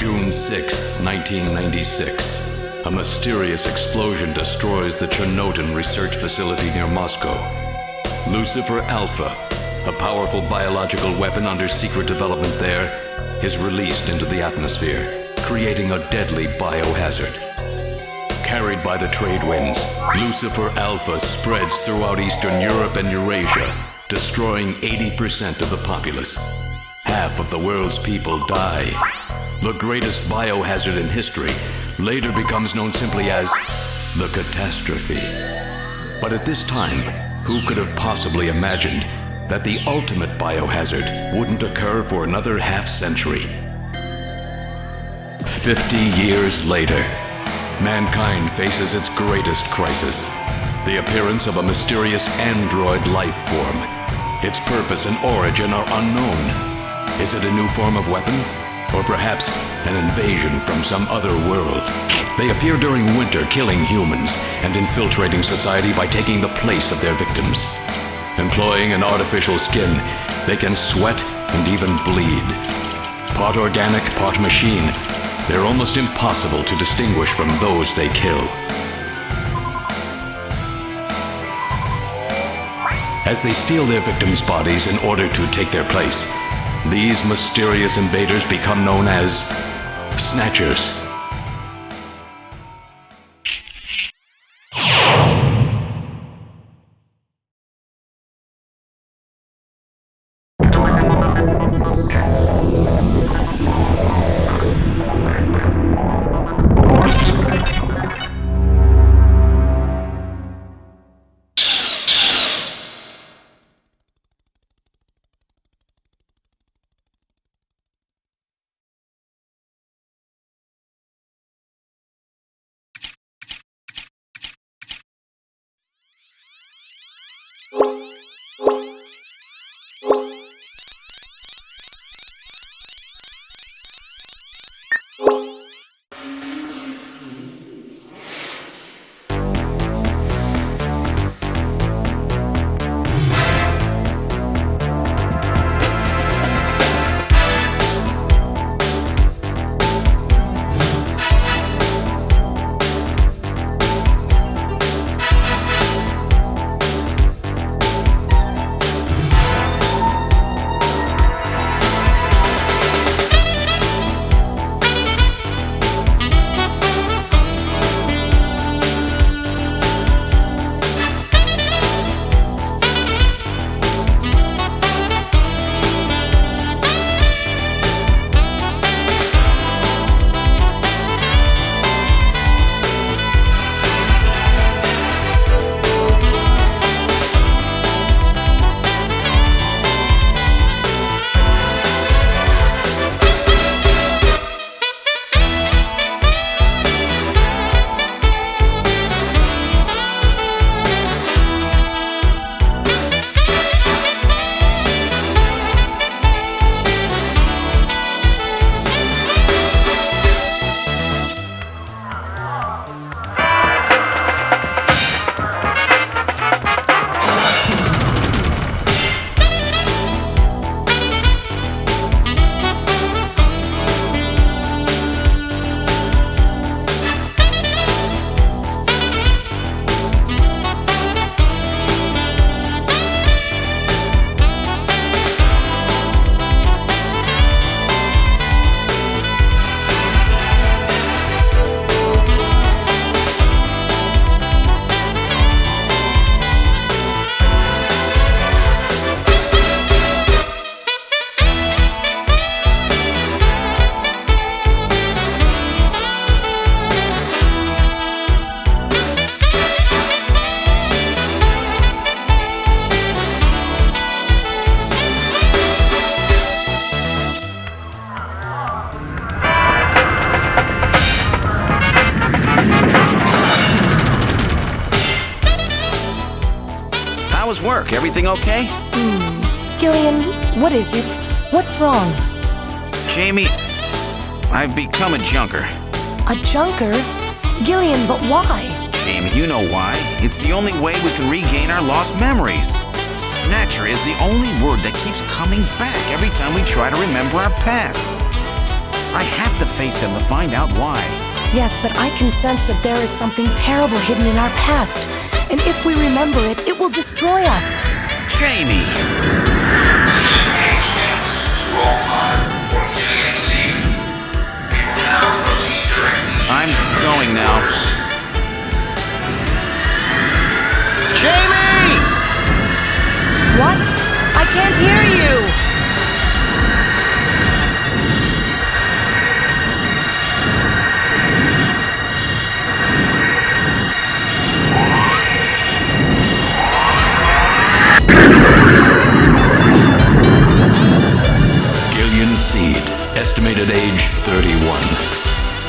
June 6, 1996. A mysterious explosion destroys the Chernobyl research facility near Moscow. Lucifer Alpha, a powerful biological weapon under secret development there, is released into the atmosphere, creating a deadly biohazard. Carried by the trade winds, Lucifer Alpha spreads throughout Eastern Europe and Eurasia, destroying 80% of the populace. Half of the world's people die. The greatest biohazard in history later becomes known simply as the catastrophe. But at this time, who could have possibly imagined that the ultimate biohazard wouldn't occur for another half-century? 50 years later, mankind faces its greatest crisis, the appearance of a mysterious android life form. Its purpose and origin are unknown. Is it a new form of weapon? Or perhaps an invasion from some other world? They appear during winter, killing humans and infiltrating society by taking the place of their victims. Employing an artificial skin, they can sweat and even bleed. Part organic, part machine, they're almost impossible to distinguish from those they kill. As they steal their victims' bodies in order to take their place, these mysterious invaders become known as Snatchers. How's work? Everything okay? Gillian, what is it? What's wrong? Jamie, I've become a junker. A junker? Gillian, but why? Jamie, you know why. It's the only way we can regain our lost memories. Snatcher is the only word that keeps coming back every time we try to remember our pasts. I have to face them to find out why. Yes, but I can sense that there is something terrible hidden in our past. And if we remember it, it will destroy us. Jamie! I'm going now. Jamie! What? I can't hear you! Estimated age 31.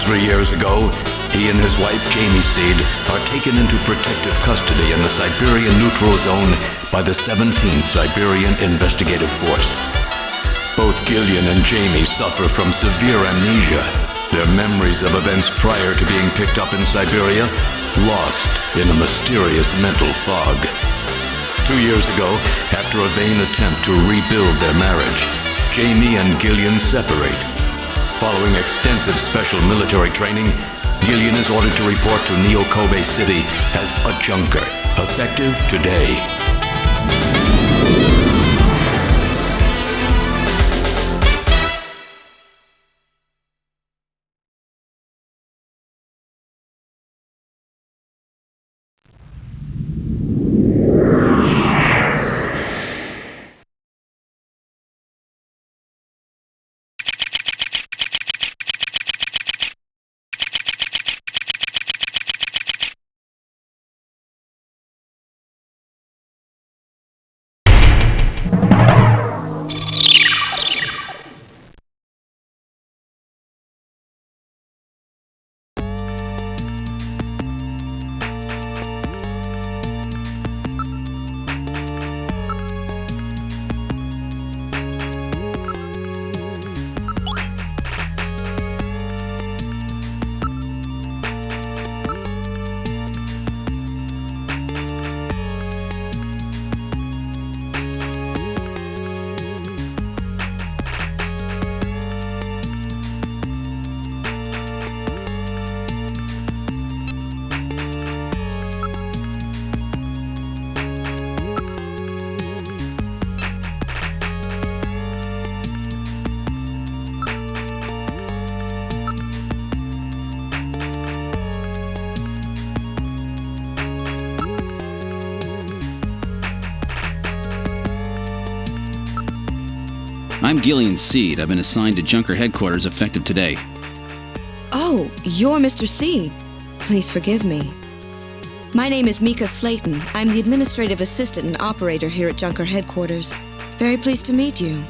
3 years ago, he and his wife Jamie Seed are taken into protective custody in the Siberian Neutral Zone by the 17th Siberian Investigative Force. Both Gillian and Jamie suffer from severe amnesia, their memories of events prior to being picked up in Siberia lost in a mysterious mental fog. 2 years ago, after a vain attempt to rebuild their marriage, Jamie and Gillian separate. Following extensive special military training, Gillian is ordered to report to Neo-Kobe City as a junker, effective today. I'm Gillian Seed. I've been assigned to Junker headquarters effective today. Oh, you're Mr. Seed. Please forgive me. My name is Mika Slayton. I'm the administrative assistant and operator here at Junker headquarters. Very pleased to meet you.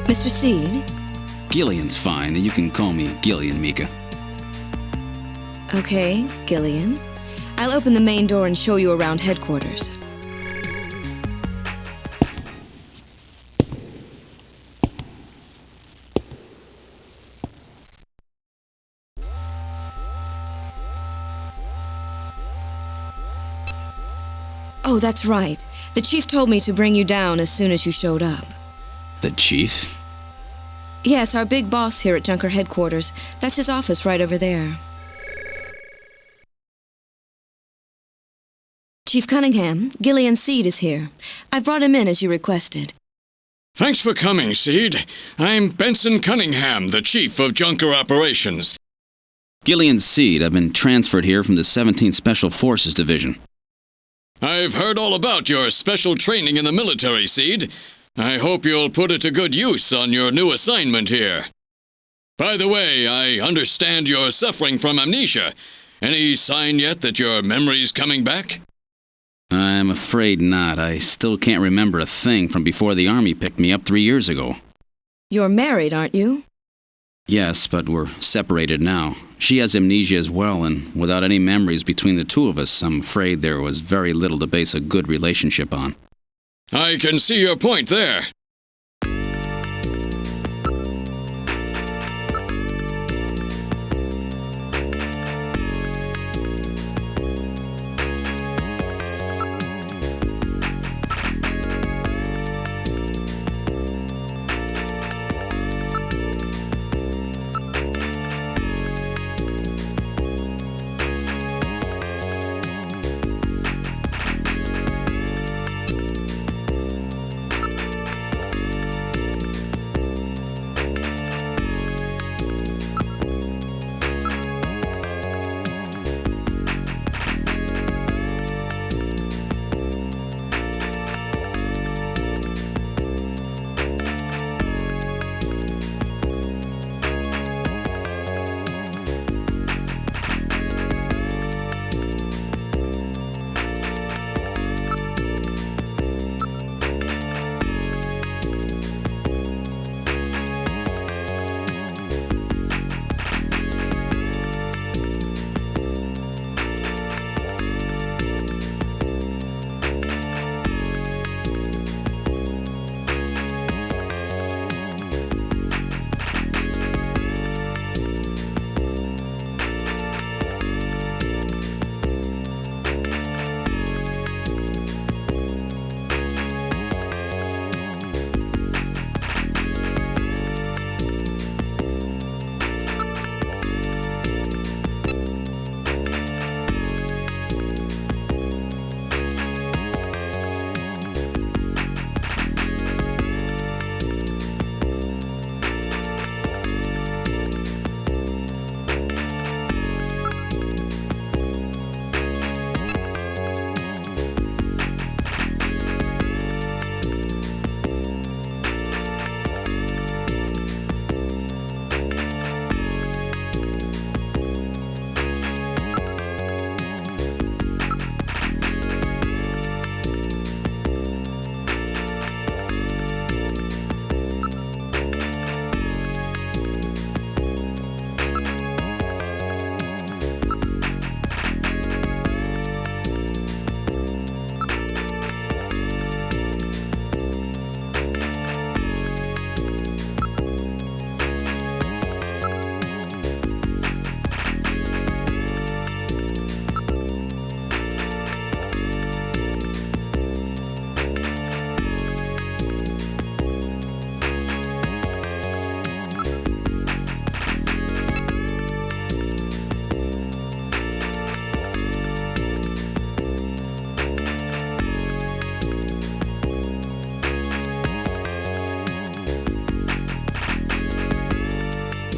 Mr. Seed? Gillian's fine. You can call me Gillian, Mika. Okay, Gillian. I'll open the main door and show you around headquarters. Oh, that's right. The chief told me to bring you down as soon as you showed up. The chief? Yes, our big boss here at Junker headquarters. That's his office right over there. Chief Cunningham, Gillian Seed is here. I brought him in as you requested. Thanks for coming, Seed. I'm Benson Cunningham, the Chief of Junker Operations. Gillian Seed. I've been transferred here from the 17th Special Forces Division. I've heard all about your special training in the military, Seed. I hope you'll put it to good use on your new assignment here. By the way, I understand you're suffering from amnesia. Any sign yet that your memory's coming back? I'm afraid not. I still can't remember a thing from before the Army picked me up 3 years ago. You're married, aren't you? Yes, but we're separated now. She has amnesia as well, and without any memories between the two of us, I'm afraid there was very little to base a good relationship on. I can see your point there.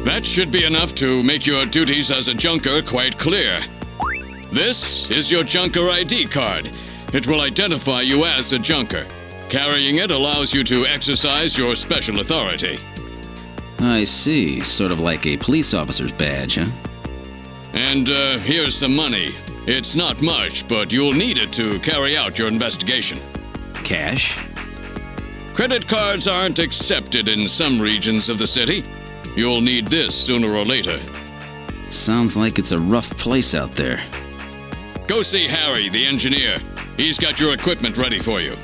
That should be enough to make your duties as a junker quite clear. This is your junker ID card. It will identify you as a junker. Carrying it allows you to exercise your special authority. I see. Sort of like a police officer's badge, huh? And here's some money. It's not much, but you'll need it to carry out your investigation. Cash? Credit cards aren't accepted in some regions of the city. You'll need this sooner or later. Sounds like it's a rough place out there. Go see Harry, the engineer. He's got your equipment ready for you.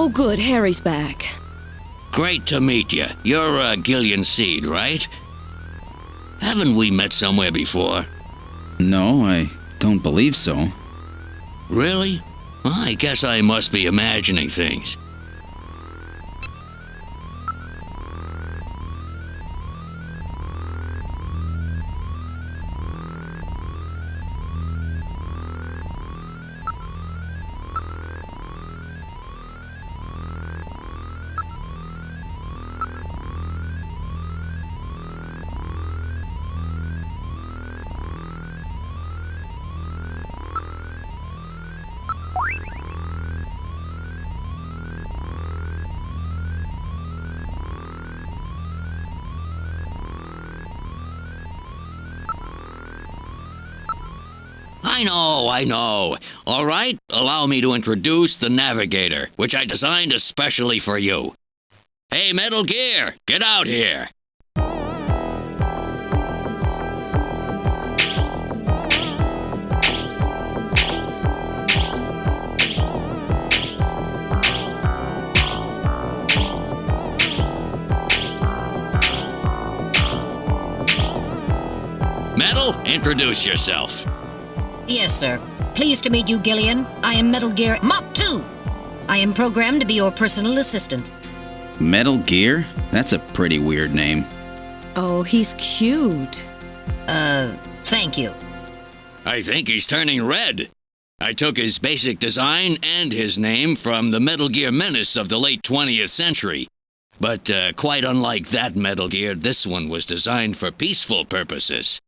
Oh, good, Harry's back. Great to meet you. You're Gillian Seed, right? Haven't we met somewhere before? No, I don't believe so. Really? Well, I guess I must be imagining things. I know. All right, allow me to introduce the Navigator, which I designed especially for you. Hey, Metal Gear, get out here. Metal, introduce yourself. Yes, sir. Pleased to meet you, Gillian. I am Metal Gear Mach 2. I am programmed to be your personal assistant. Metal Gear? That's a pretty weird name. Oh, he's cute. Thank you. I think he's turning red. I took his basic design and his name from the Metal Gear menace of the late 20th century. But quite unlike that Metal Gear, this one was designed for peaceful purposes.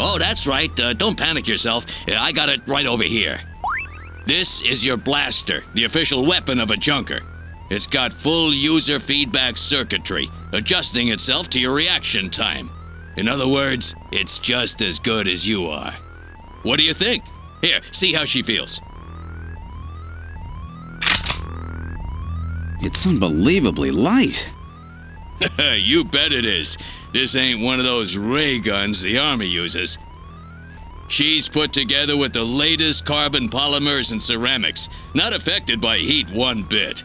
Oh, that's right. Don't panic yourself. I got it right over here. This is your blaster, the official weapon of a junker. It's got full user feedback circuitry, adjusting itself to your reaction time. In other words, it's just as good as you are. What do you think? Here, see how she feels. It's unbelievably light. You bet it is. This ain't one of those ray guns the Army uses. She's put together with the latest carbon polymers and ceramics, not affected by heat one bit.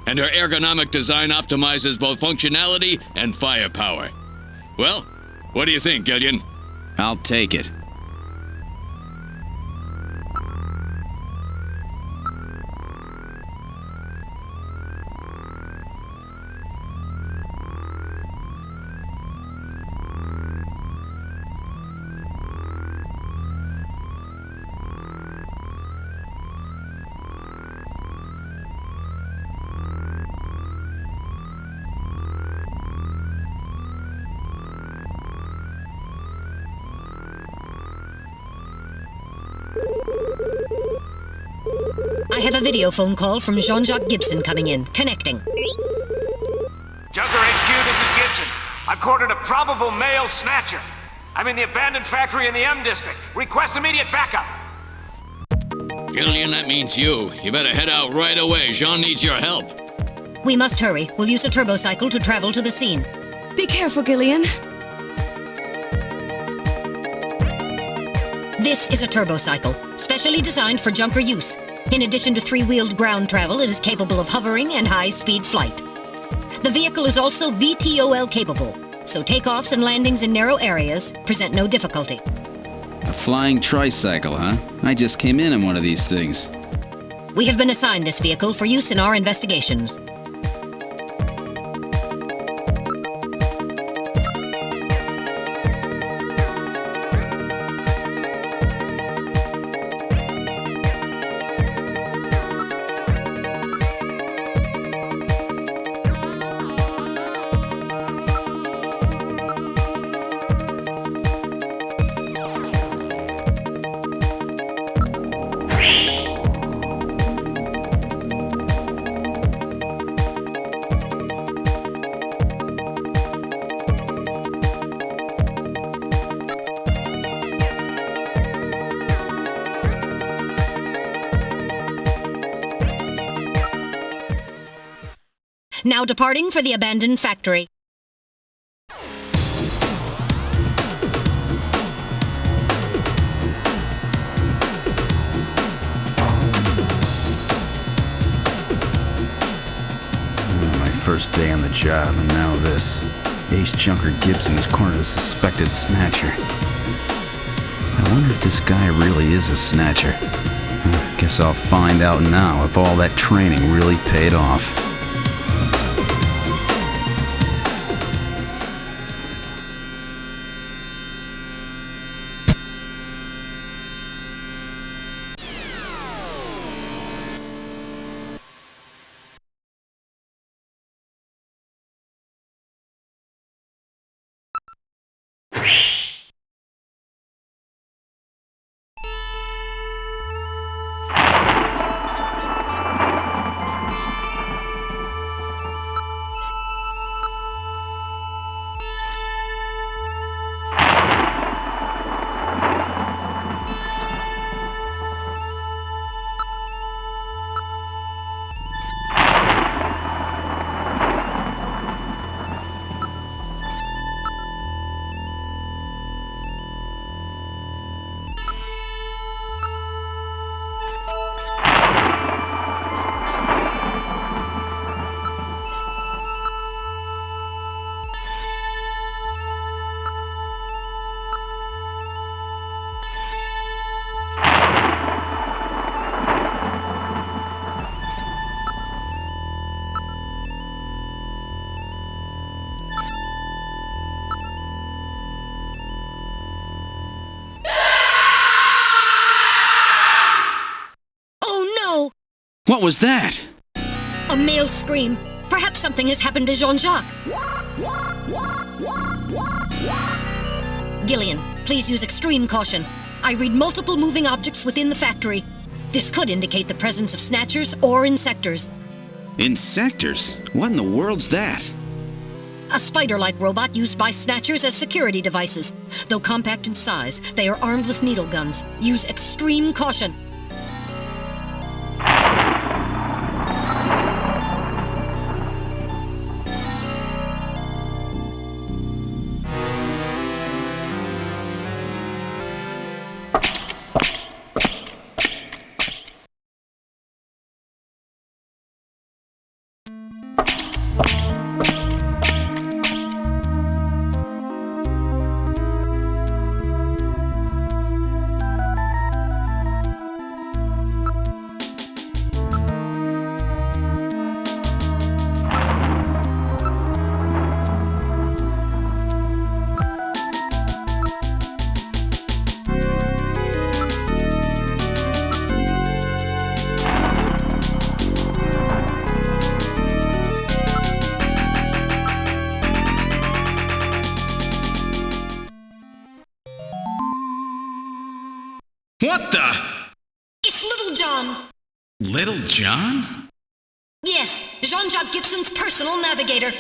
And her ergonomic design optimizes both functionality and firepower. Well, what do you think, Gillian? I'll take it. I have a video phone call from Jean-Jacques Gibson coming in. Connecting. Junker HQ, this is Gibson. I've cornered a probable male Snatcher. I'm in the abandoned factory in the M District. Request immediate backup. Gillian, that means you. You better head out right away. Jean needs your help. We must hurry. We'll use a turbocycle to travel to the scene. Be careful, Gillian. This is a turbocycle, specially designed for junker use. In addition to three-wheeled ground travel, it is capable of hovering and high-speed flight. The vehicle is also VTOL capable, so takeoffs and landings in narrow areas present no difficulty. A flying tricycle, huh? I just came in on one of these things. We have been assigned this vehicle for use in our investigations. Now departing for the abandoned factory. My first day on the job, and now this. Ace Junker Gibson has cornered a suspected Snatcher. I wonder if this guy really is a Snatcher. Guess I'll find out now if all that training really paid off. What was that? A male scream. Perhaps something has happened to Jean-Jacques. Gillian, please use extreme caution. I read multiple moving objects within the factory. This could indicate the presence of Snatchers or Insectors. Insectors? What in the world's that? A spider-like robot used by Snatchers as security devices. Though compact in size, they are armed with needle guns. Use extreme caution. What the? It's Little John. Little John? Yes, Jean-Jacques Gibson's personal navigator.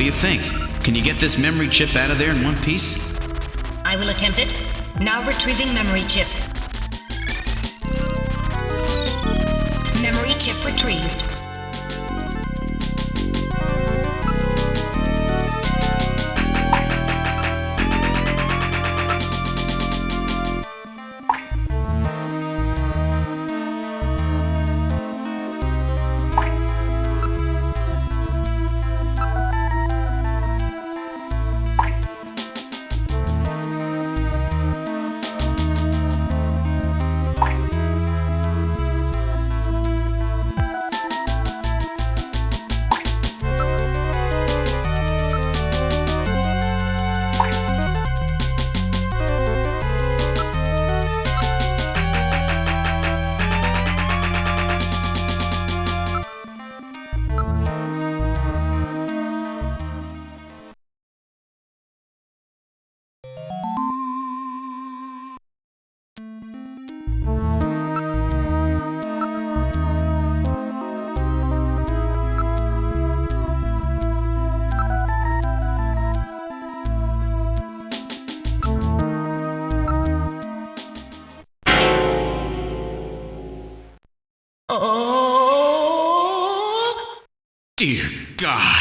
you think? Can you get this memory chip out of there in one piece? I will attempt it. Now retrieving memory chip. Memory chip retrieved. Dear God.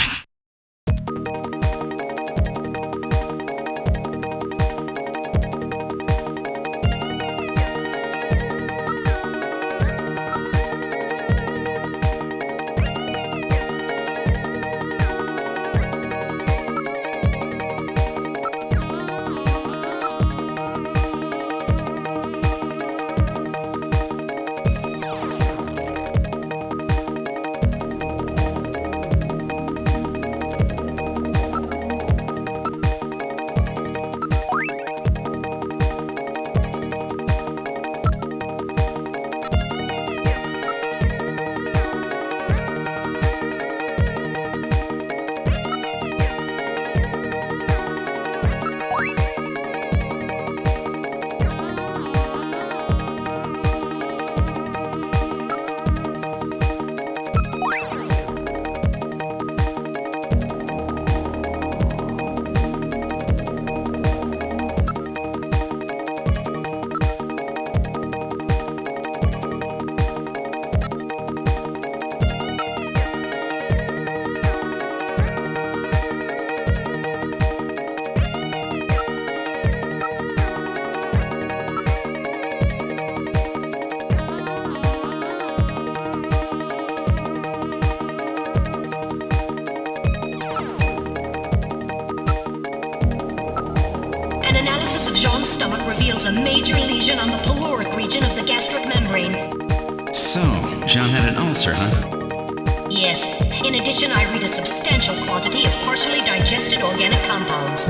Jean's stomach reveals a major lesion on the caloric region of the gastric membrane. So, Jean had an ulcer, huh? Yes. In addition, I read a substantial quantity of partially digested organic compounds.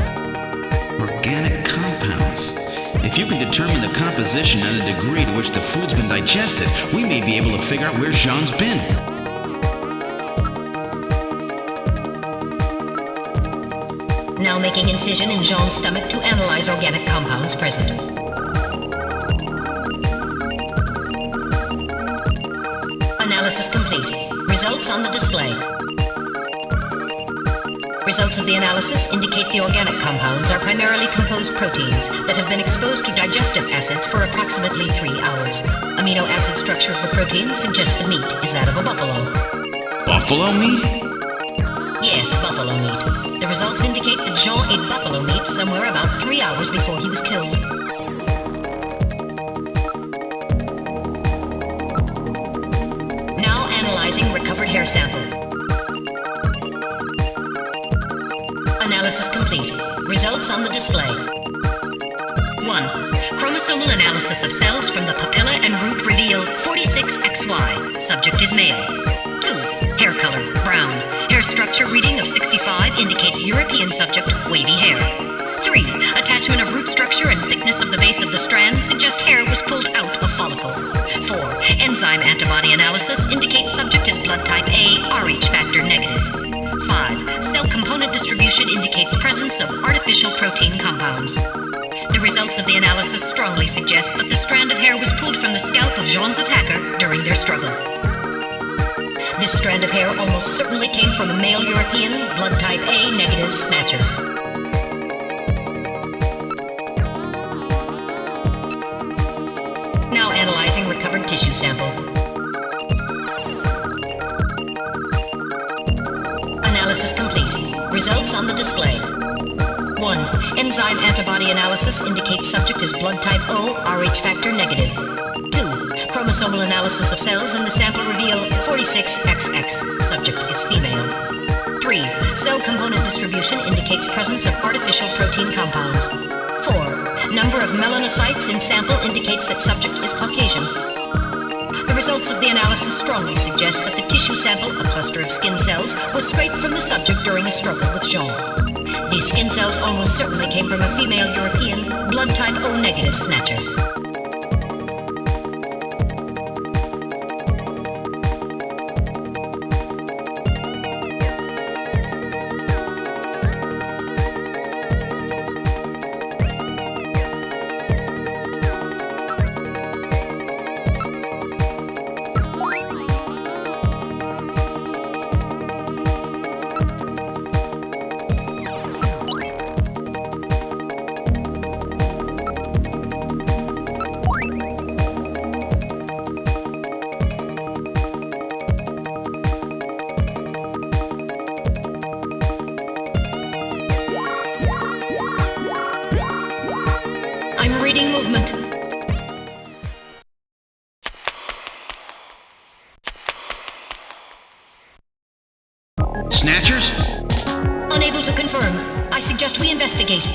Organic compounds? If you can determine the composition and the degree to which the food's been digested, we may be able to figure out where Jean's been. Now making incision in Jean's stomach to analyze organic compounds present. Analysis complete. Results on the display. Results of the analysis indicate the organic compounds are primarily composed proteins that have been exposed to digestive acids for approximately 3 hours. Amino acid structure of the protein suggests the meat is that of a buffalo. Buffalo meat? Yes, buffalo meat. The results indicate that Jean ate buffalo meat somewhere about 3 hours before he was killed. Now analyzing recovered hair sample. Analysis complete. Results on the display. 1. Chromosomal analysis of cells from the papilla and root reveal 46XY. Subject is male. 2. Hair color, brown. Hair structure reading of 65 indicates European subject, wavy hair. 3. Attachment of root structure and thickness of the base of the strand suggest hair was pulled out of follicle. 4. Enzyme antibody analysis indicates subject is blood type A, Rh factor negative. 5. Cell component distribution indicates presence of artificial protein compounds. The results of the analysis strongly suggest that the strand of hair was pulled from the scalp of Jean's attacker during their struggle. This strand of hair almost certainly came from a male European, blood type A negative Snatcher. Now analyzing recovered tissue sample. Analysis complete. Results on the display. 1. Enzyme antibody analysis indicates subject is blood type O, Rh factor negative. 2. Chromosomal analysis of cells in the sample reveal 46XX. Subject is female. 3. Cell component distribution indicates presence of artificial protein compounds. 4. Number of melanocytes in sample indicates that subject is Caucasian. The results of the analysis strongly suggest that the tissue sample, a cluster of skin cells, was scraped from the subject during a struggle with Jean. These skin cells almost certainly came from a female European, blood type O negative Snatcher. I'm reading movement. Snatchers? Unable to confirm. I suggest we investigate.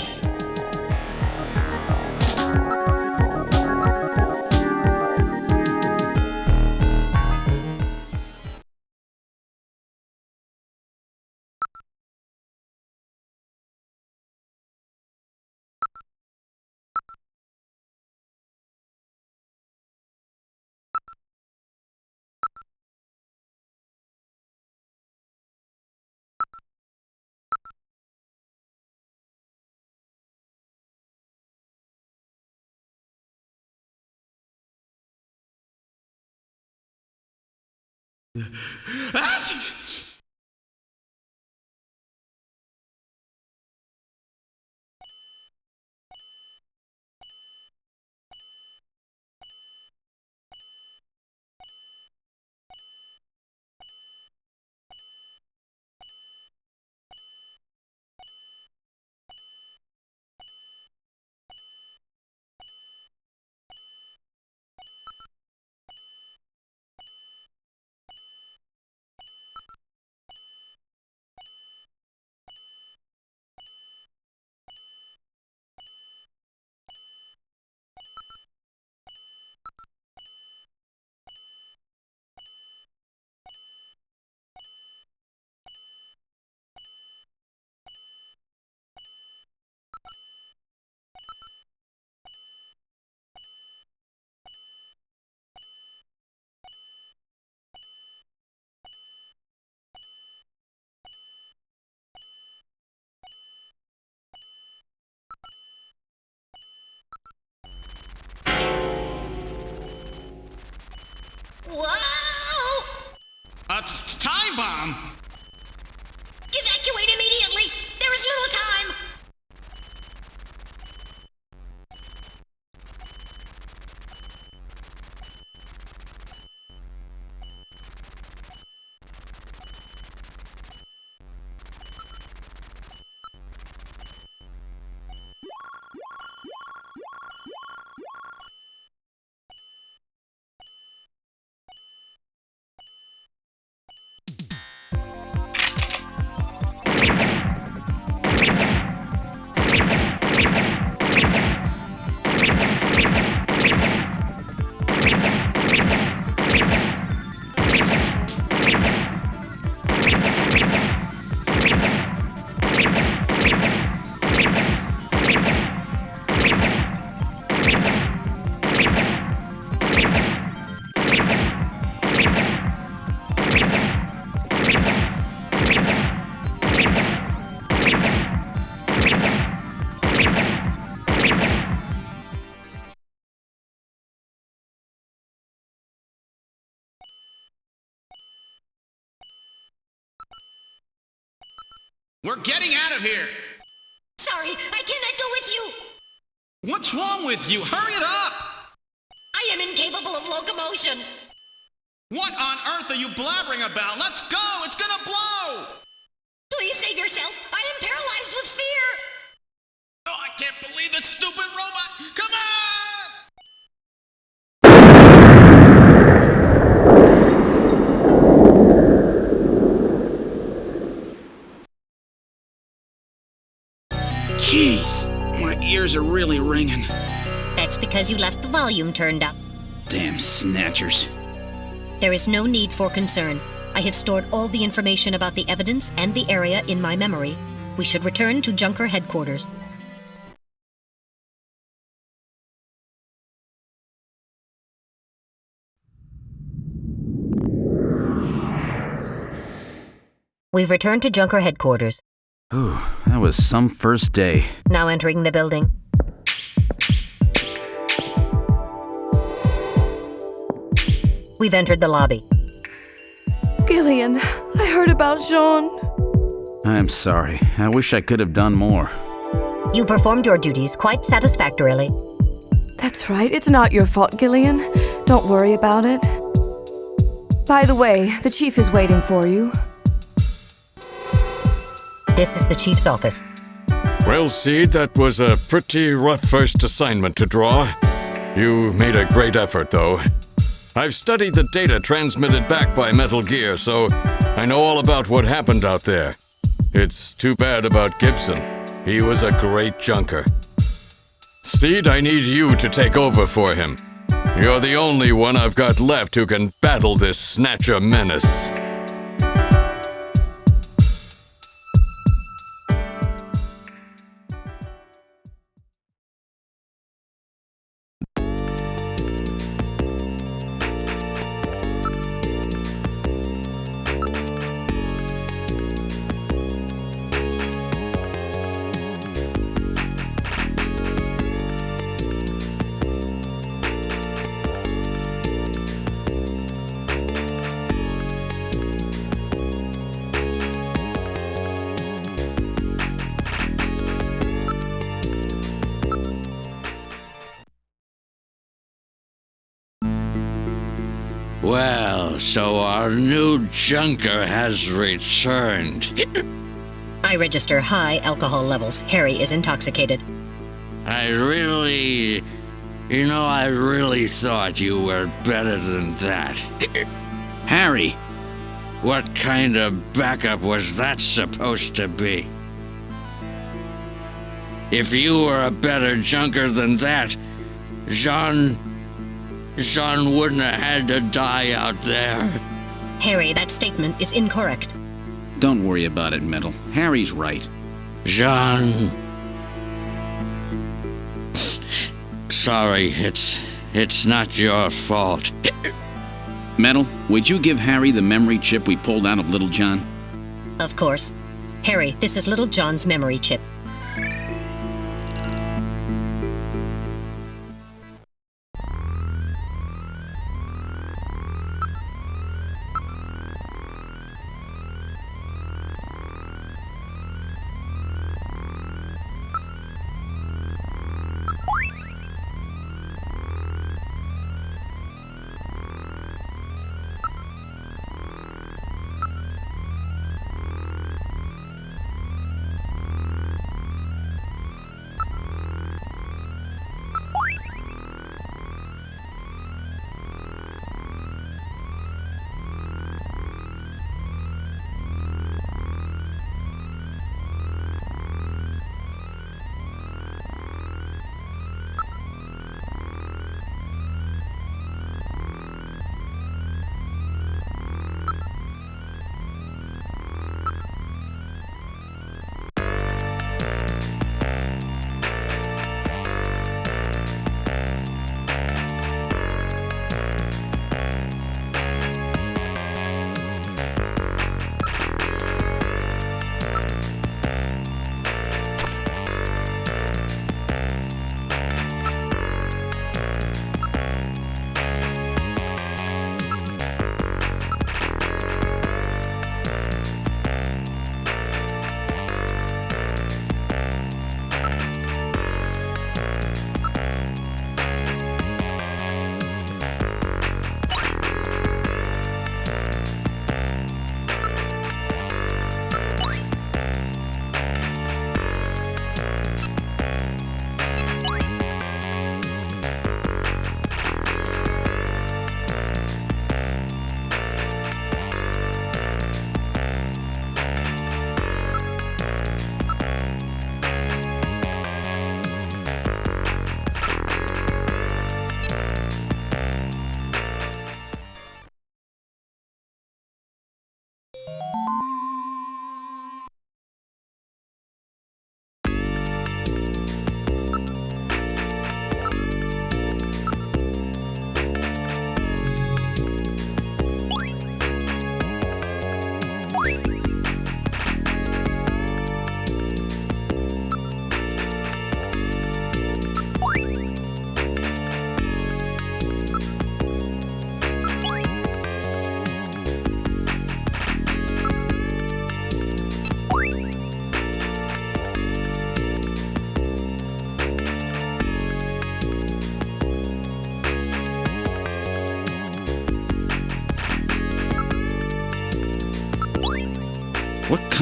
Whoa! Time bomb! Evacuate immediately! There is little time! We're getting out of here! Sorry, I cannot go with you. What's wrong with you? Hurry it up! I am incapable of locomotion. What on earth are you blabbering about? Let's go! It's gonna blow! Please save yourself. I am paralyzed with fear. Oh, I can't believe this stupid robot! Come on! Jeez, my ears are really ringing. That's because you left the volume turned up. Damn snatchers. There is no need for concern. I have stored all the information about the evidence and the area in my memory. We should return to Junker headquarters. We've returned to Junker headquarters. Ooh, that was some first day. Now entering the building. We've entered the lobby. Gillian, I heard about Jean. I'm sorry. I wish I could have done more. You performed your duties quite satisfactorily. That's right. It's not your fault, Gillian. Don't worry about it. By the way, the chief is waiting for you. This is the chief's office. Well, Seed, that was a pretty rough first assignment to draw. You made a great effort, though. I've studied the data transmitted back by Metal Gear, so I know all about what happened out there. It's too bad about Gibson. He was a great junker. Seed, I need you to take over for him. You're the only one I've got left who can battle this Snatcher menace. Well, so our new junker has returned. I register high alcohol levels. Harry is intoxicated. I really thought you were better than that. Harry! What kind of backup was that supposed to be? If you were a better junker than that, Jean wouldn't have had to die out there. Harry, that statement is incorrect. Don't worry about it, Metal. Harry's right. Jean. Sorry, it's not your fault. Metal, would you give Harry the memory chip we pulled out of Little John? Of course. Harry, this is Little John's memory chip.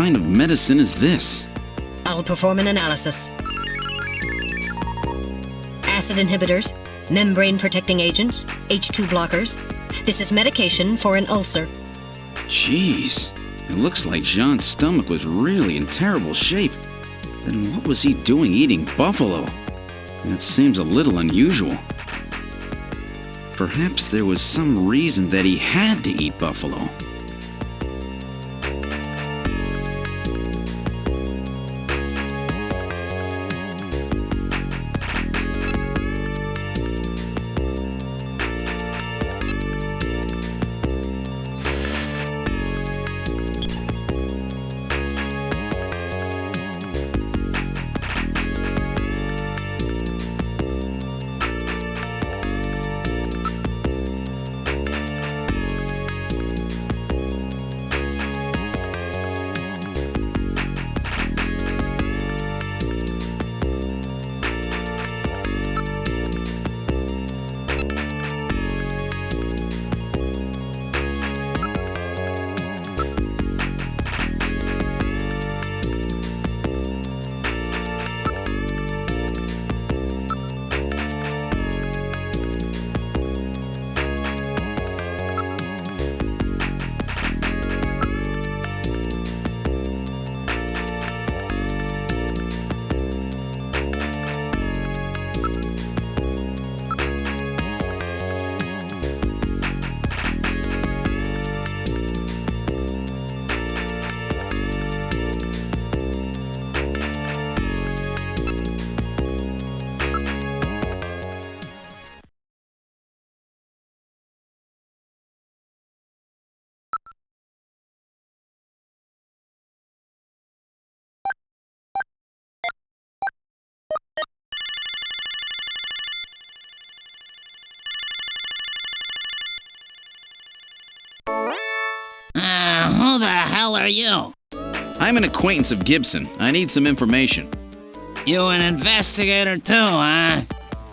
kind of medicine is this? I'll perform an analysis. Acid inhibitors, membrane-protecting agents, H2 blockers. This is medication for an ulcer. Jeez, it looks like Jean's stomach was really in terrible shape. Then what was he doing eating buffalo? That seems a little unusual. Perhaps there was some reason that he had to eat buffalo. Who the hell are you? I'm an acquaintance of Gibson. I need some information. You an investigator too, huh?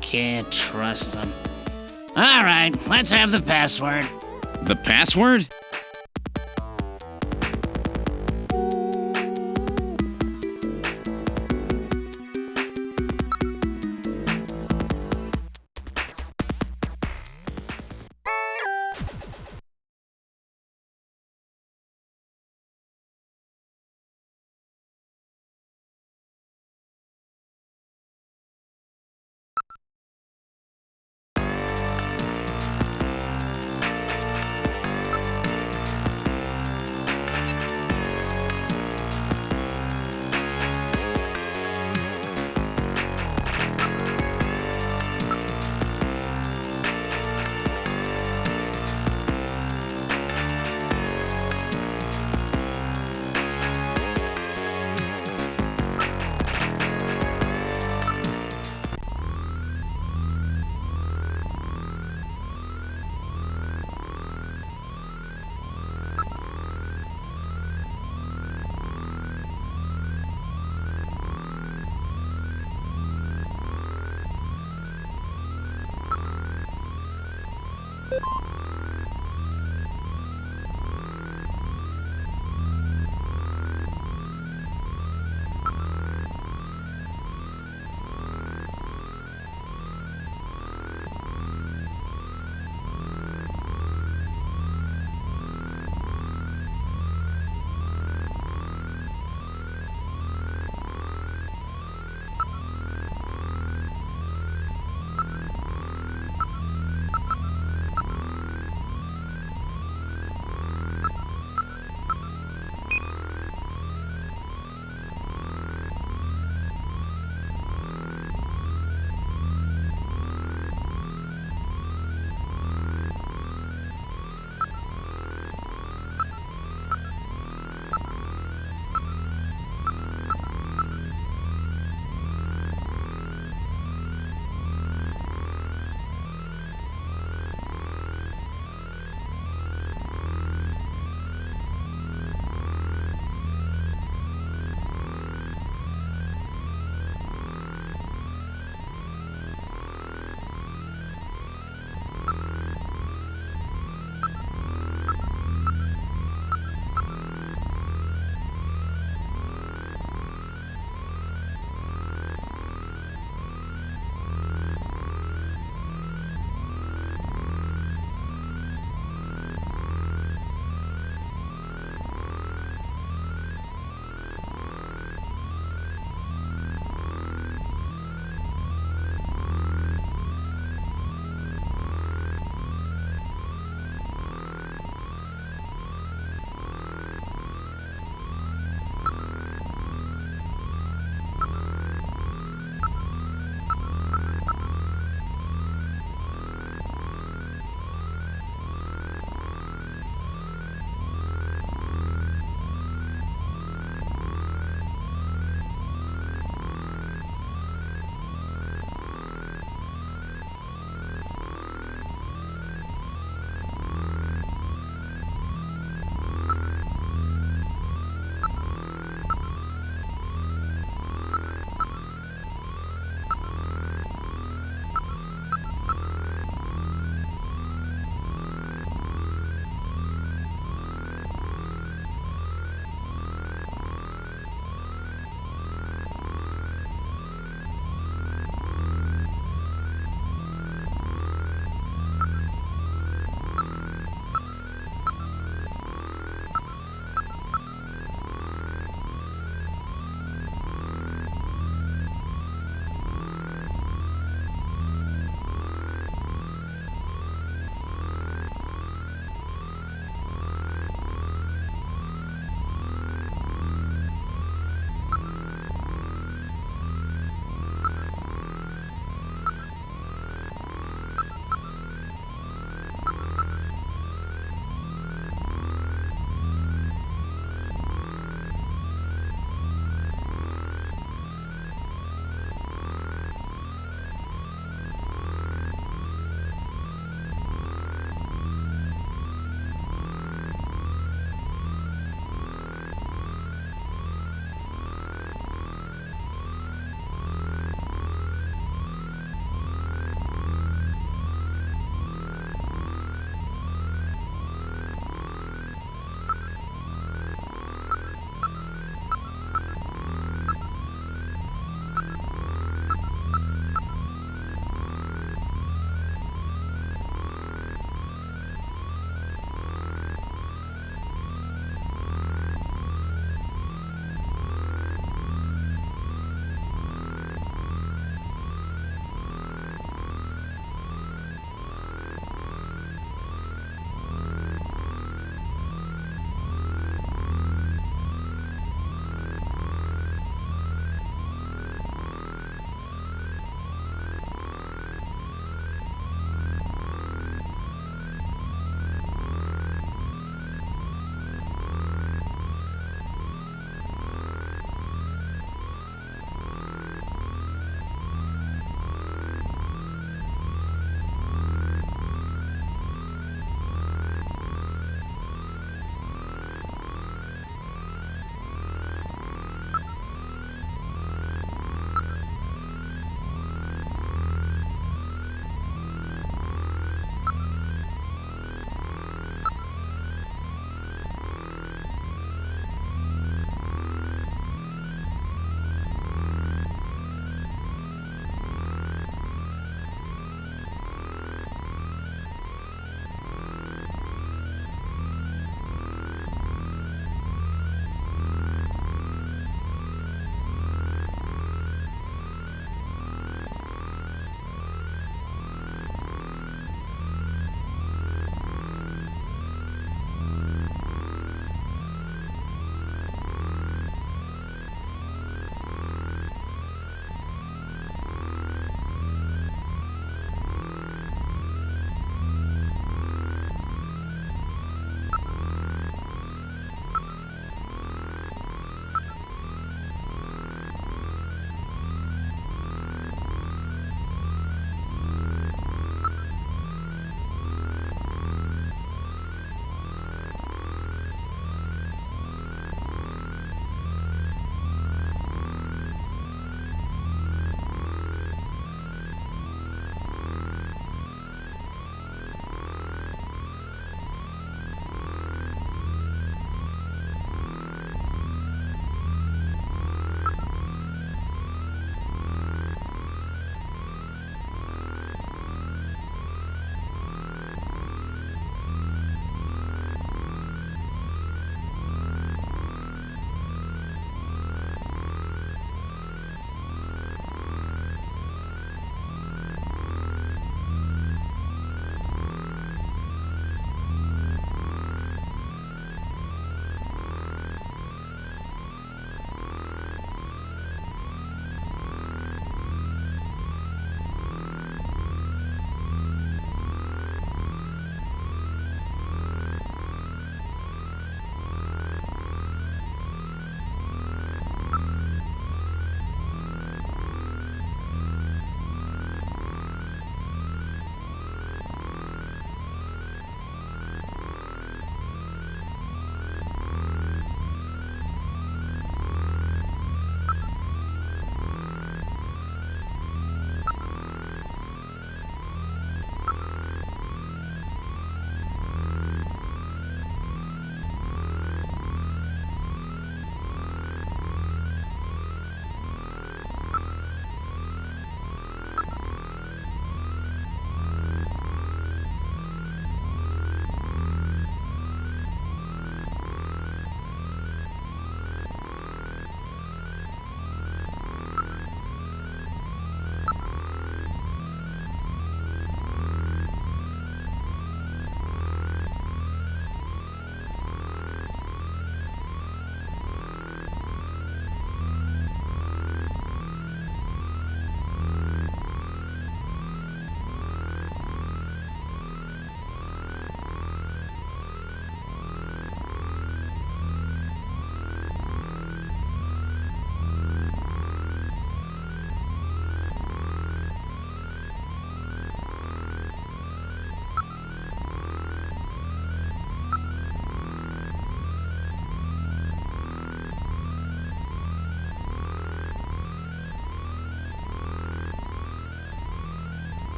Can't trust them. All right, let's have the password. The password?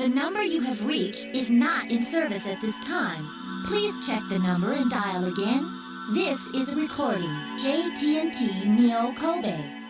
The number you have reached is not in service at this time. Please check the number and dial again. This is a recording. JTNT Neo Kobe.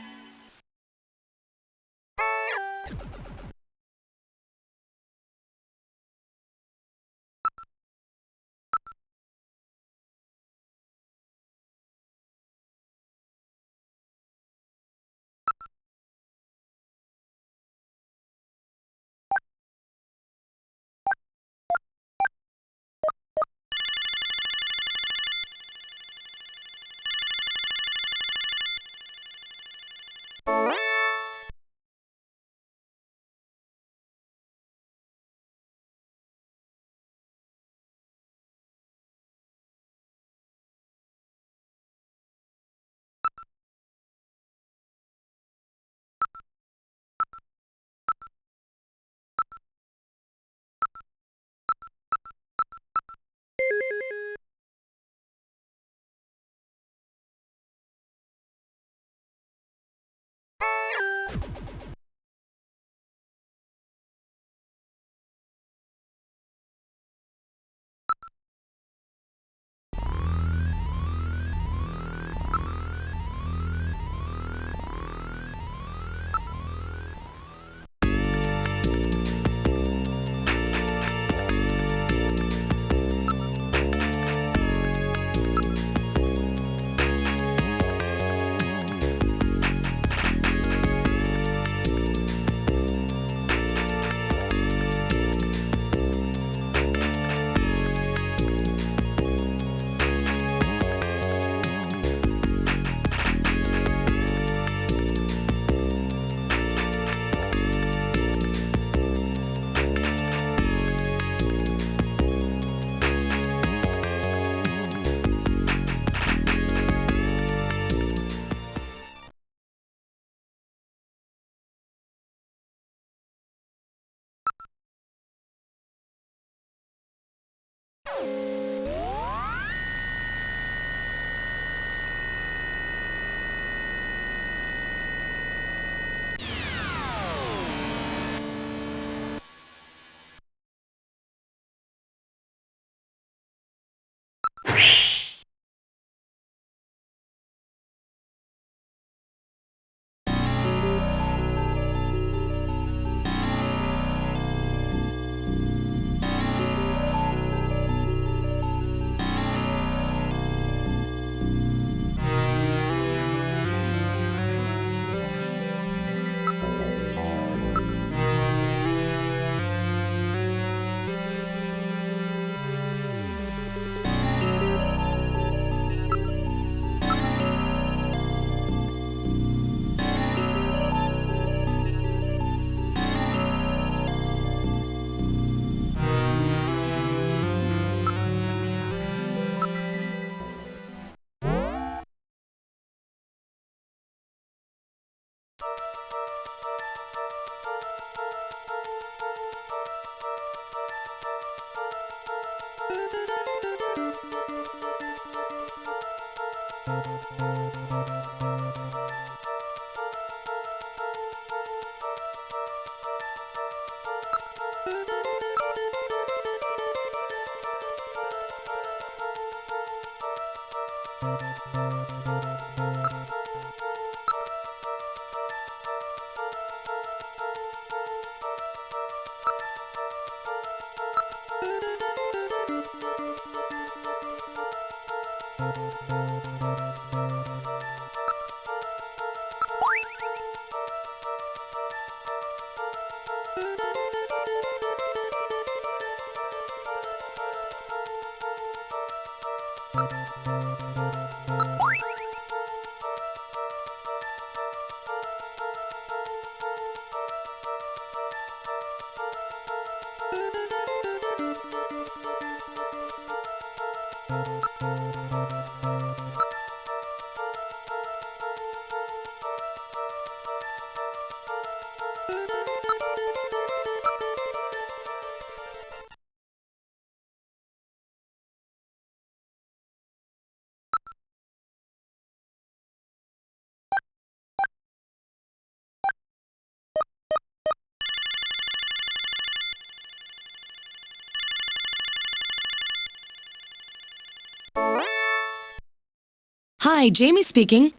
Hi, Jamie speaking.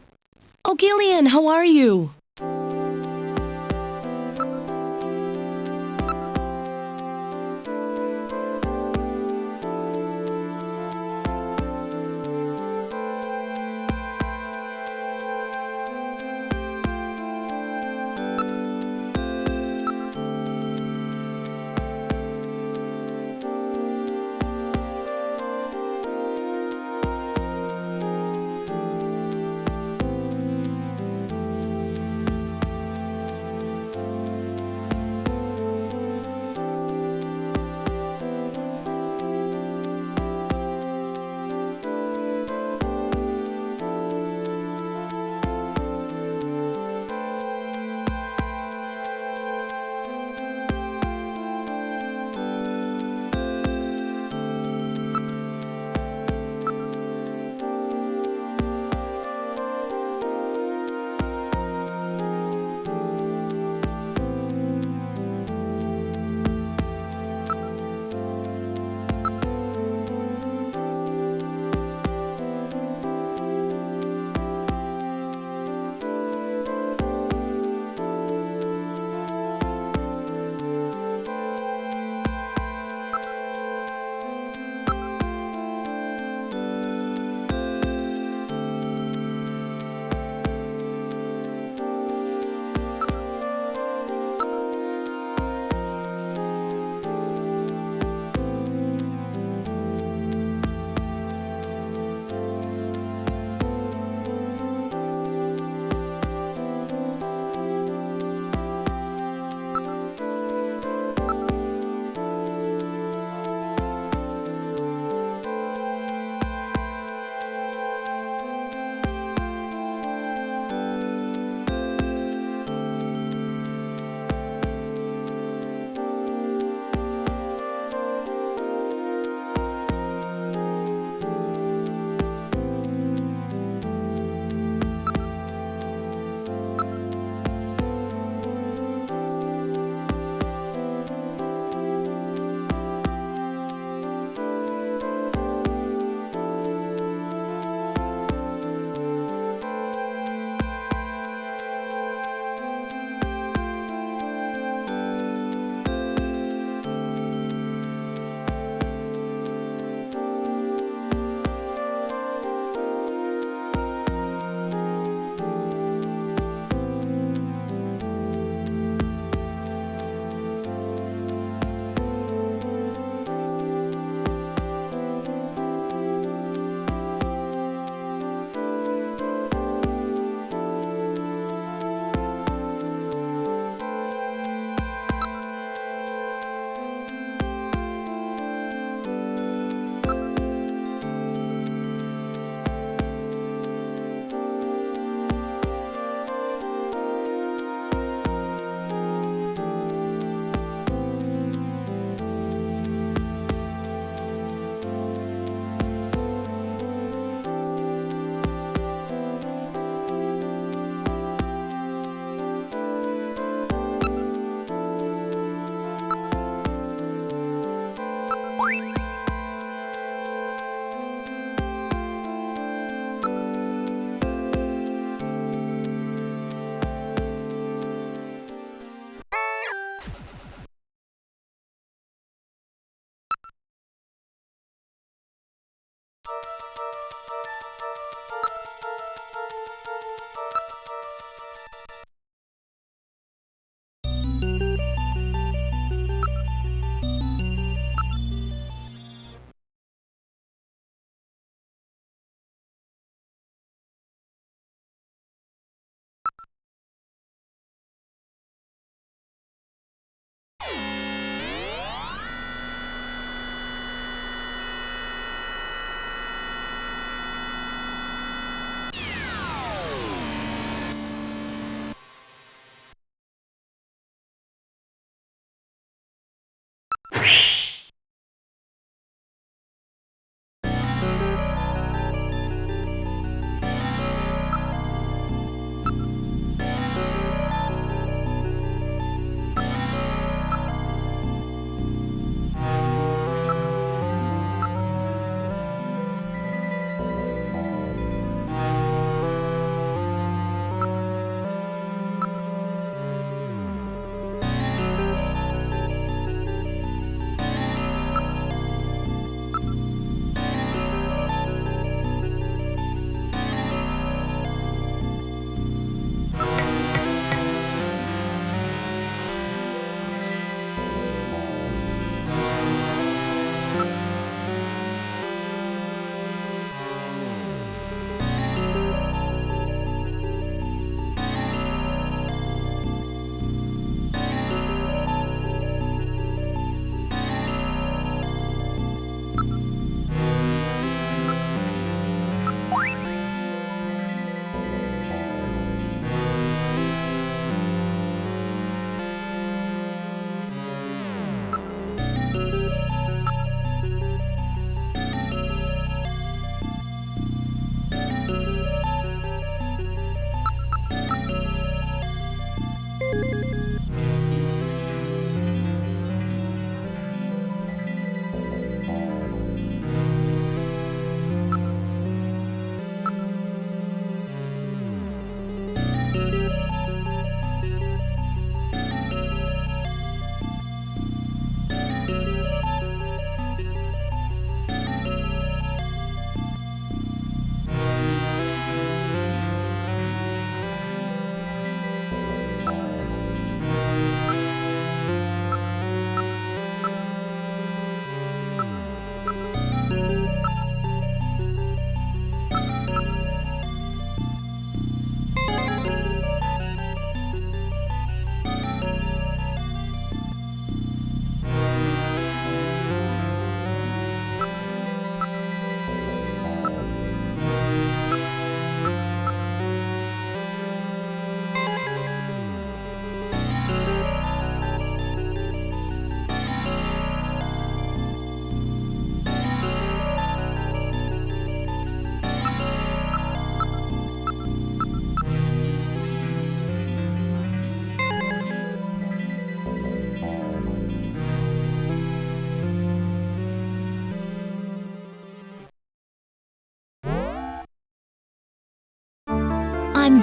Oh, Gillian, how are you?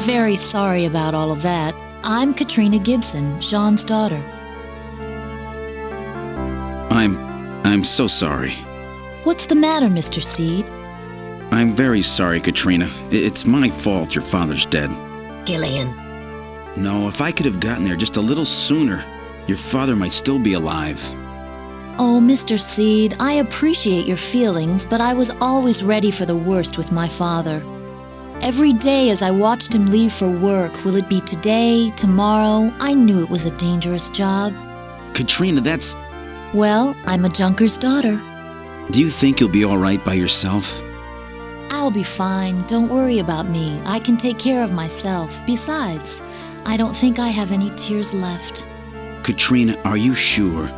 very sorry about all of that. I'm Katrina Gibson, Jean's daughter. I'm so sorry. What's the matter, Mr. Seed? I'm very sorry, Katrina. It's my fault your father's dead. Gillian. No, if I could have gotten there just a little sooner, your father might still be alive. Oh, Mr. Seed, I appreciate your feelings, but I was always ready for the worst with my father. Every day as I watched him leave for work, will it be today, tomorrow? I knew it was a dangerous job. Katrina, that's... Well, I'm a junker's daughter. Do you think you'll be all right by yourself? I'll be fine. Don't worry about me. I can take care of myself. Besides, I don't think I have any tears left. Katrina, are you sure?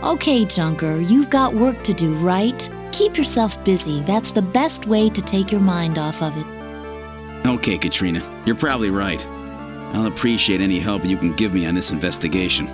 Okay, Junker, you've got work to do, right? Keep yourself busy. That's the best way to take your mind off of it. Okay, Katrina, you're probably right. I'll appreciate any help you can give me on this investigation.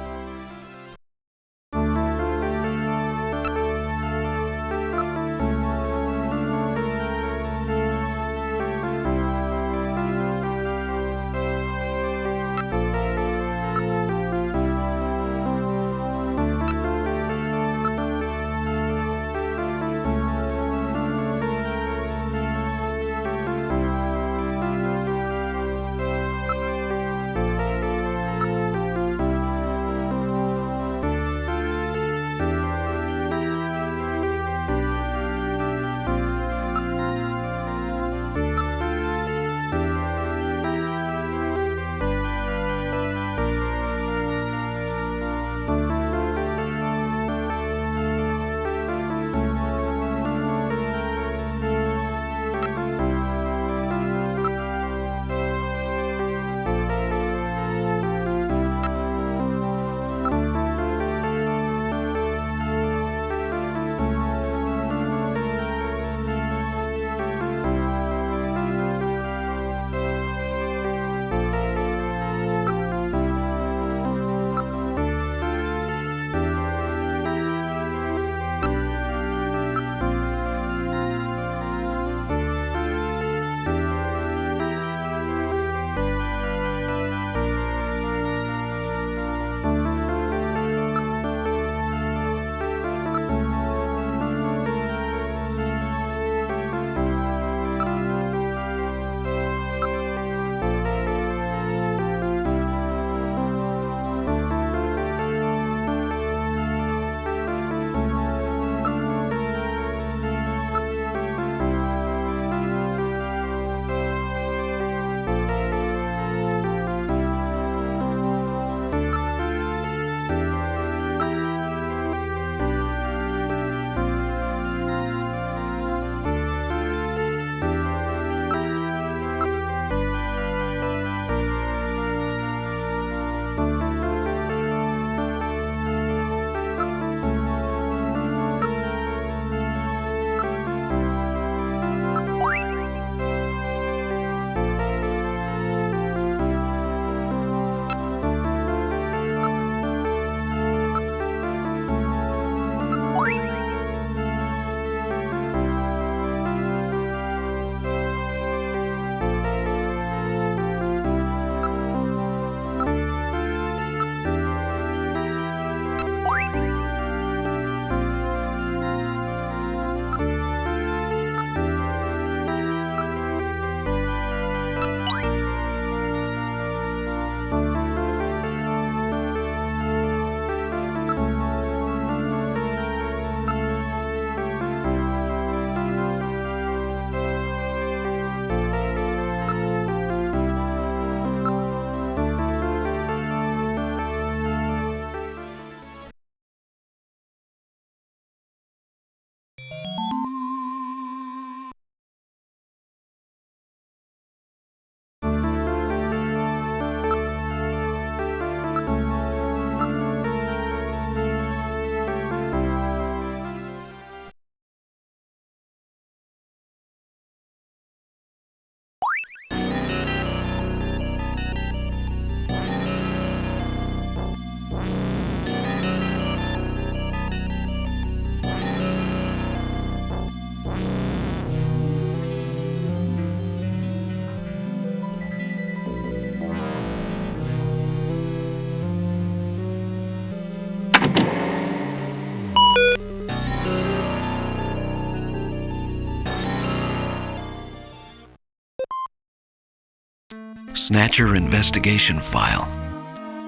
Snatcher investigation file.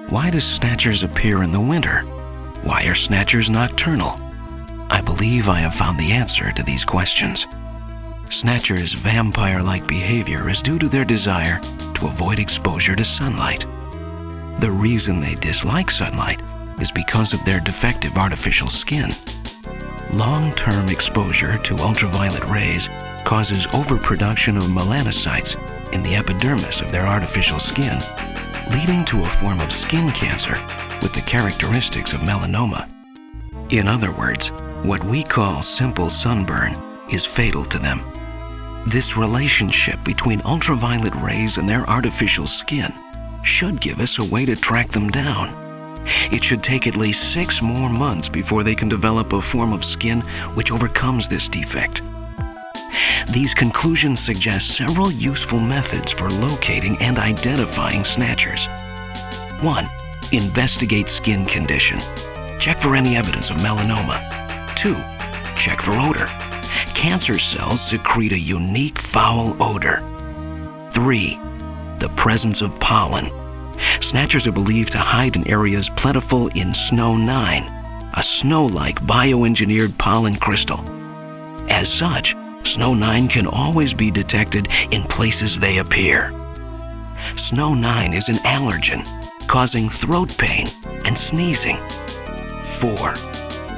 Why do Snatchers appear in the winter? Why are Snatchers nocturnal? I believe I have found the answer to these questions. Snatchers' vampire-like behavior is due to their desire to avoid exposure to sunlight. The reason they dislike sunlight is because of their defective artificial skin. Long-term exposure to ultraviolet rays causes overproduction of melanocytes in the epidermis of their artificial skin, leading to a form of skin cancer with the characteristics of melanoma. In other words, what we call simple sunburn is fatal to them. This relationship between ultraviolet rays and their artificial skin should give us a way to track them down. It should take at least 6 more months before they can develop a form of skin which overcomes this defect. These conclusions suggest several useful methods for locating and identifying Snatchers. 1. Investigate skin condition. Check for any evidence of melanoma. 2. Check for odor. Cancer cells secrete a unique foul odor. 3. The presence of pollen. Snatchers are believed to hide in areas plentiful in Snow 9, a snow-like bioengineered pollen crystal. As such, Snow 9 can always be detected in places they appear. Snow 9 is an allergen, causing throat pain and sneezing. 4.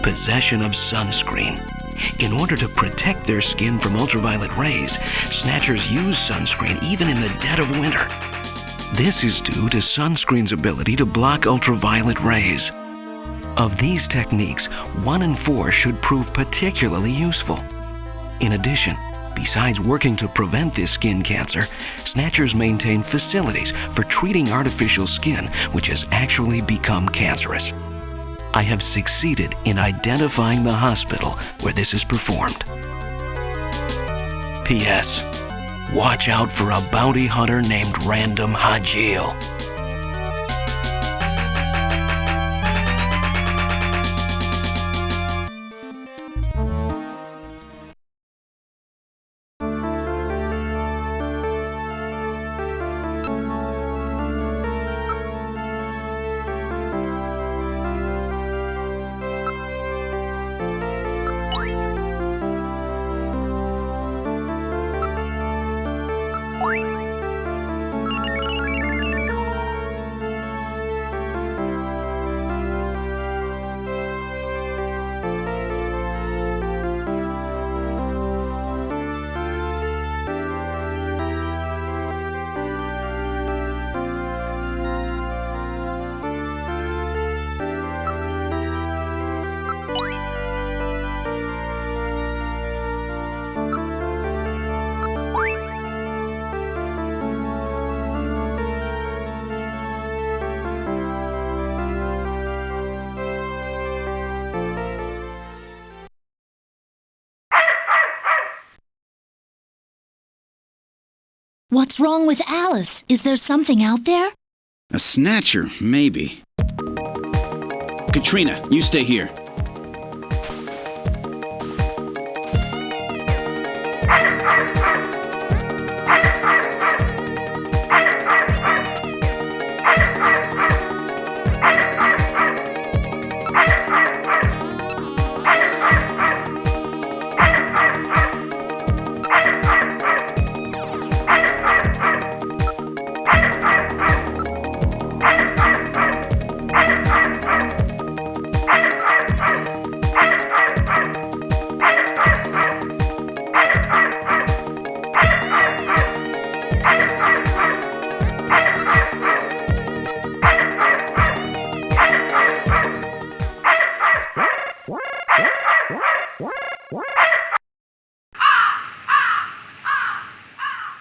Possession of sunscreen. In order to protect their skin from ultraviolet rays, Snatchers use sunscreen even in the dead of winter. This is due to sunscreen's ability to block ultraviolet rays. Of these techniques, 1 and 4 should prove particularly useful. In addition, besides working to prevent this skin cancer, Snatchers maintain facilities for treating artificial skin which has actually become cancerous. I have succeeded in identifying the hospital where this is performed. P.S. Watch out for a bounty hunter named Random Hajil. What's wrong with Alice? Is there something out there? A Snatcher, maybe. Katrina, you stay here.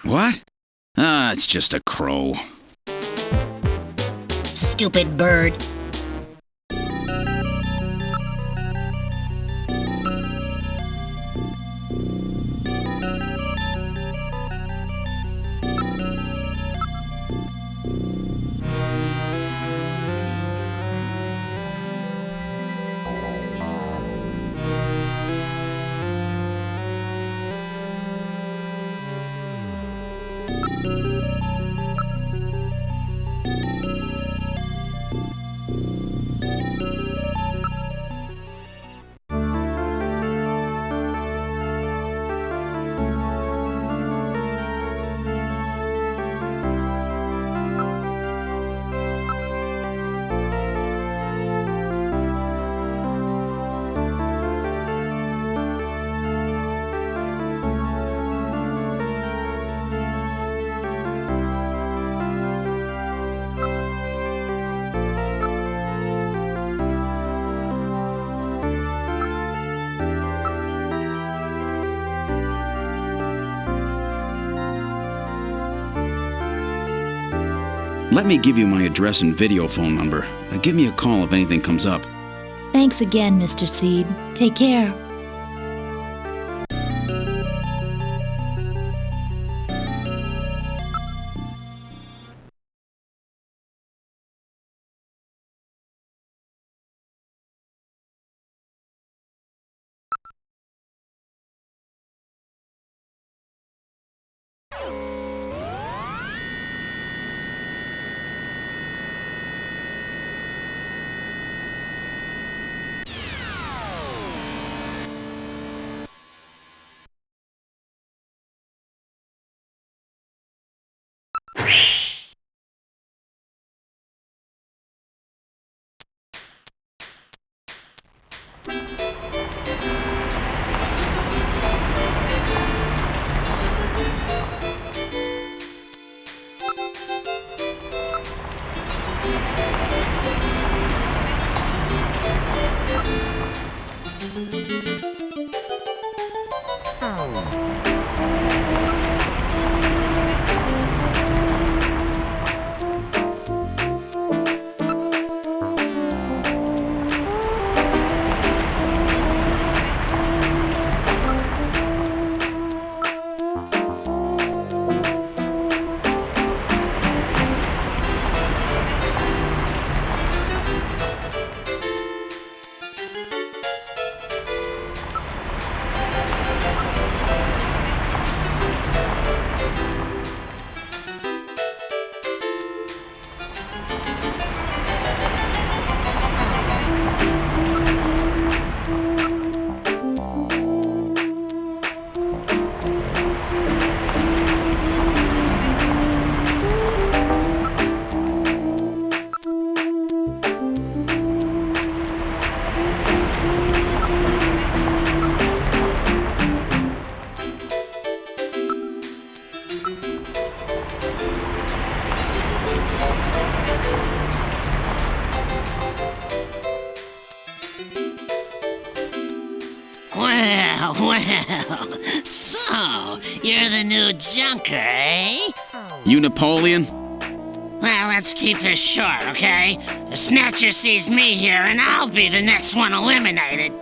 What? Ah, it's just a crow. Stupid bird. Let me give you my address and video phone number. Give me a call if anything comes up. Thanks again, Mr. Seed. Take care. Well, so, you're the new junker, eh? You Napoleon? Well, let's keep this short, okay? The Snatcher sees me here, and I'll be the next one eliminated.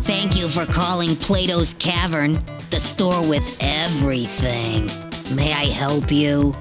Thank you for calling Plato's Cavern, the store with everything. May I help you?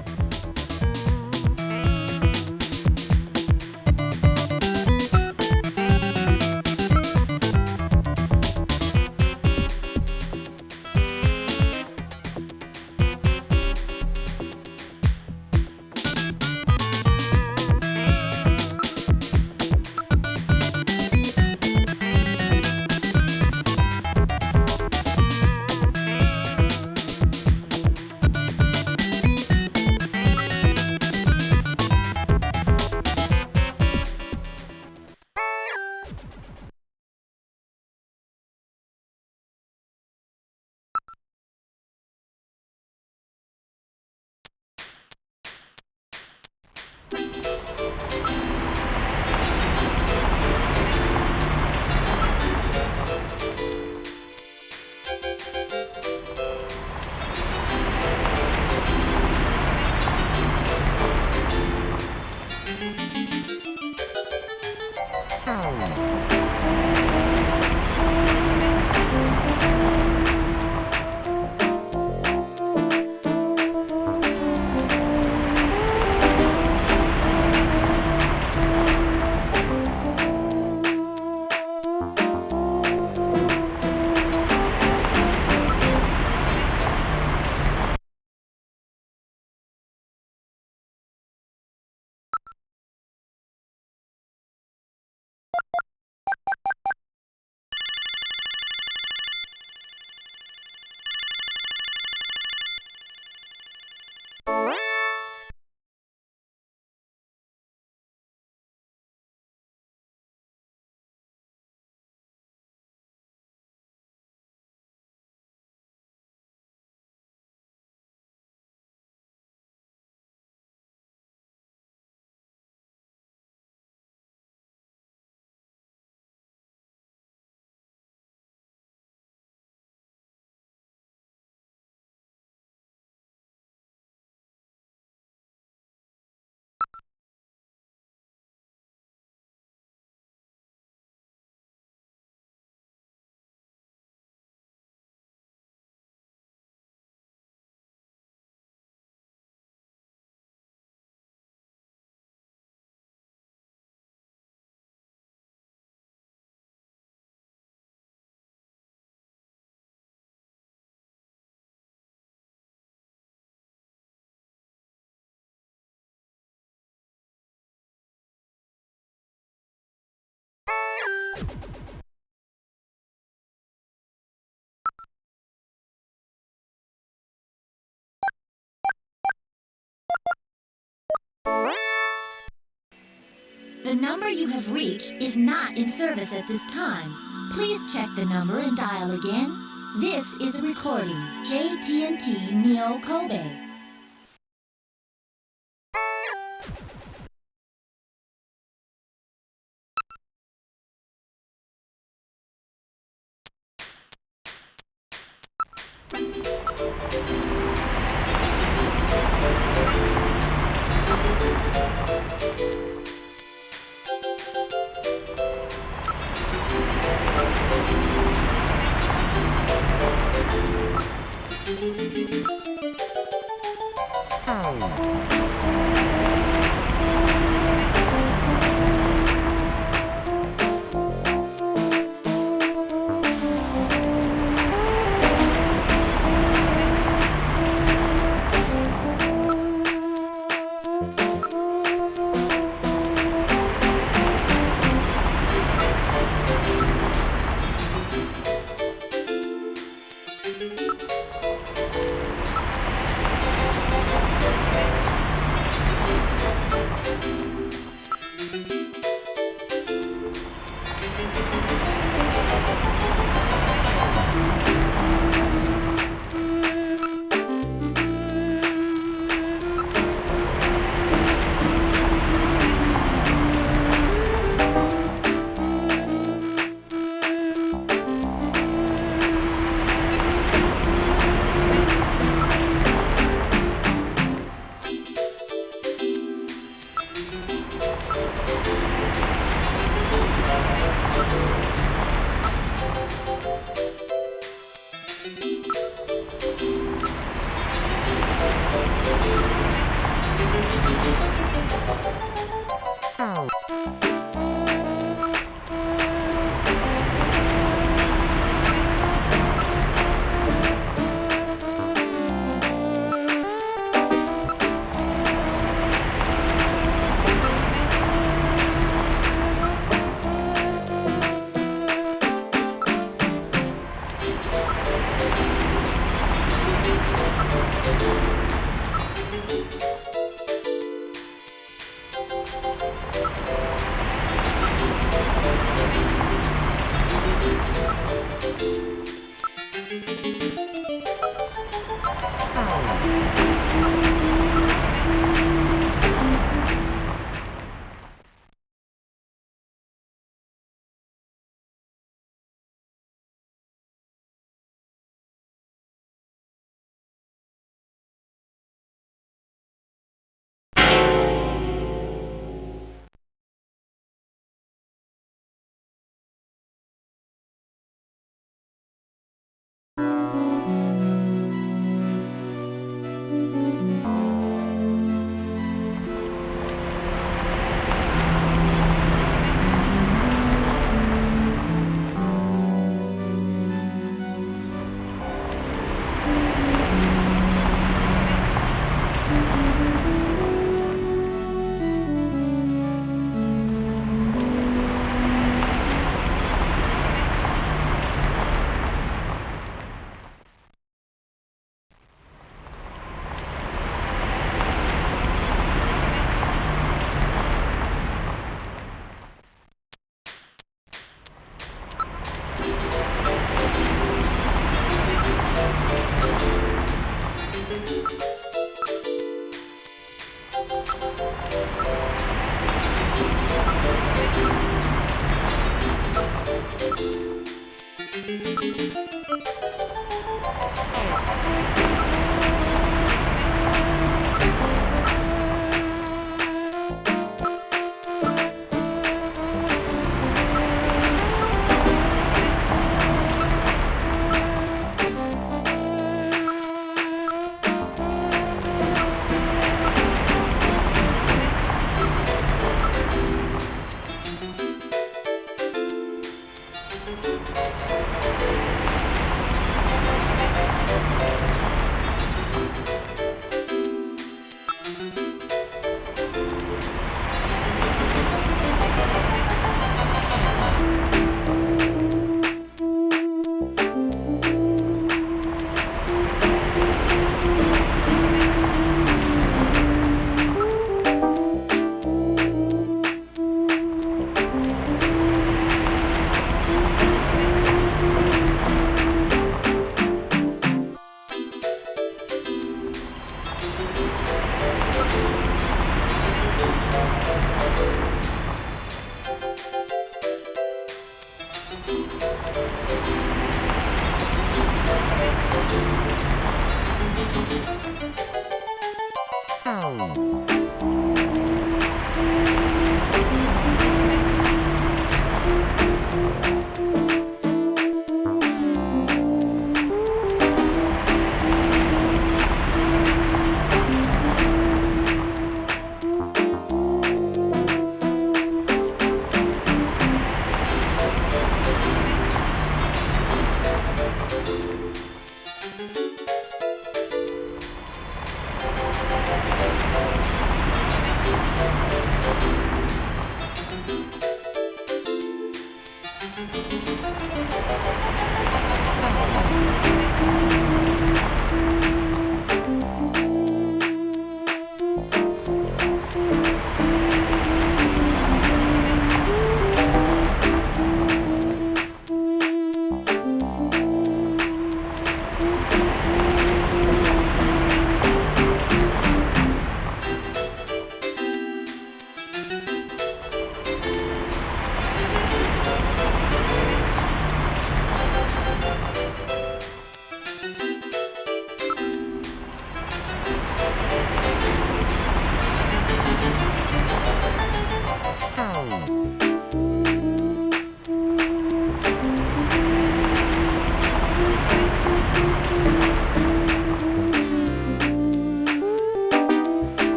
The number you have reached is not in service at this time. Please check the number and dial again. This is a recording. JTNT Neo Kobe.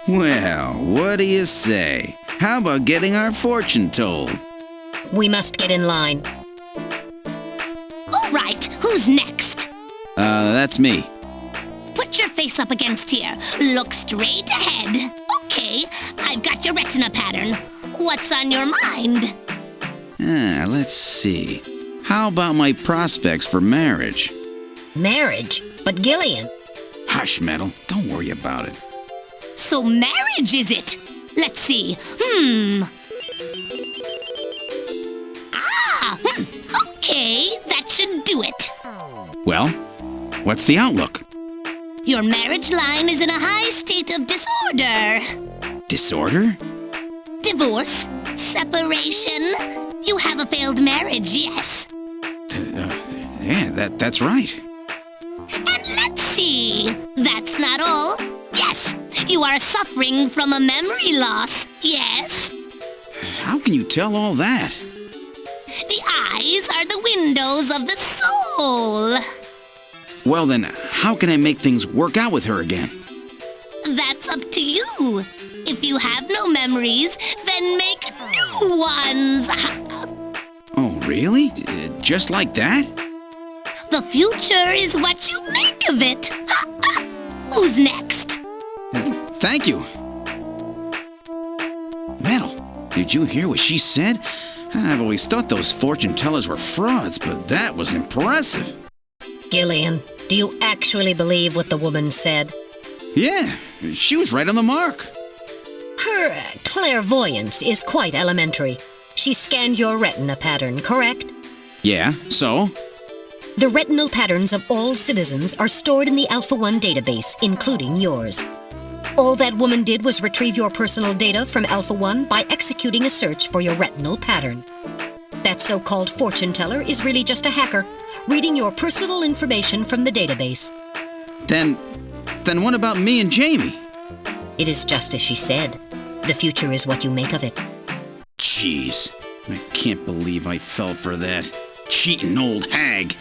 Well, what do you say? How about getting our fortune told? We must get in line. All right, who's next? That's me. Put your face up against here. Look straight ahead. Okay, I've got your retina pattern. What's on your mind? Let's see. How about my prospects for marriage? Marriage? But Gillian. Hush, Metal. Don't worry about it. So marriage is it? Let's see. Okay, that should do it. Well, what's the outlook? Your marriage line is in a high state of disorder. Disorder? Divorce, separation. You have a failed marriage, yes. Yeah, that's right. And let's see. That's not all. Yes, you are suffering from a memory loss, yes. How can you tell all that? The eyes are the windows of the soul. Well then, how can I make things work out with her again? That's up to you. If you have no memories, then make new ones. Oh, really? Just like that? The future is what you make of it. Who's next? Thank you. Metal, did you hear what she said? I've always thought those fortune tellers were frauds, but that was impressive. Gillian, do you actually believe what the woman said? Yeah, she was right on the mark. Her clairvoyance is quite elementary. She scanned your retina pattern, correct? Yeah, so? The retinal patterns of all citizens are stored in the Alpha 1 database, including yours. All that woman did was retrieve your personal data from Alpha 1 by executing a search for your retinal pattern. That so-called fortune teller is really just a hacker, reading your personal information from the database. Then what about me and Jamie? It is just as she said. The future is what you make of it. Jeez, I can't believe I fell for that. Cheating old hag.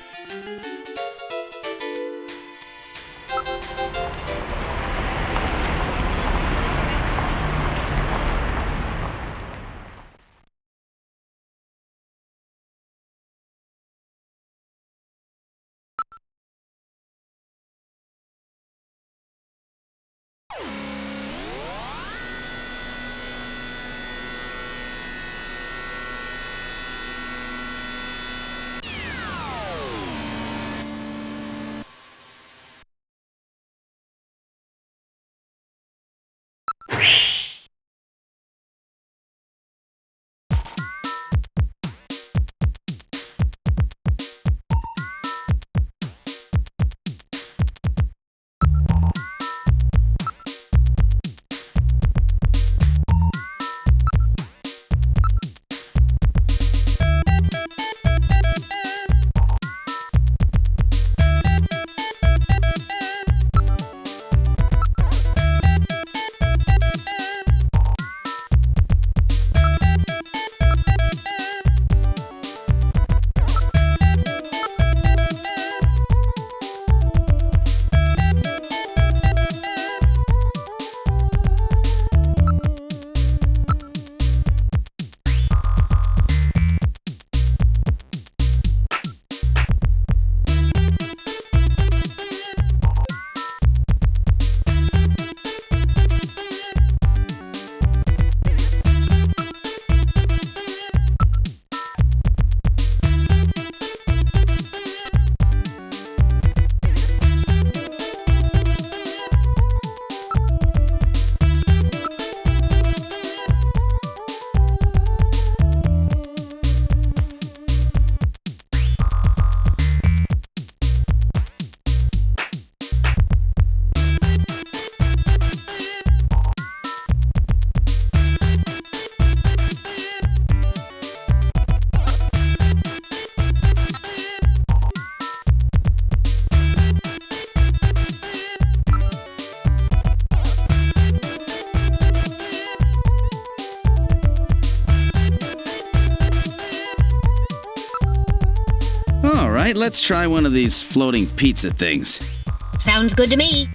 right, let's try one of these floating pizza things. Sounds good to me.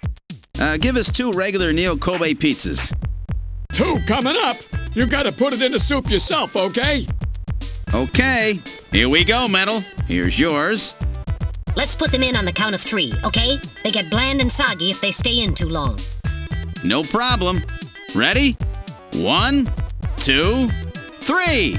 Give us 2 regular Neo Kobe pizzas. 2 coming up. You gotta put it in the soup yourself, okay? Okay, here we go, Metal. Here's yours. Let's put them in on the count of 3, okay? They get bland and soggy if they stay in too long. No problem. Ready? 1, 2, 3.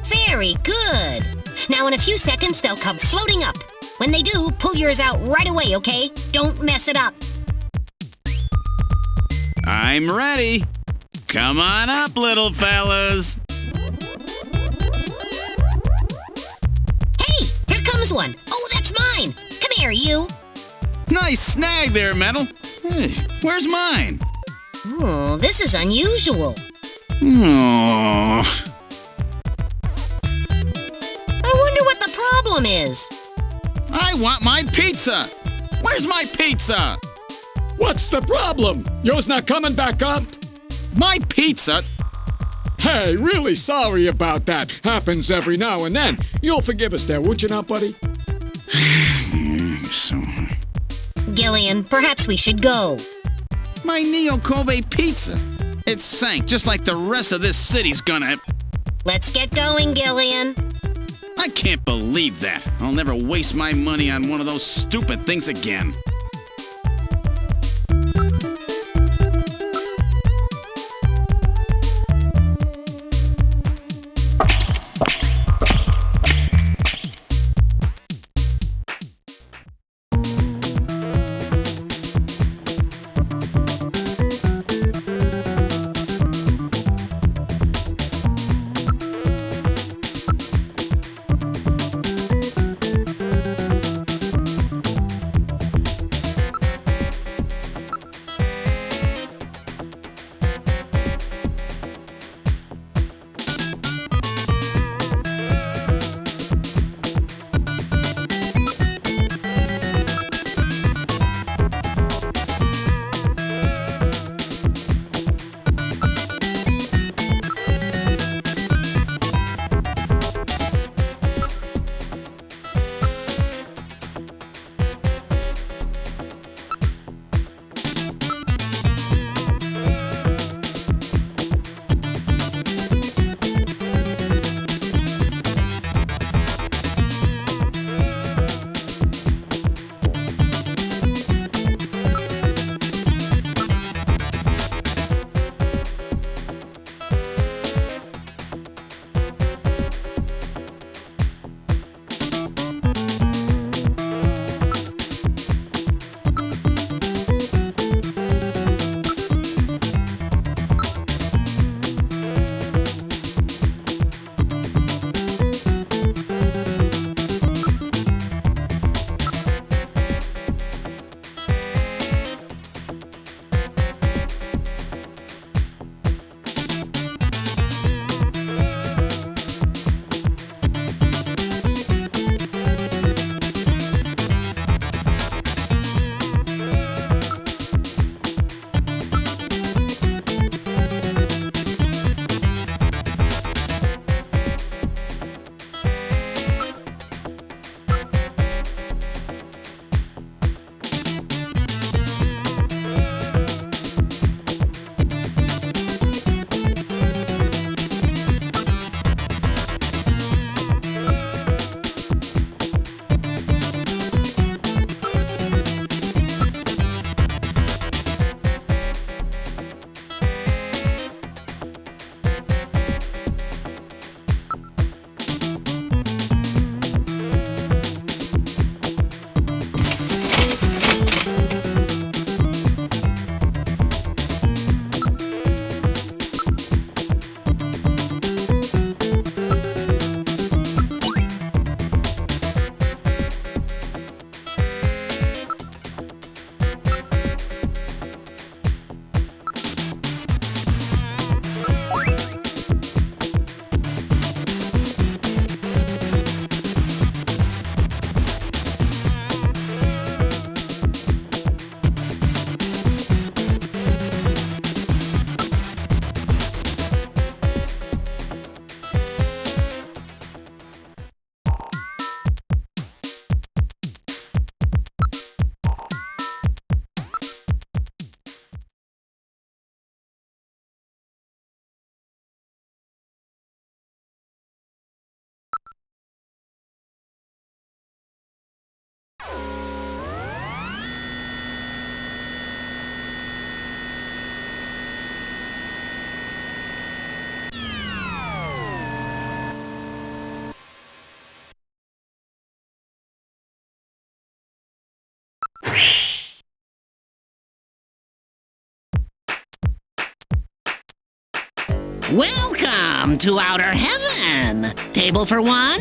Very good. Now in a few seconds, they'll come floating up. When they do, pull yours out right away, okay? Don't mess it up. I'm ready. Come on up, little fellas. Hey, here comes one. Oh, that's mine. Come here, you. Nice snag there, Metal. Hey, where's mine? Oh, this is unusual. Oh. I wonder what the problem is. I want my pizza. Where's my pizza? What's the problem? Yours not coming back up? My pizza? Hey, really sorry about that. Happens every now and then. You'll forgive us there, won't you now, buddy? Gillian, perhaps we should go. My Neo Kobe pizza. It sank just like the rest of this city's gonna. Let's get going, Gillian. I can't believe that. I'll never waste my money on one of those stupid things again. Welcome to Outer Heaven. Table for one?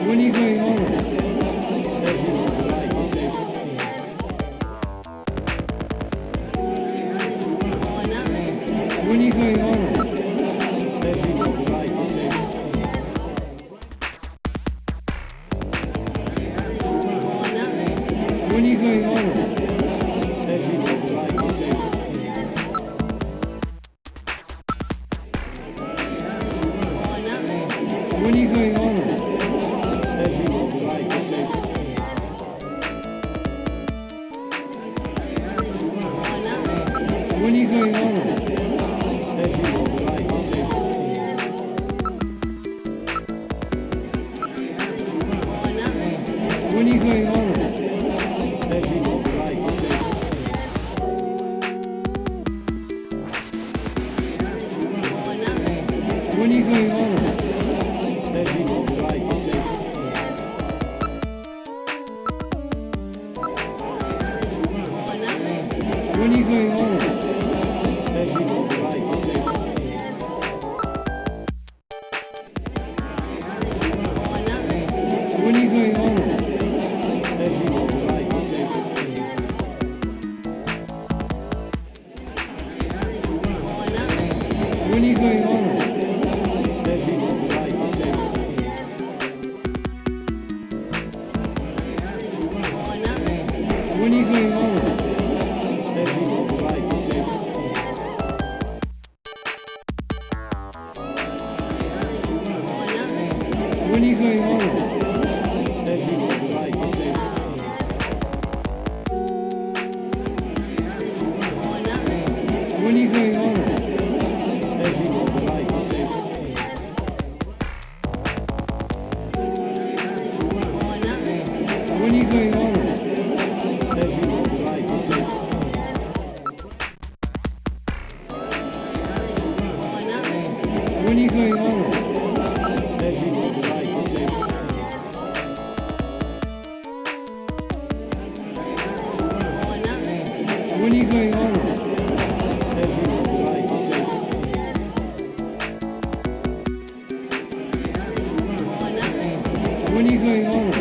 When are you going home? When are you going home? When are you going home? When are you going home? When are you going home? When are you going home? When are you going home? When are you going home? When are you going home? When are you going home? When are you going home? When are you going home? When are you going home? When are you going home? When are you going home? When are you going home? When are you going home?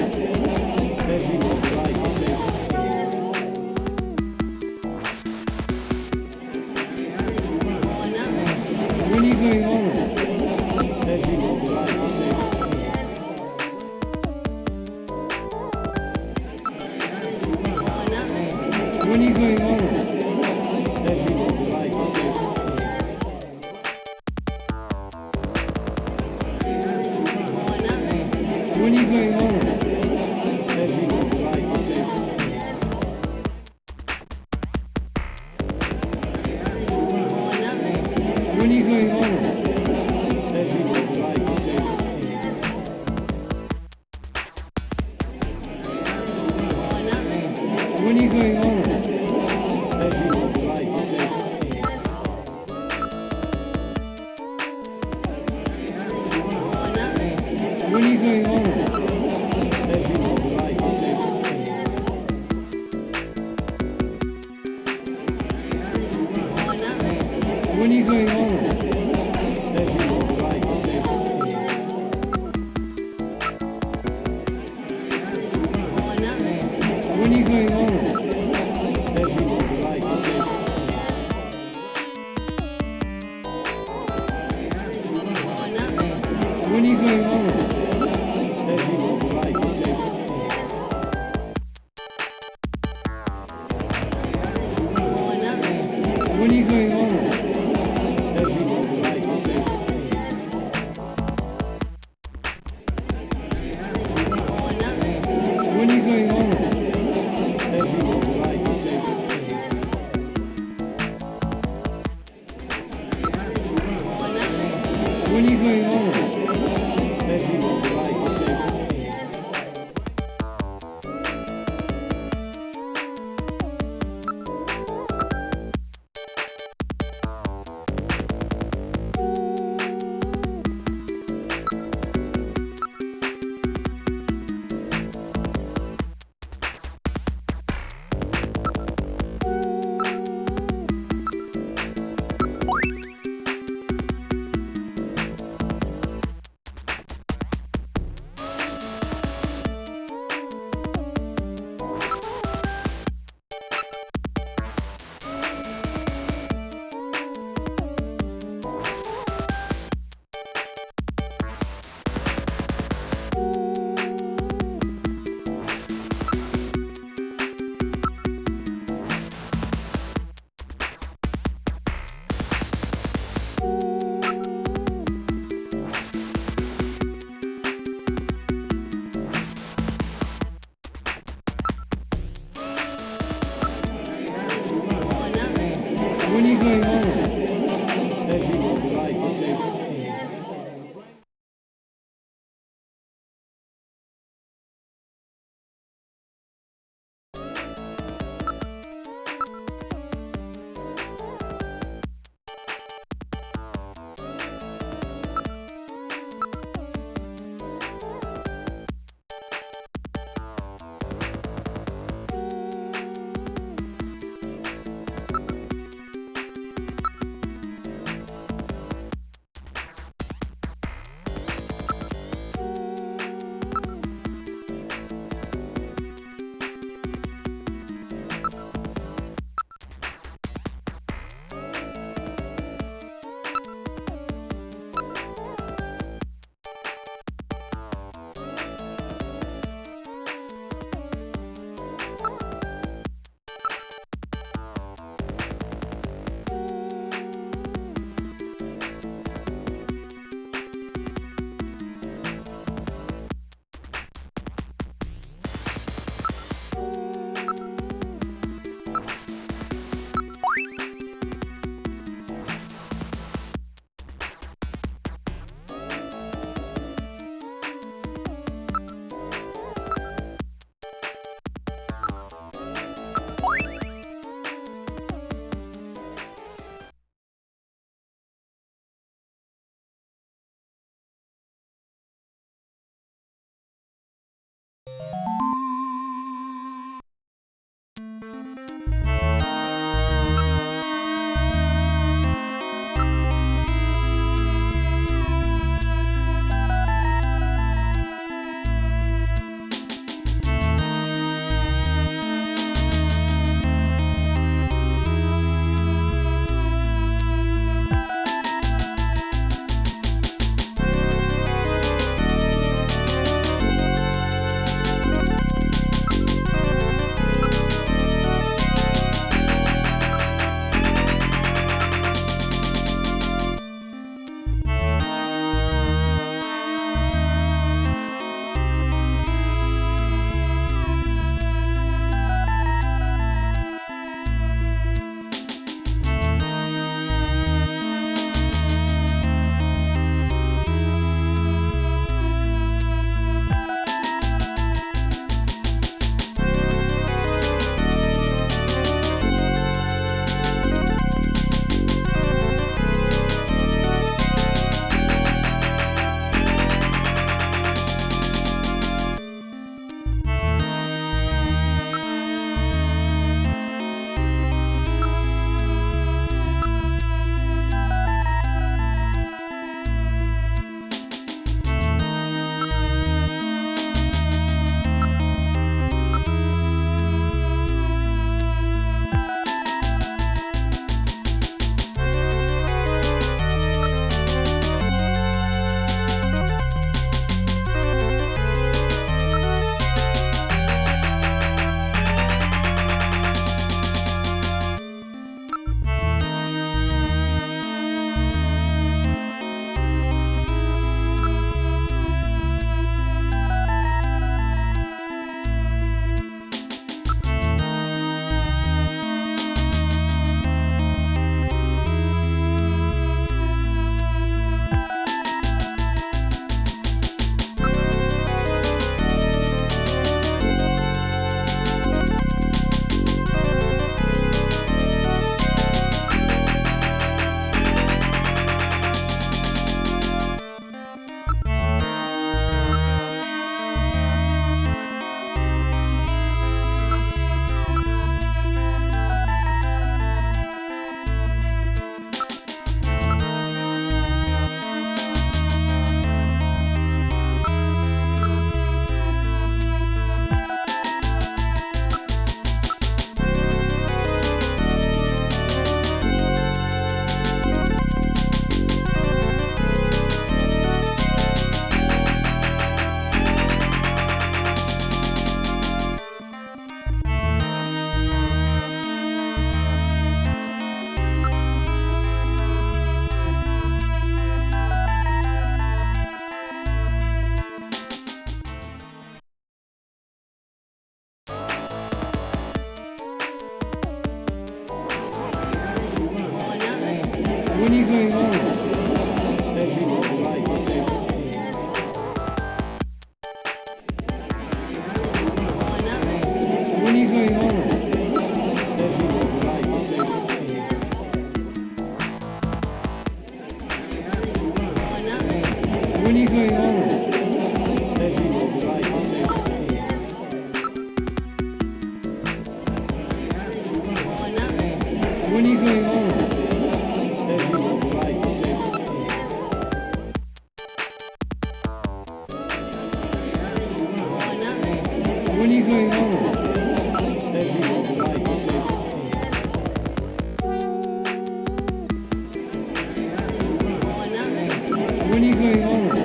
When are you going home? When are you going home? When When are you going home? When are you going home? When are you going home? When are you going home? When are you going home? When are you going home? When are you going home? When are you going home? When are you going home? When are you going home? going over? When are you going over? When are you going over? When are you going over?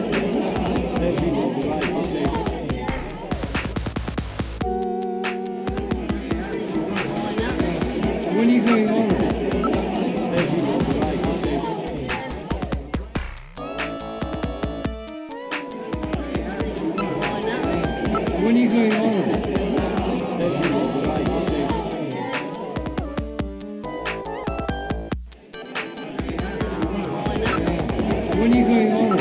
When are you going over? When are you going over? When are you going over?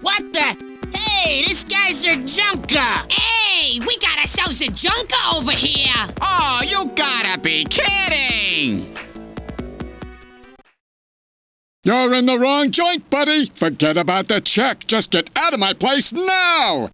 What the? Hey, this guy's a junker! Hey, we got ourselves a junker over here. Oh, you gotta be kidding! You're in the wrong joint, buddy. Forget about the check. Just get out of my place now.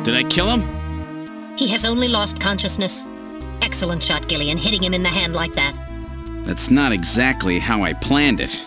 Did I kill him? He has only lost consciousness. Excellent shot, Gillian, hitting him in the hand like that. That's not exactly how I planned it.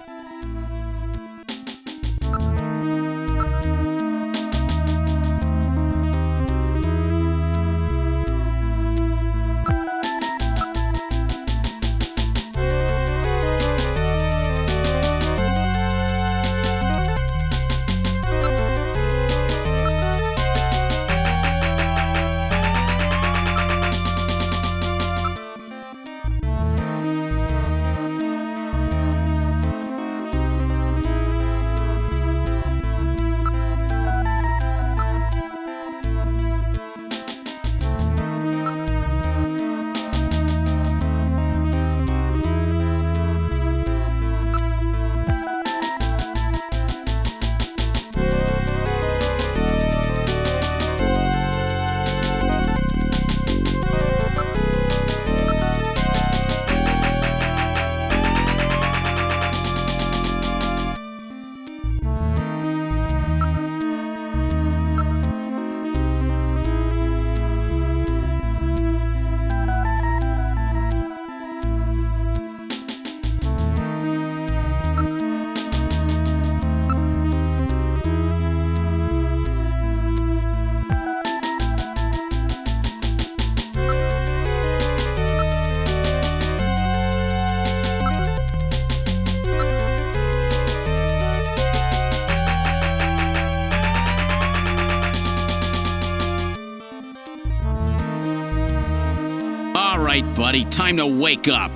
All right, buddy, time to wake up.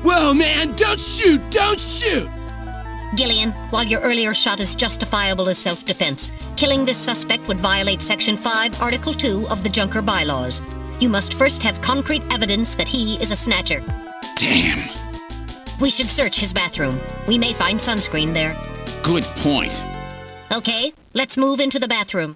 Whoa, man, don't shoot! Don't shoot! Gillian, while your earlier shot is justifiable as self-defense, killing this suspect would violate Section 5, Article 2 of the Junker Bylaws. You must first have concrete evidence that he is a snatcher. Damn. We should search his bathroom. We may find sunscreen there. Good point. Okay, let's move into the bathroom.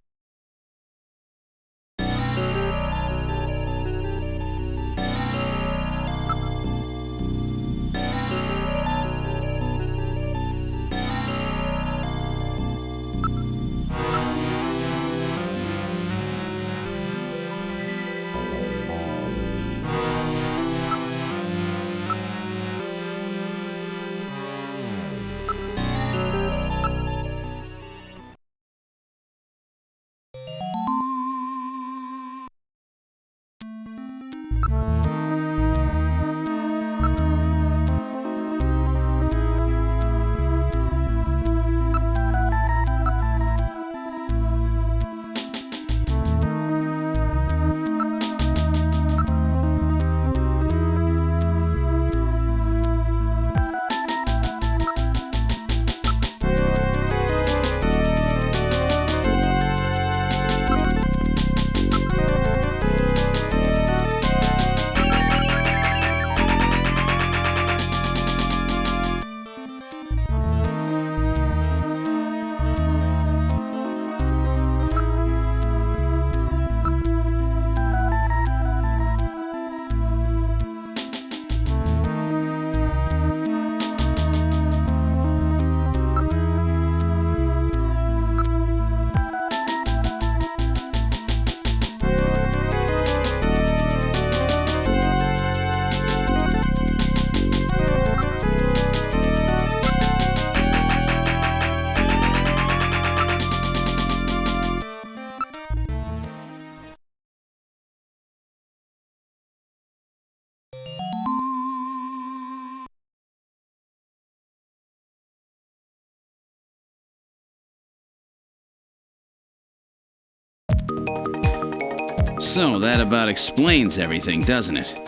So that about explains everything, doesn't it?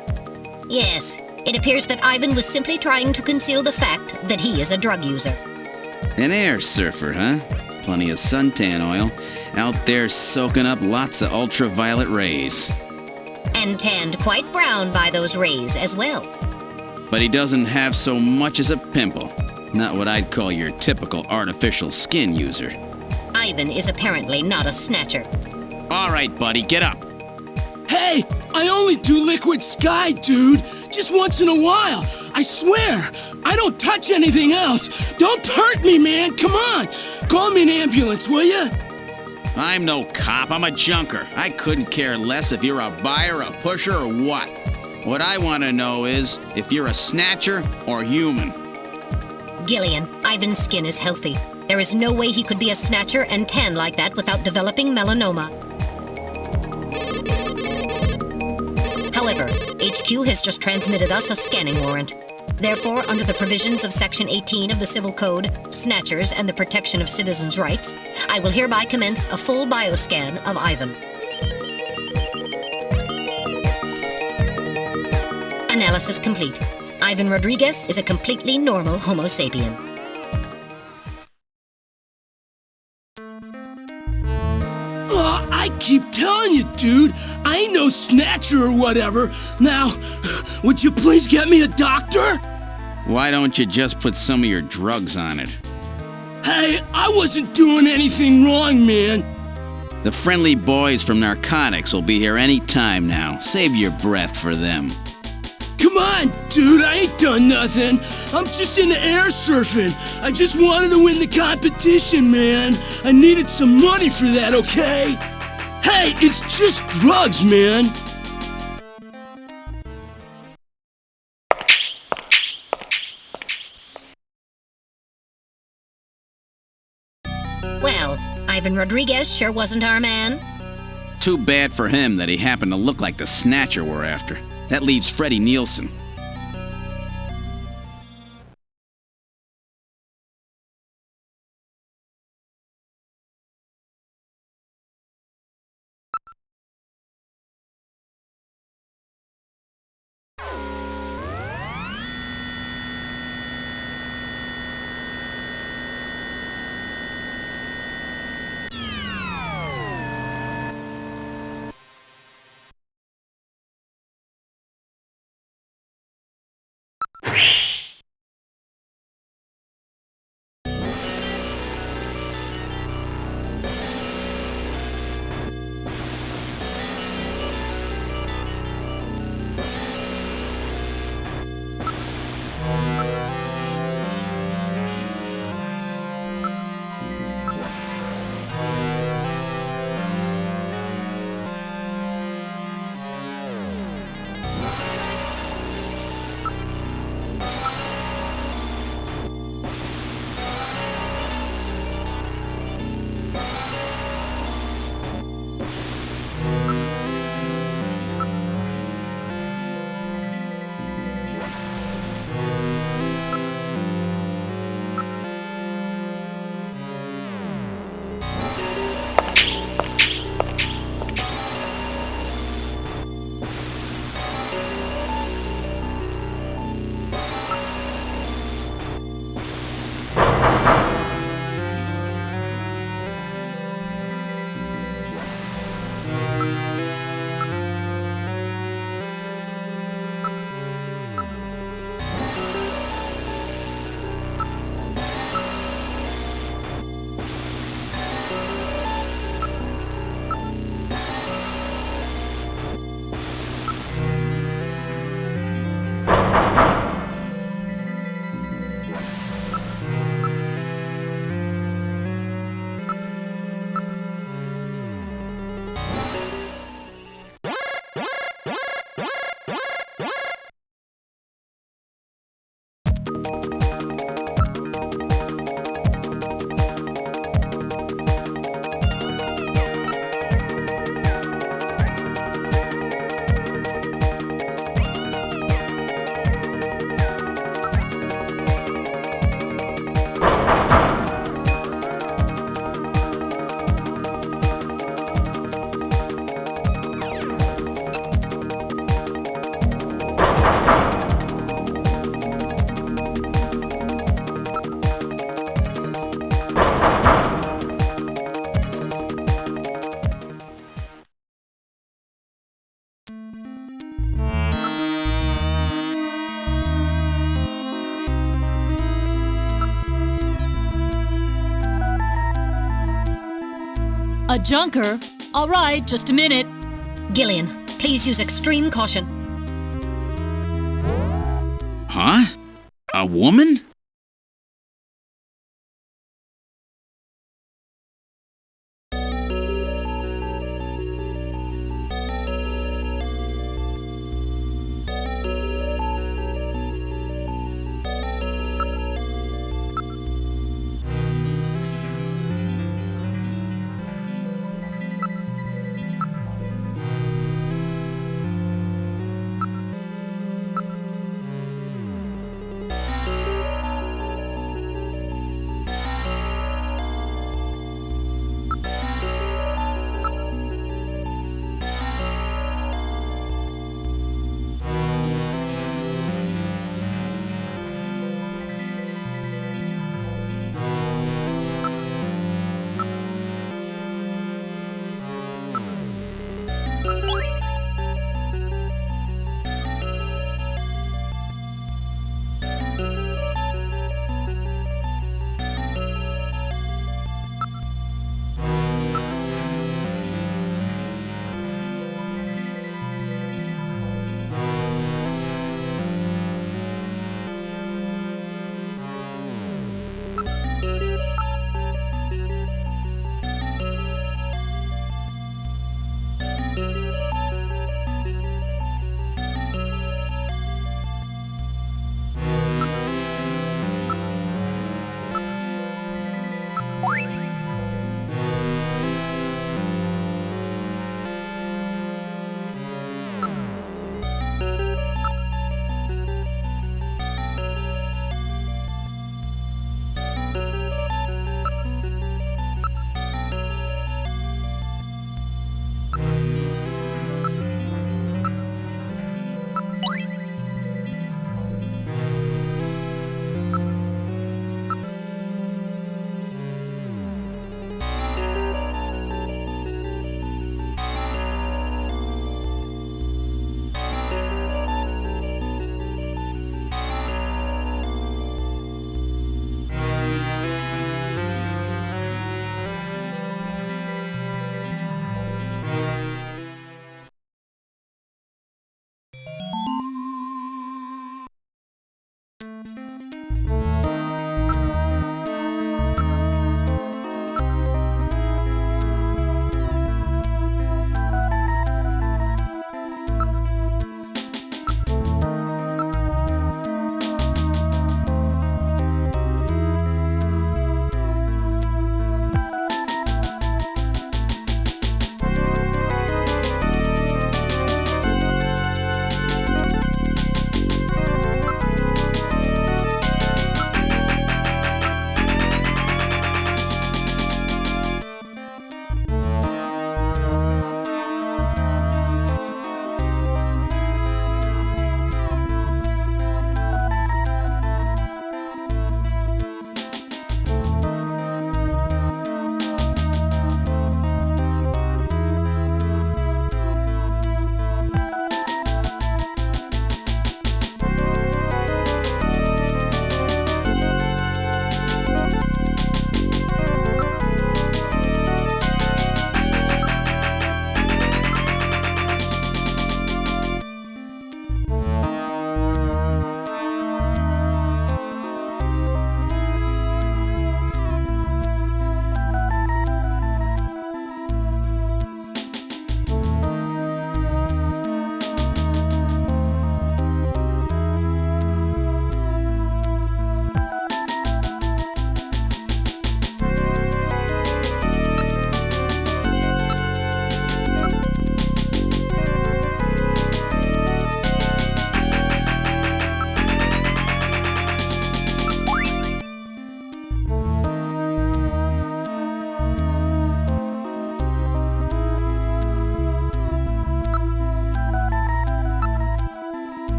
Yes, it appears that Ivan was simply trying to conceal the fact that he is a drug user. An air surfer, huh? Plenty of suntan oil. Out there soaking up lots of ultraviolet rays. And tanned quite brown by those rays as well. But he doesn't have so much as a pimple. Not what I'd call your typical artificial skin user. Ivan is apparently not a snatcher. All right, buddy, get up. Hey, I only do liquid sky, dude. Just once in a while. I swear. I don't touch anything else. Don't hurt me, man. Come on. Call me an ambulance, will ya? I'm no cop. I'm a junker. I couldn't care less if you're a buyer, a pusher, or what. What I want to know is if you're a snatcher or human. Gillian, Ivan's skin is healthy. There is no way he could be a snatcher and tan like that without developing melanoma. However, HQ has just transmitted us a scanning warrant. Therefore, under the provisions of Section 18 of the Civil Code, Snatchers and the Protection of Citizens' Rights, I will hereby commence a full bioscan of Ivan. Analysis complete. Ivan Rodriguez is a completely normal Homo sapien. I keep telling you, dude, I ain't no snatcher or whatever. Now, would you please get me a doctor? Why don't you just put some of your drugs on it? Hey, I wasn't doing anything wrong, man. The friendly boys from narcotics will be here any time now. Save your breath for them. Come on, dude, I ain't done nothing. I'm just into air surfing. I just wanted to win the competition, man. I needed some money for that, okay? Hey, it's just drugs, man. Well, Ivan Rodriguez sure wasn't our man. Too bad for him that he happened to look like the snatcher we're after. That leaves Freddie Nielsen. A junker? All right, just a minute. Gillian, please use extreme caution. Huh? A woman?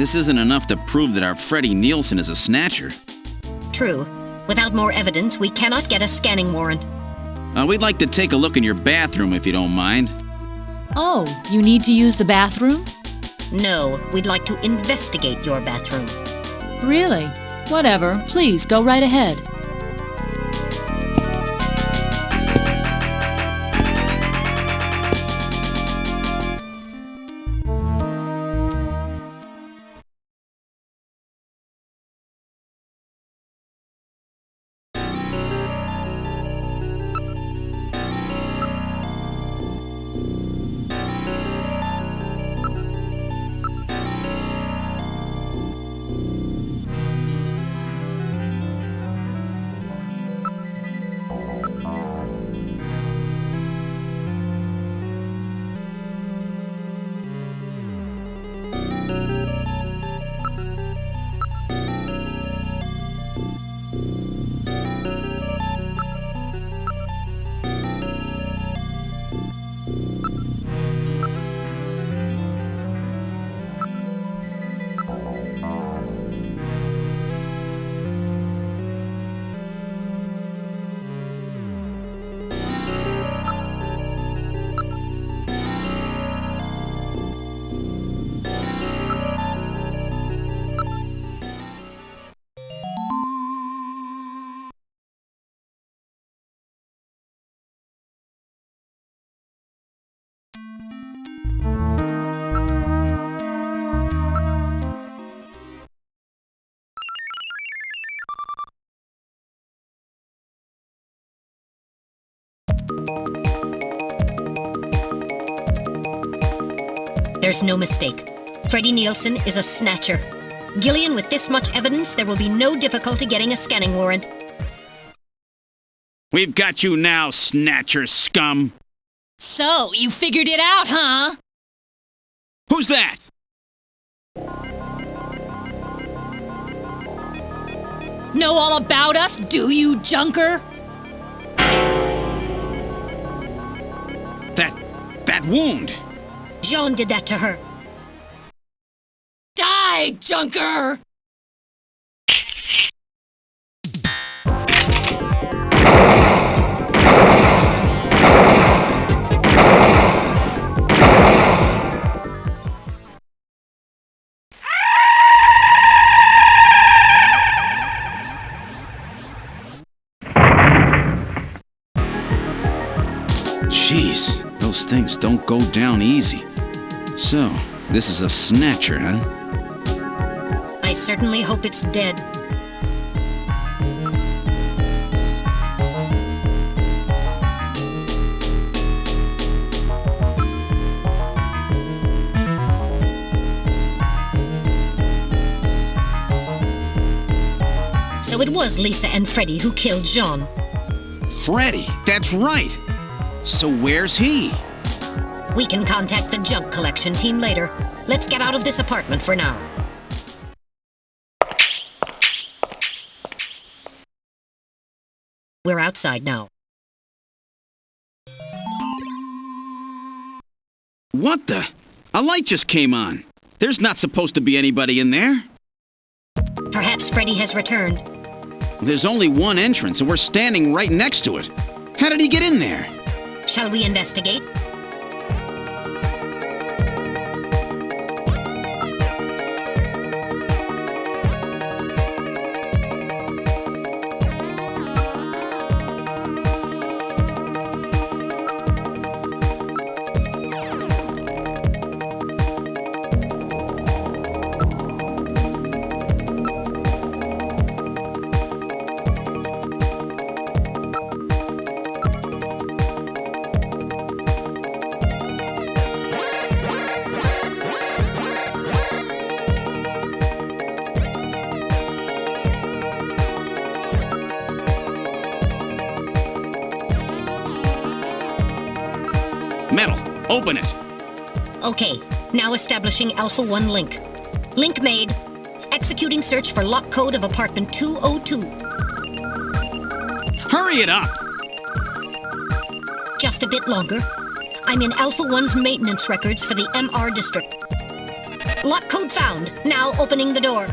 This isn't enough to prove that our Freddie Nielsen is a snatcher. True. Without more evidence, we cannot get a scanning warrant. We'd like to take a look in your bathroom if you don't mind. Oh, you need to use the bathroom? No, we'd like to investigate your bathroom. Really? Whatever. Please, go right ahead. There's no mistake. Freddie Nielsen is a snatcher. Gillian, with this much evidence, there will be no difficulty getting a scanning warrant. We've got you now, snatcher scum. So, you figured it out, huh? Who's that? Know all about us, do you, junker? That wound. Jean did that to her. Die, junker! Jeez, those things don't go down easy. So, this is a snatcher, huh? I certainly hope it's dead. So it was Lisa and Freddie who killed Jean. Freddie, that's right. So where's he? We can contact the junk collection team later. Let's get out of this apartment for now. We're outside now. What the? A light just came on. There's not supposed to be anybody in there. Perhaps Freddie has returned. There's only one entrance, and we're standing right next to it. How did he get in there? Shall we investigate? Metal, open it. Okay, now establishing Alpha 1 link. Link made. Executing search for lock code of apartment 202. Hurry it up! Just a bit longer. I'm in Alpha 1's maintenance records for the MR district. Lock code found. Now opening the door.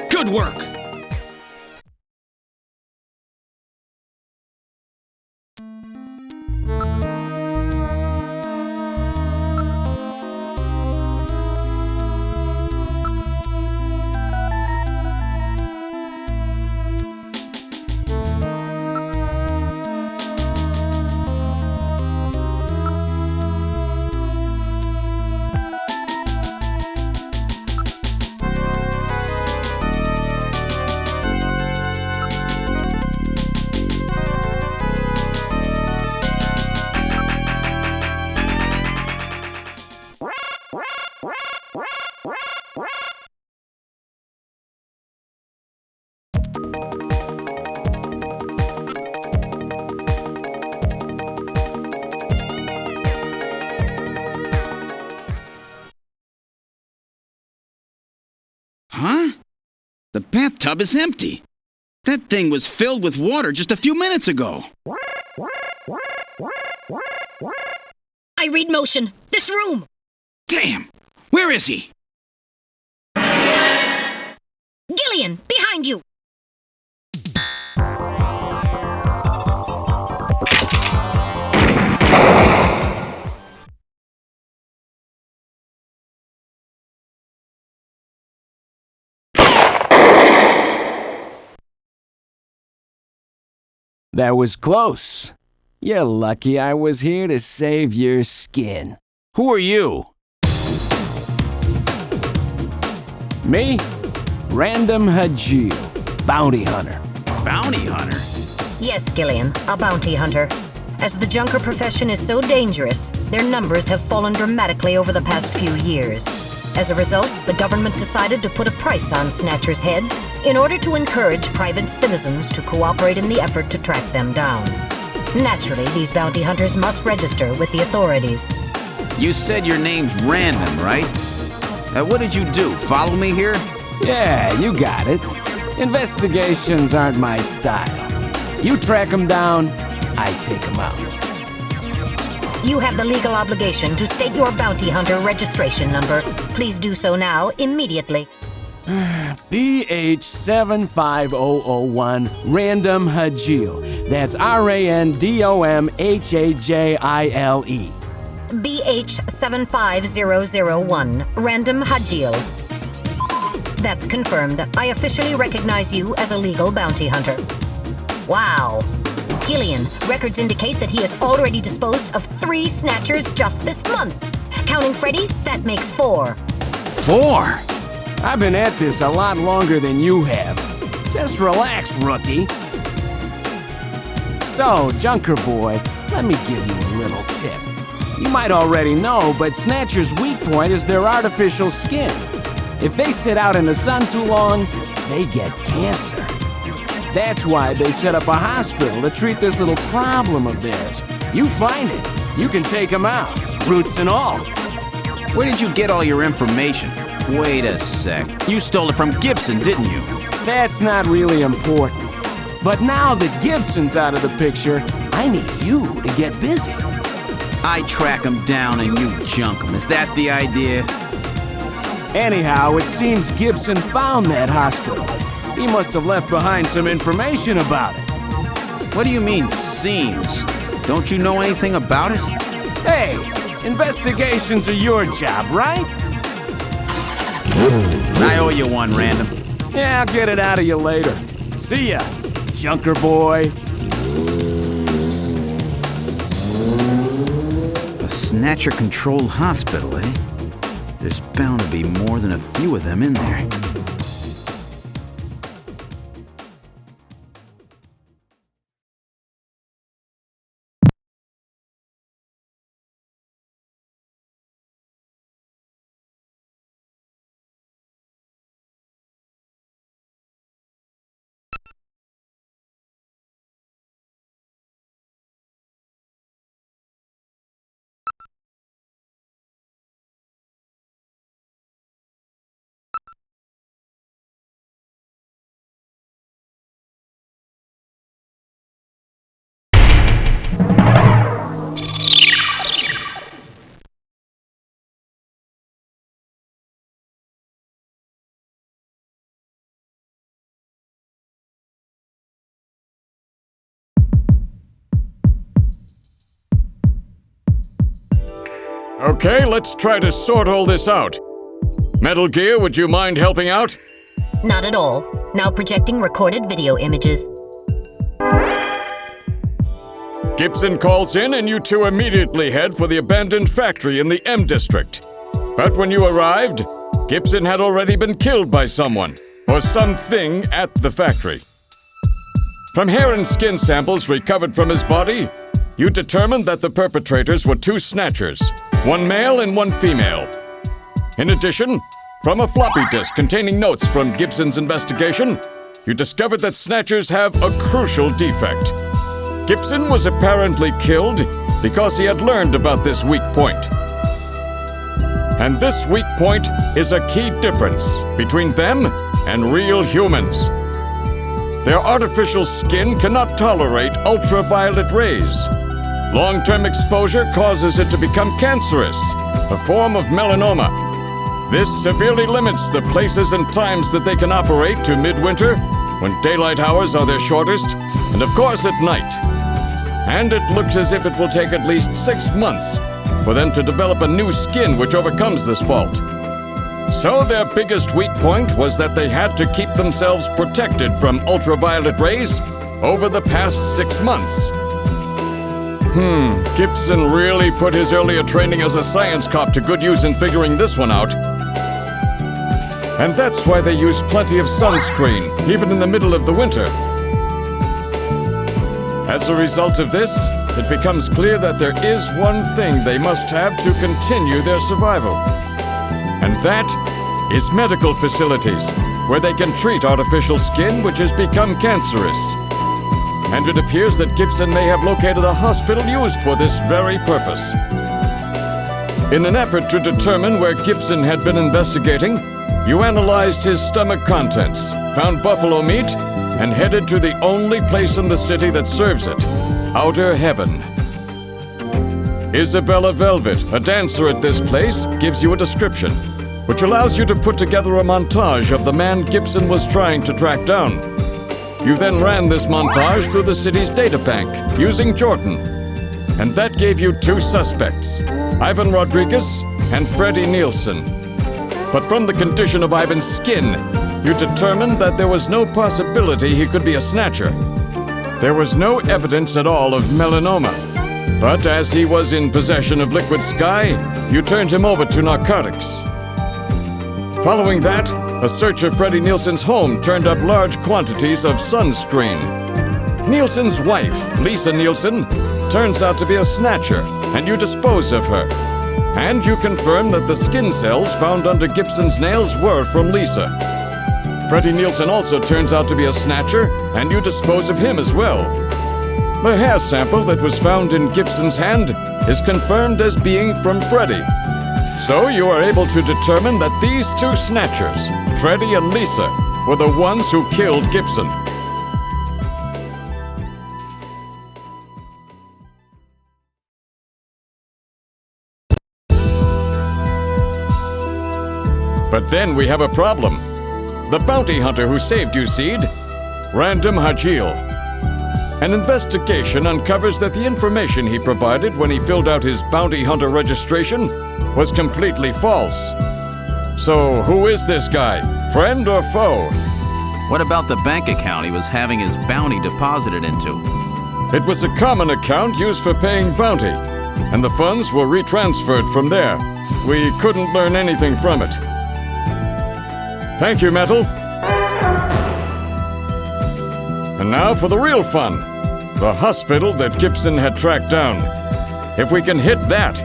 Good work! Huh? The bathtub is empty. That thing was filled with water just a few minutes ago. I read motion. This room. Damn! Where is he? Gillian, behind you. That was close. You're lucky I was here to save your skin. Who are you? Me? Random Hajil, bounty hunter. Bounty hunter? Yes, Gillian, a bounty hunter. As the junker profession is so dangerous, their numbers have fallen dramatically over the past few years. As a result, the government decided to put a price on Snatcher's heads in order to encourage private citizens to cooperate in the effort to track them down. Naturally, these bounty hunters must register with the authorities. You said your name's Random, right? What did you do? Follow me here? Yeah, you got it. Investigations aren't my style. You track them down, I take them out. You have the legal obligation to state your bounty hunter registration number. Please do so now, immediately. BH75001, Random Hajil. That's RANDOMHAJILE. BH75001, Random Hajil. That's confirmed. I officially recognize you as a legal bounty hunter. Wow. Gillian, records indicate that he has already disposed of 3 Snatchers just this month. Counting Freddy, that makes 4. 4? I've been at this a lot longer than you have. Just relax, rookie. So, Junker Boy, let me give you a little tip. You might already know, but Snatcher's weak point is their artificial skin. If they sit out in the sun too long, they get cancer. That's why they set up a hospital to treat this little problem of theirs. You find it, you can take them out, roots and all. Where did you get all your information? Wait a sec. You stole it from Gibson, didn't you? That's not really important. But now that Gibson's out of the picture, I need you to get busy. I track him down and you junk him. Is that the idea? Anyhow, it seems Gibson found that hospital. He must have left behind some information about it. What do you mean, seems? Don't you know anything about it? Hey, investigations are your job, right? I owe you one, Random. Yeah, I'll get it out of you later. See ya, Junker Boy. A Snatcher-controlled hospital, eh? There's bound to be more than a few of them in there. Okay, let's try to sort all this out. Metal Gear, would you mind helping out? Not at all. Now projecting recorded video images. Gibson calls in and you two immediately head for the abandoned factory in the M District. But when you arrived, Gibson had already been killed by someone, or something at the factory. From hair and skin samples recovered from his body, you determined that the perpetrators were two Snatchers, one male and one female. In addition, from a floppy disk containing notes from Gibson's investigation, you discovered that Snatchers have a crucial defect. Gibson was apparently killed because he had learned about this weak point. And this weak point is a key difference between them and real humans. Their artificial skin cannot tolerate ultraviolet rays. Long-term exposure causes it to become cancerous, a form of melanoma. This severely limits the places and times that they can operate to midwinter, when daylight hours are their shortest, and of course at night. And it looks as if it will take at least 6 months for them to develop a new skin which overcomes this fault. So their biggest weak point was that they had to keep themselves protected from ultraviolet rays over the past 6 months. Gibson really put his earlier training as a science cop to good use in figuring this one out. And that's why they use plenty of sunscreen, even in the middle of the winter. As a result of this, it becomes clear that there is one thing they must have to continue their survival. And that is medical facilities, where they can treat artificial skin which has become cancerous. And it appears that Gibson may have located a hospital used for this very purpose. In an effort to determine where Gibson had been investigating, you analyzed his stomach contents, found buffalo meat, and headed to the only place in the city that serves it, Outer Heaven. Isabella Velvet, a dancer at this place, gives you a description, which allows you to put together a montage of the man Gibson was trying to track down. You then ran this montage through the city's databank, using Jordan. And that gave you 2 suspects, Ivan Rodriguez and Freddie Nielsen. But from the condition of Ivan's skin, you determined that there was no possibility he could be a Snatcher. There was no evidence at all of melanoma. But as he was in possession of liquid sky, you turned him over to narcotics. Following that, a search of Freddie Nielsen's home turned up large quantities of sunscreen. Nielsen's wife, Lisa Nielsen, turns out to be a Snatcher, and you dispose of her. And you confirm that the skin cells found under Gibson's nails were from Lisa. Freddie Nielsen also turns out to be a Snatcher, and you dispose of him as well. The hair sample that was found in Gibson's hand is confirmed as being from Freddie. So you are able to determine that these 2 Snatchers, Freddie and Lisa, were the ones who killed Gibson. But then we have a problem. The bounty hunter who saved you, Seed, Random Hajil. An investigation uncovers that the information he provided when he filled out his bounty hunter registration was completely false. So who is this guy? Friend or foe? What about the bank account he was having his bounty deposited into? It was a common account used for paying bounty, and the funds were retransferred from there. We couldn't learn anything from it. Thank you, Metal. And now for the real fun. The hospital that Gibson had tracked down. If we can hit that,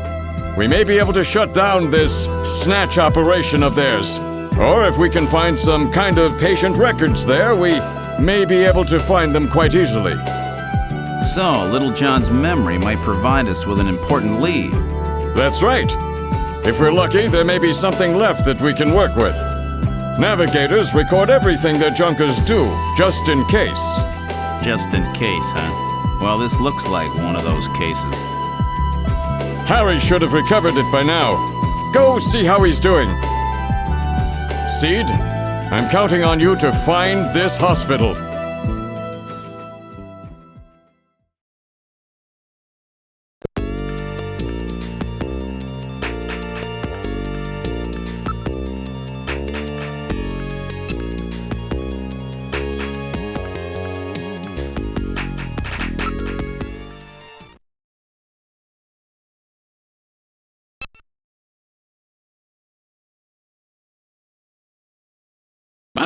we may be able to shut down this snatch operation of theirs. Or if we can find some kind of patient records there, we may be able to find them quite easily. So, Little John's memory might provide us with an important lead. That's right. If we're lucky, there may be something left that we can work with. Navigators record everything their junkers do, just in case. Just in case, huh? Well, this looks like one of those cases. Harry should have recovered it by now. Go see how he's doing. Seed, I'm counting on you to find this hospital.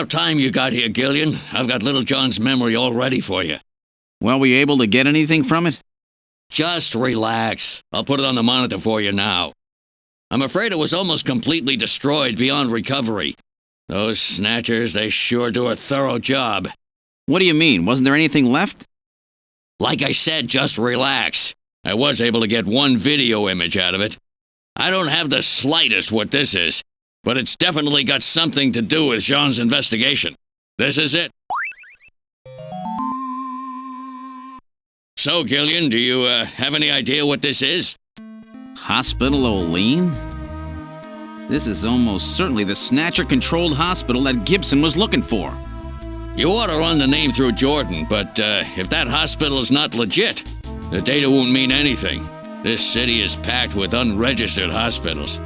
about time you got here, Gillian. I've got Little John's memory all ready for you. Well, were you able to get anything from it? Just relax. I'll put it on the monitor for you now. I'm afraid it was almost completely destroyed beyond recovery. Those Snatchers, they sure do a thorough job. What do you mean? Wasn't there anything left? Like I said, just relax. I was able to get one video image out of it. I don't have the slightest what this is, but it's definitely got something to do with Jean's investigation. This is it. So, Gillian, do you have any idea what this is? Hospital O'Lean? This is almost certainly the Snatcher-controlled hospital that Gibson was looking for. You ought to run the name through Jordan, but if that hospital is not legit, the data won't mean anything. This city is packed with unregistered hospitals.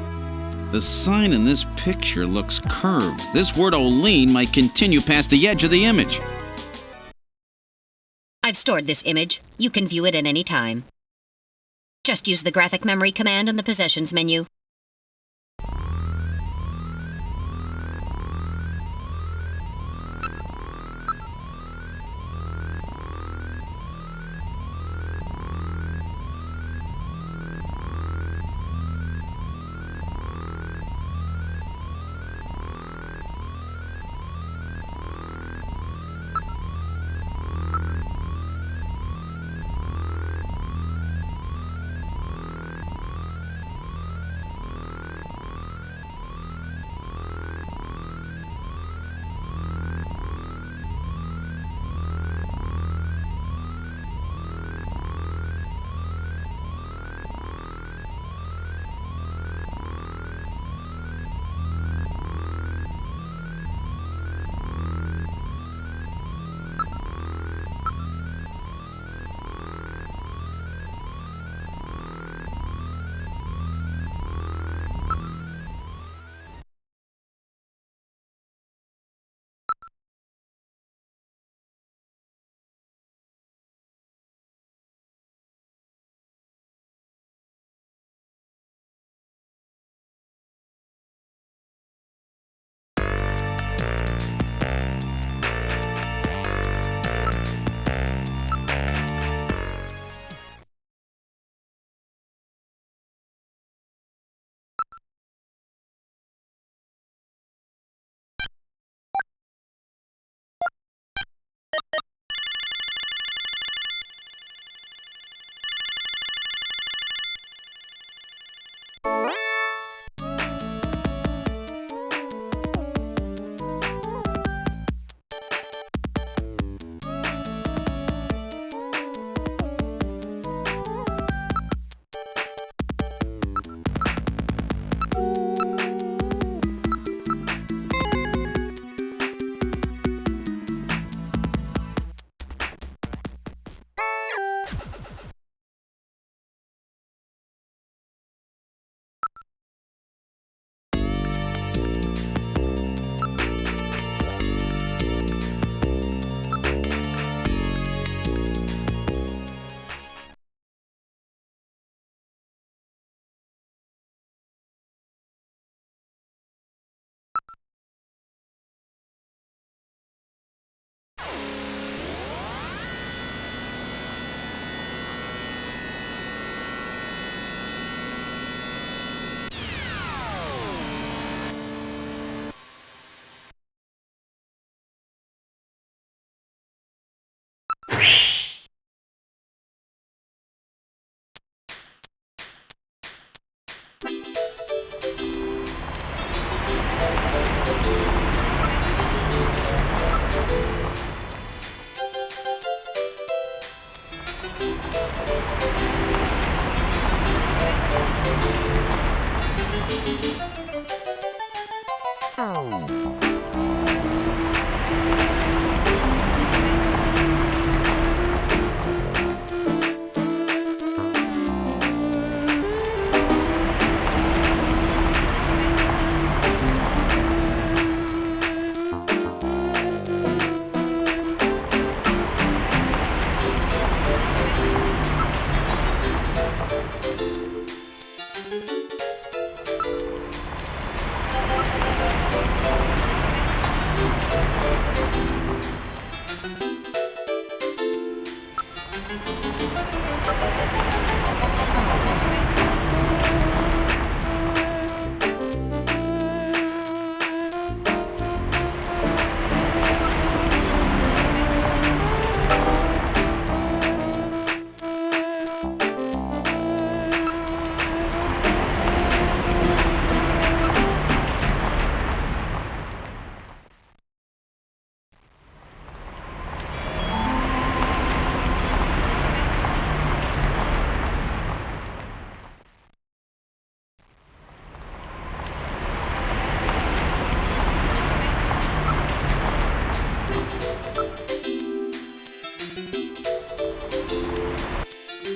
The sign in this picture looks curved. This word O'Lean might continue past the edge of the image. I've stored this image. You can view it at any time. Just use the graphic memory command in the Possessions menu.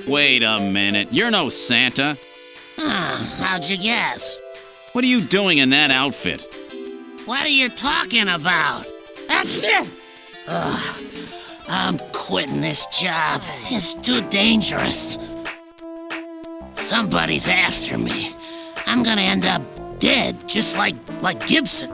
Wait a minute, you're no Santa. How'd you guess? What are you doing in that outfit? What are you talking about? Ugh, I'm quitting this job. It's too dangerous. Somebody's after me. I'm gonna end up dead, just like Gibson.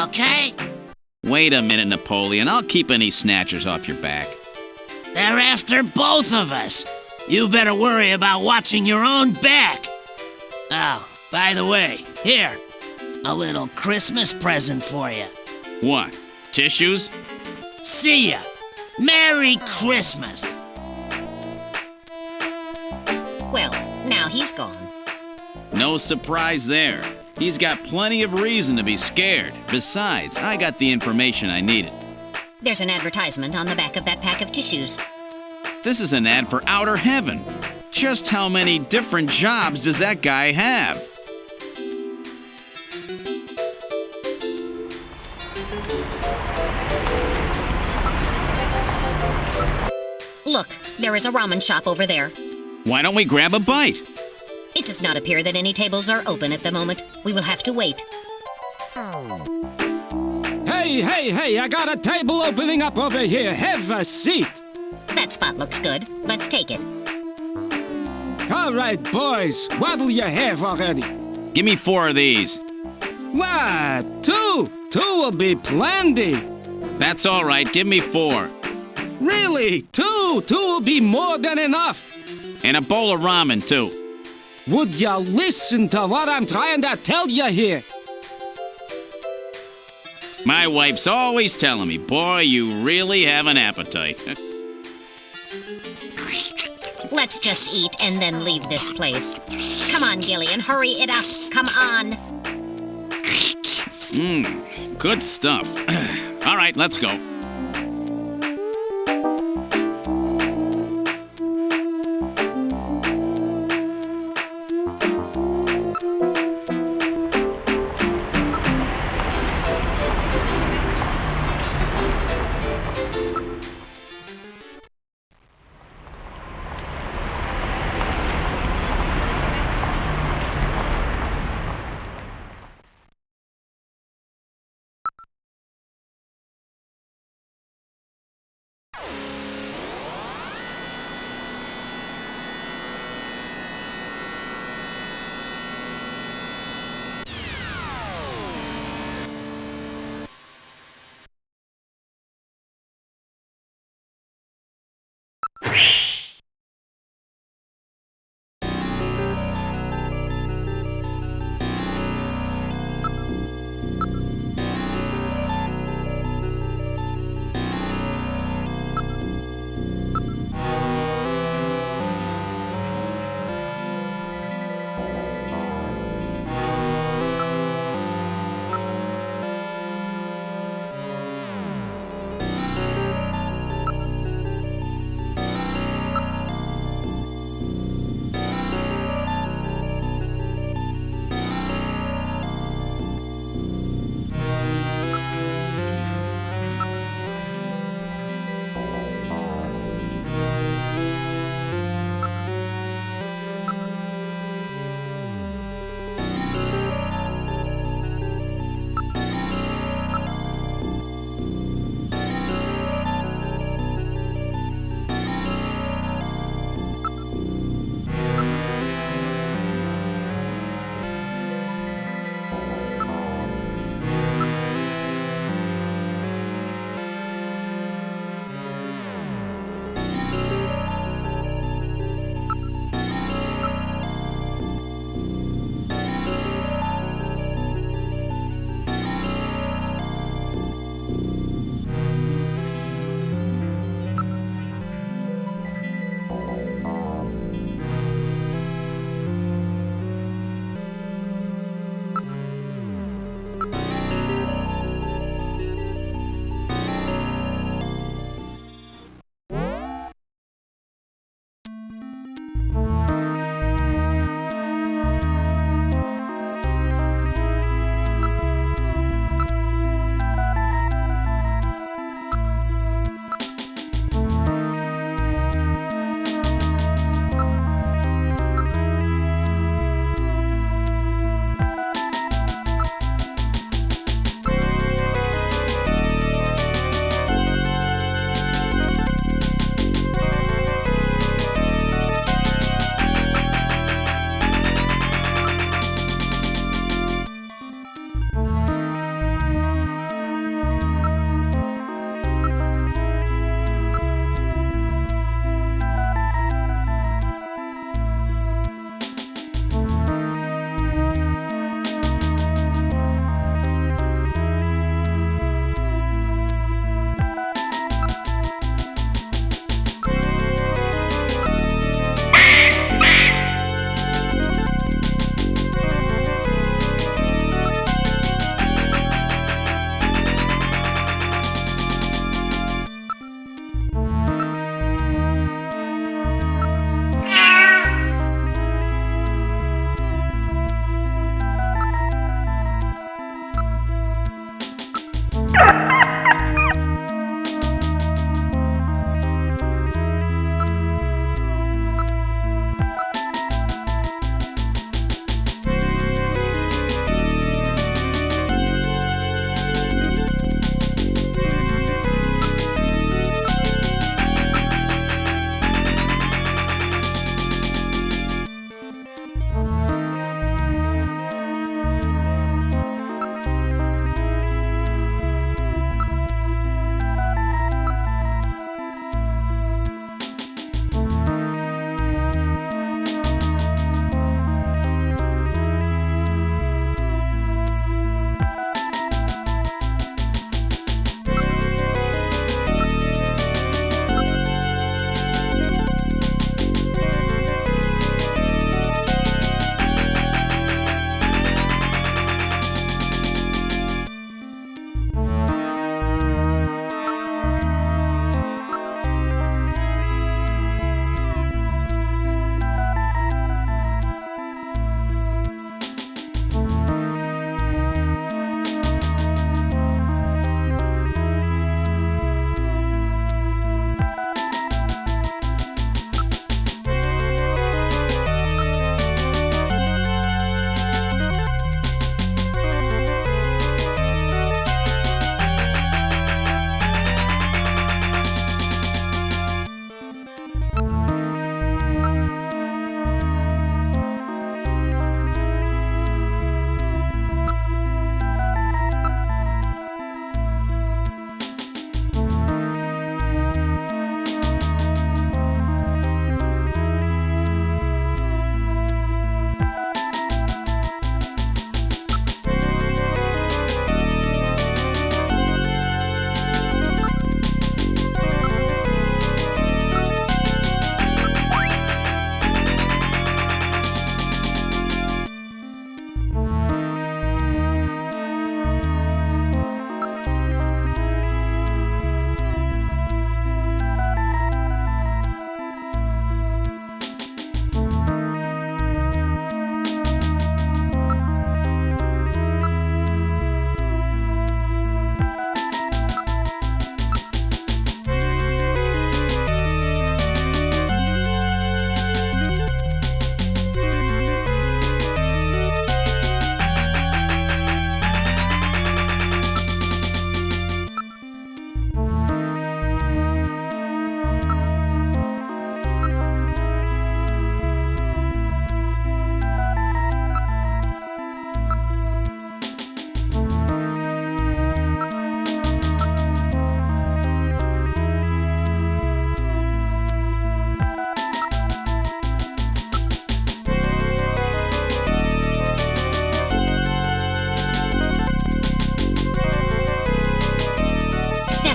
Okay? Wait a minute, Napoleon. I'll keep any snatchers off your back. They're after both of us. You better worry about watching your own back. Oh, by the way, here, a little Christmas present for you. What? Tissues? See ya. Merry Christmas. Well, now he's gone. No surprise there. He's got plenty of reason to be scared. Besides, I got the information I needed. There's an advertisement on the back of that pack of tissues. This is an ad for outer heaven. Just how many different jobs does that guy have? Look, there is a ramen shop over there. Why don't we grab a bite? It does not appear that any tables are open at the moment. We will have to wait. Hey, I got a table opening up over here. Have a seat. That spot looks good. Let's take it. All right, boys. What'll you have already? Give me 4 of these. What? 2? 2 will be plenty. That's all right. Give me 4. Really? 2? 2 will be more than enough. And a bowl of ramen, too. Would you listen to what I'm trying to tell you here? My wife's always telling me, boy, you really have an appetite. Let's just eat and then leave this place. Come on, Gillian, hurry it up. Come on. Good stuff. All right, let's go.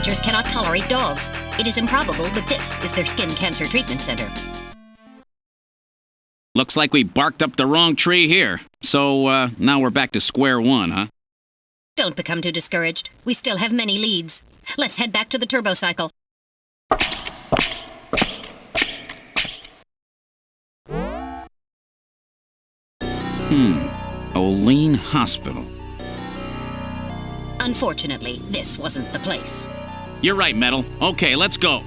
Snatchers cannot tolerate dogs. It is improbable that this is their skin cancer treatment center. Looks like we barked up the wrong tree here. So, now we're back to square one, huh? Don't become too discouraged. We still have many leads. Let's head back to the turbo cycle. Olean Hospital. Unfortunately, this wasn't the place. You're right, Metal. Okay, let's go.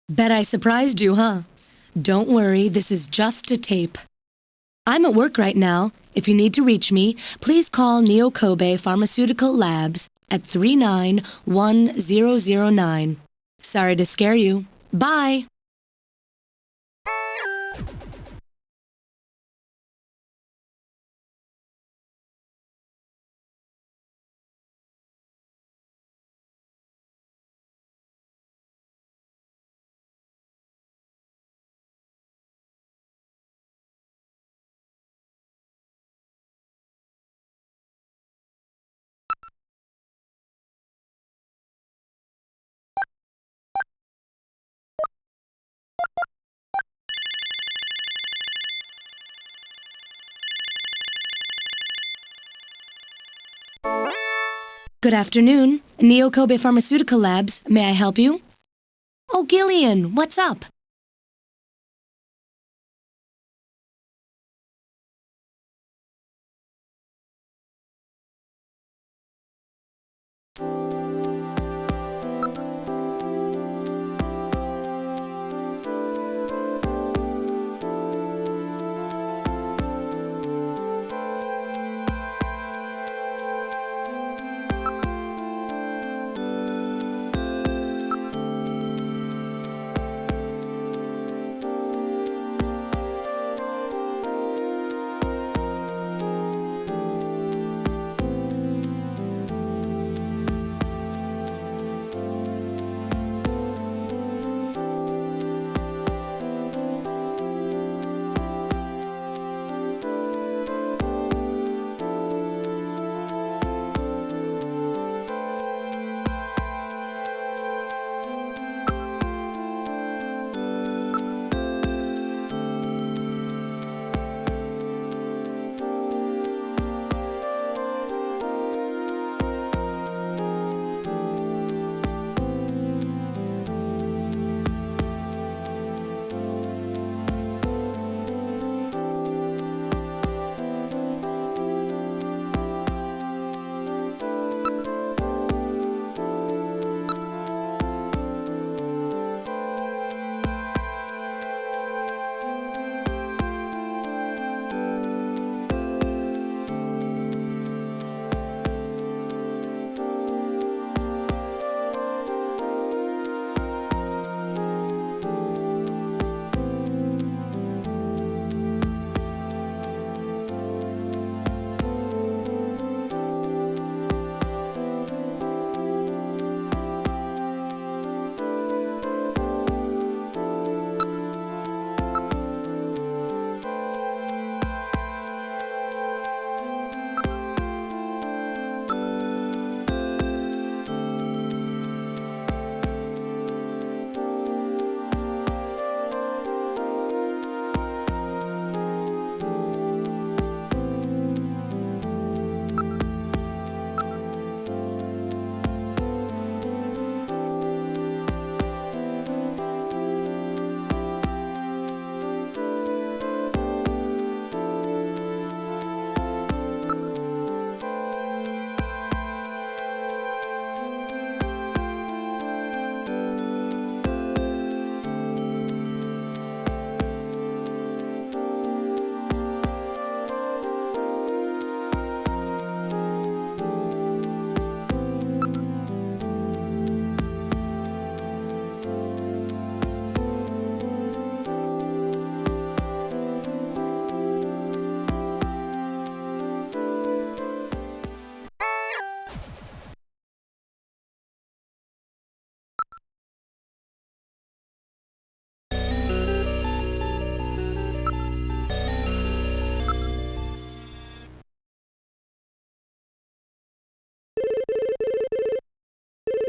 Bet I surprised you, huh? Don't worry, this is just a tape. I'm at work right now. If you need to reach me, please call Neo Kobe Pharmaceutical Labs at 391009. Sorry to scare you. Bye! Good afternoon. Neo Kobe Pharmaceutical Labs. May I help you? Oh, Gillian, what's up?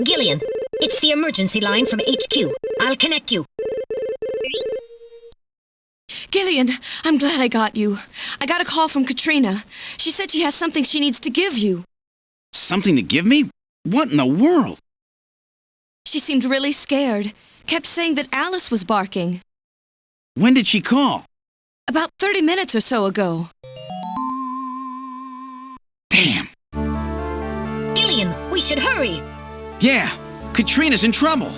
Gillian, it's the emergency line from HQ. I'll connect you. Gillian, I'm glad I got you. I got a call from Katrina. She said she has something she needs to give you. Something to give me? What in the world? She seemed really scared. Kept saying that Alice was barking. When did she call? About 30 minutes or so ago. Damn. Gillian, we should hurry. Yeah, Katrina's in trouble.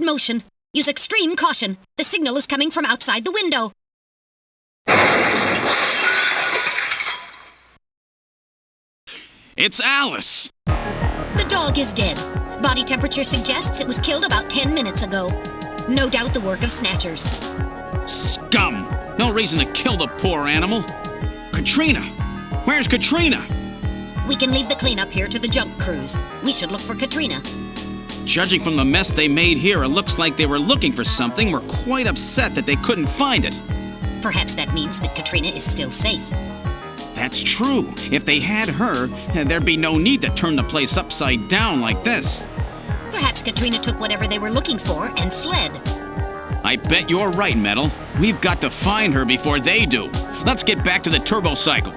motion. Use extreme caution. The signal is coming from outside the window. It's Alice! The dog is dead. Body temperature suggests it was killed about 10 minutes ago. No doubt the work of Snatchers. Scum! No reason to kill the poor animal. Katrina! Where's Katrina? We can leave the cleanup here to the junk crews. We should look for Katrina. Judging from the mess they made here, it looks like they were looking for something. We're quite upset that they couldn't find it. Perhaps that means that Katrina is still safe. That's true. If they had her, there'd be no need to turn the place upside down like this. Perhaps Katrina took whatever they were looking for and fled. I bet you're right, Metal. We've got to find her before they do. Let's get back to the turbo cycle.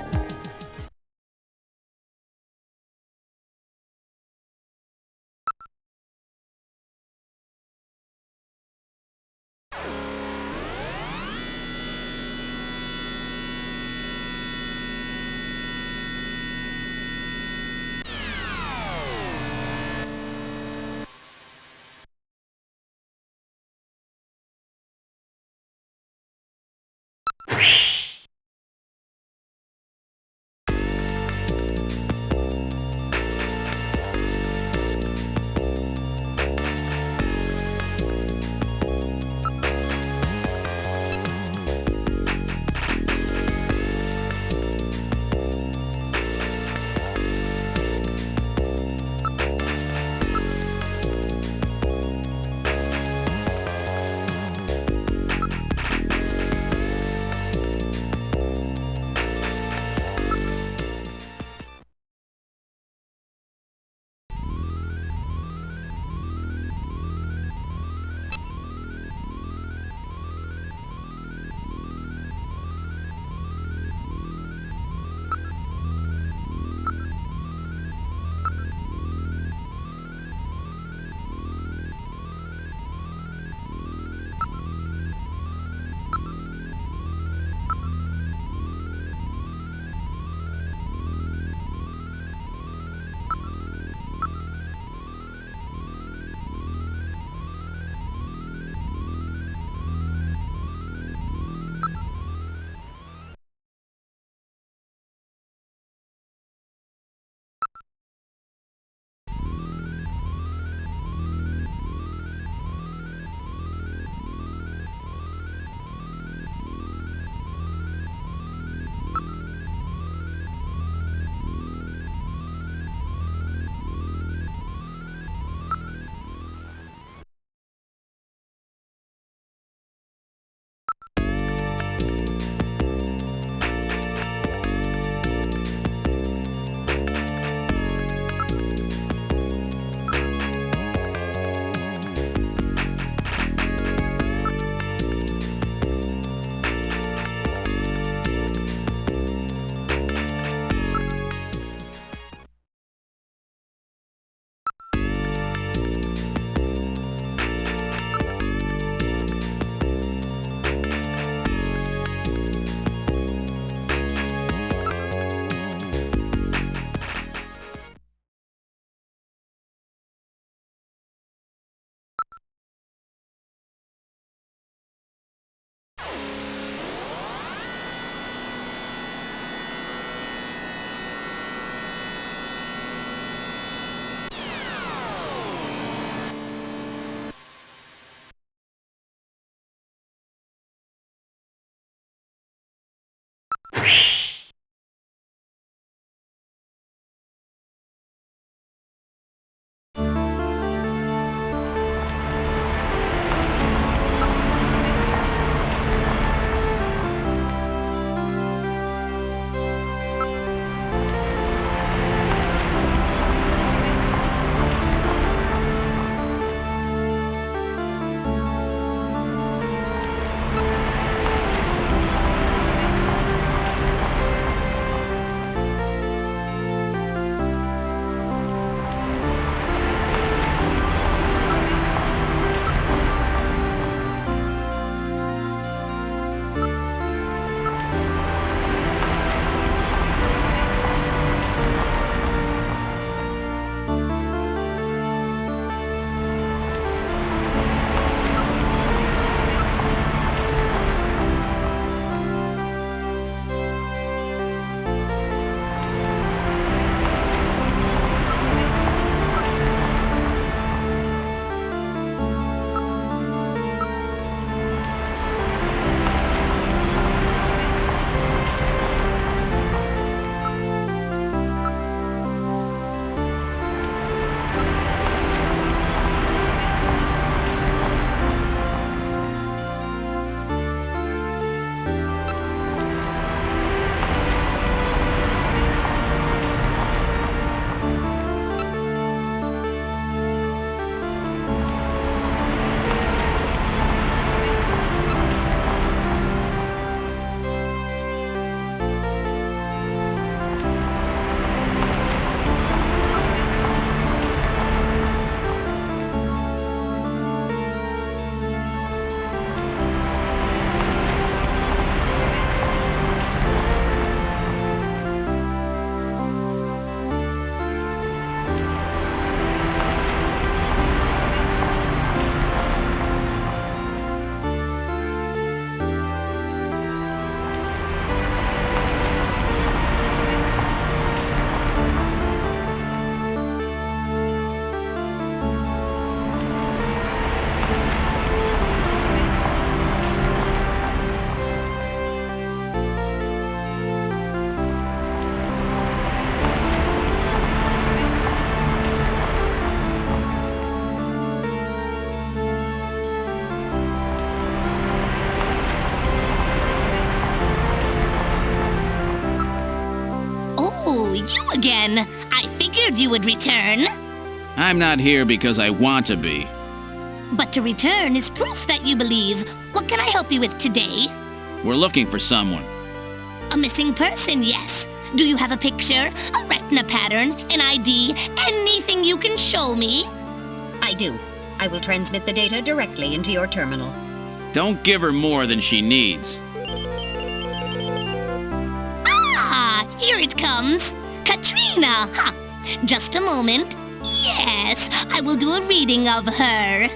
you again. I figured you would return. I'm not here because I want to be. But to return is proof that you believe. What can I help you with today? We're looking for someone. A missing person, yes. Do you have a picture, a retina pattern, an ID, anything you can show me? I do. I will transmit the data directly into your terminal. Don't give her more than she needs. Ah, here it comes. Katrina, huh? Just a moment. Yes, I will do a reading of her.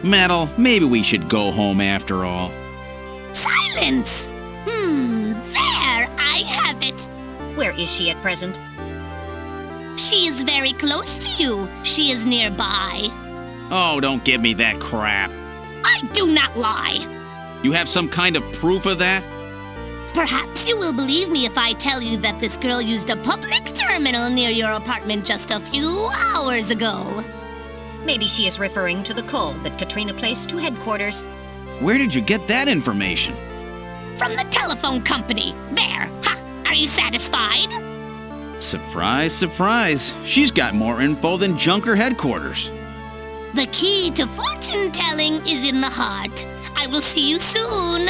Metal, maybe we should go home after all. Silence! There, I have it. Where is she at present? She is very close to you. She is nearby. Oh, don't give me that crap. I do not lie. You have some kind of proof of that? Perhaps you will believe me if I tell you that this girl used a public terminal near your apartment just a few hours ago. Maybe she is referring to the call that Katrina placed to headquarters. Where did you get that information? From the telephone company. There. Ha! Are you satisfied? Surprise, surprise. She's got more info than Junker headquarters. The key to fortune-telling is in the heart. I will see you soon.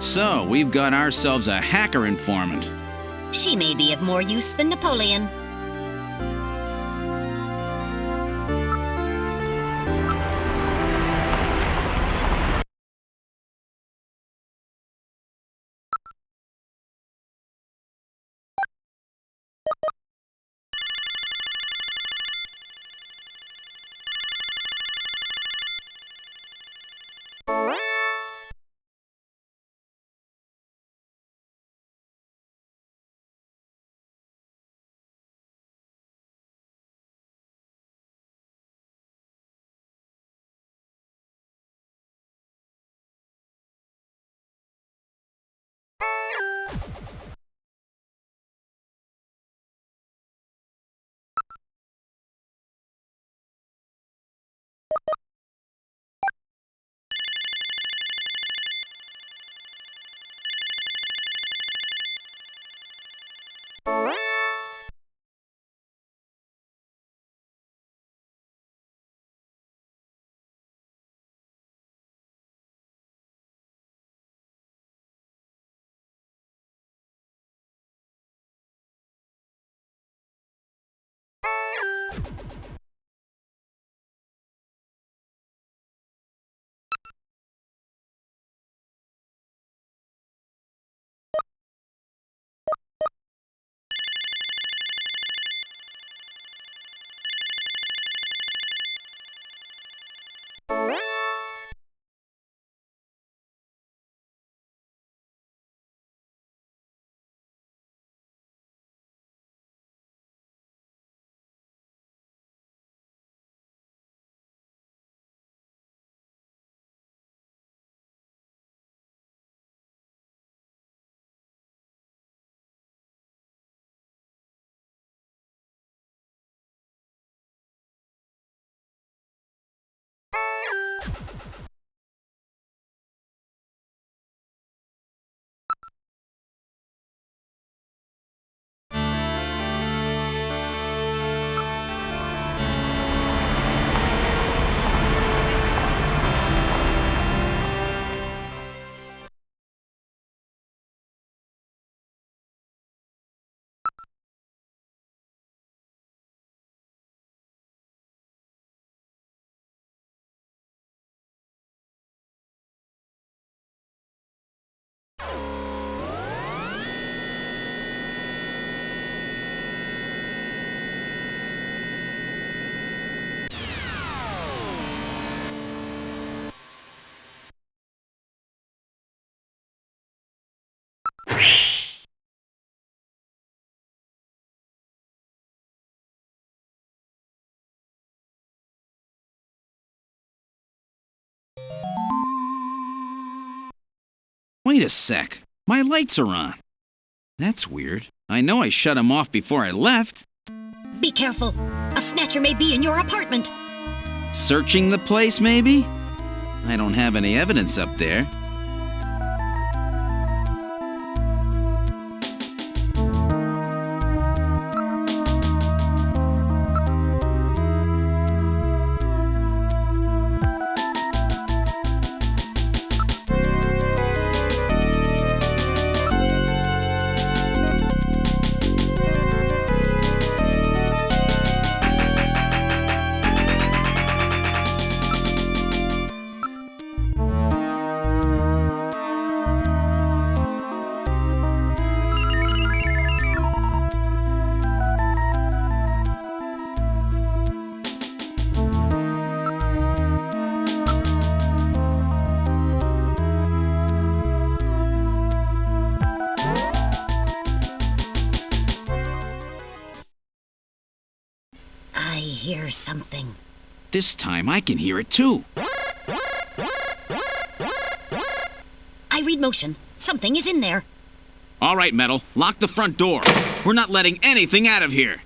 So, we've got ourselves a hacker informant. She may be of more use than Napoleon. Wait a sec. My lights are on. That's weird. I know I shut them off before I left. Be careful. A Snatcher may be in your apartment. Searching the place, maybe? I don't have any evidence up there. hear something. This time I can hear it too. I read motion. Something is in there. All right, Metal, lock the front door. We're not letting anything out of here.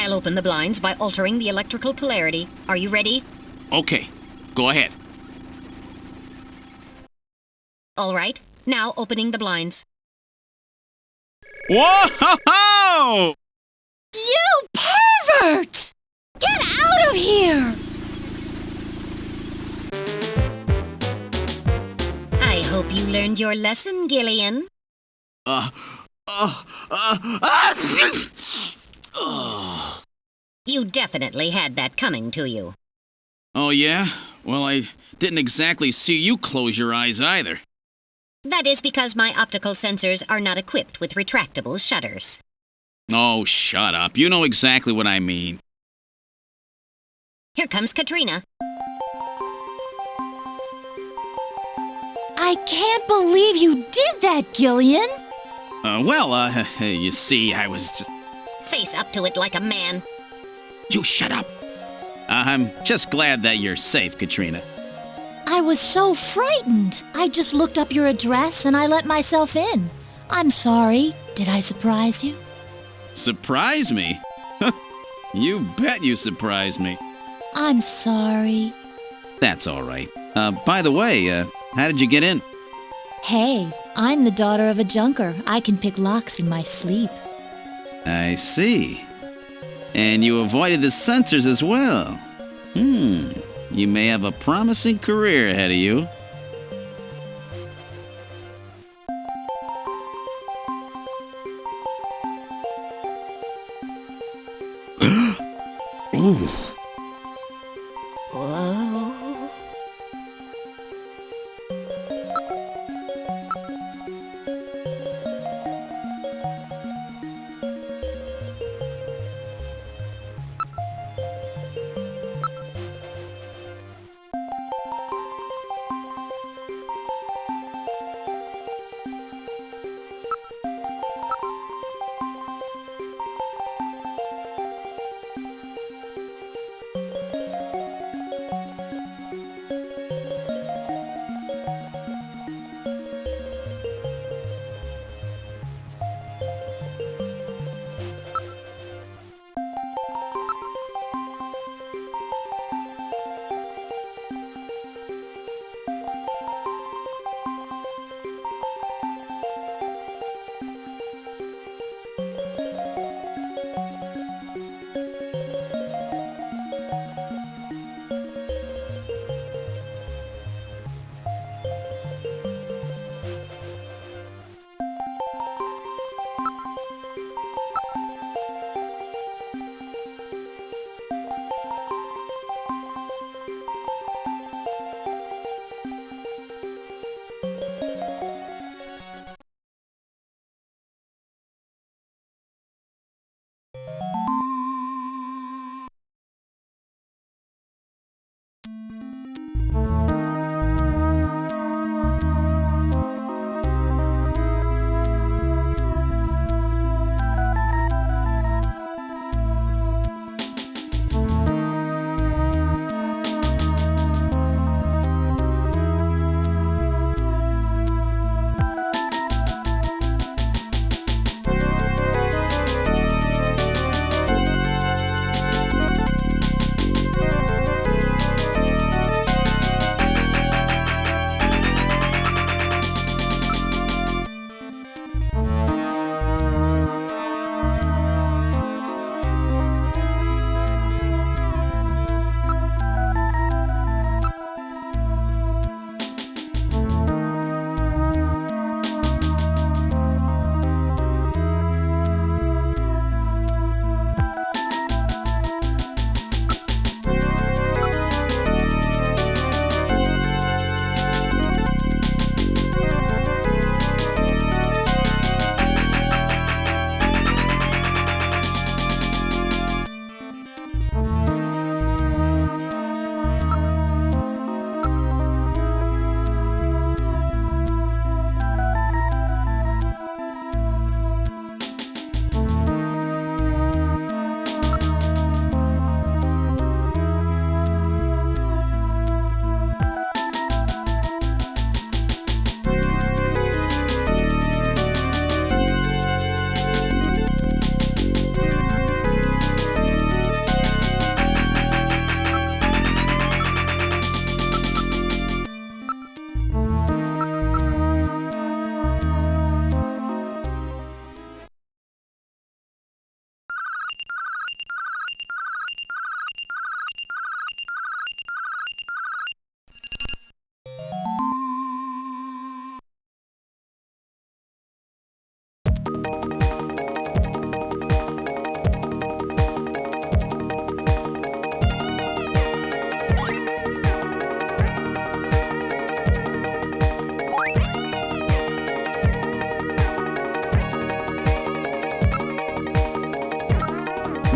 I'll open the blinds by altering the electrical polarity. Are you ready? Okay, go ahead. All right. Now opening the blinds. Whoa! You pervert! Get out of here! I hope you learned your lesson, Gillian. You definitely had that coming to you. Oh, yeah? Well, I didn't exactly see you close your eyes either. That is because my optical sensors are not equipped with retractable shutters. Oh, shut up. You know exactly what I mean. Here comes Katrina. I can't believe you did that, Gillian! You see, I was just... Face up to it like a man. You shut up! I'm just glad that you're safe, Katrina. I was so frightened. I just looked up your address and I let myself in. I'm sorry. Did I surprise you? Surprise me? You bet you surprised me. I'm sorry. That's all right. By the way, how did you get in? Hey, I'm the daughter of a junker. I can pick locks in my sleep. I see. And you avoided the sensors as well. You may have a promising career ahead of you. Ooh. Whoa.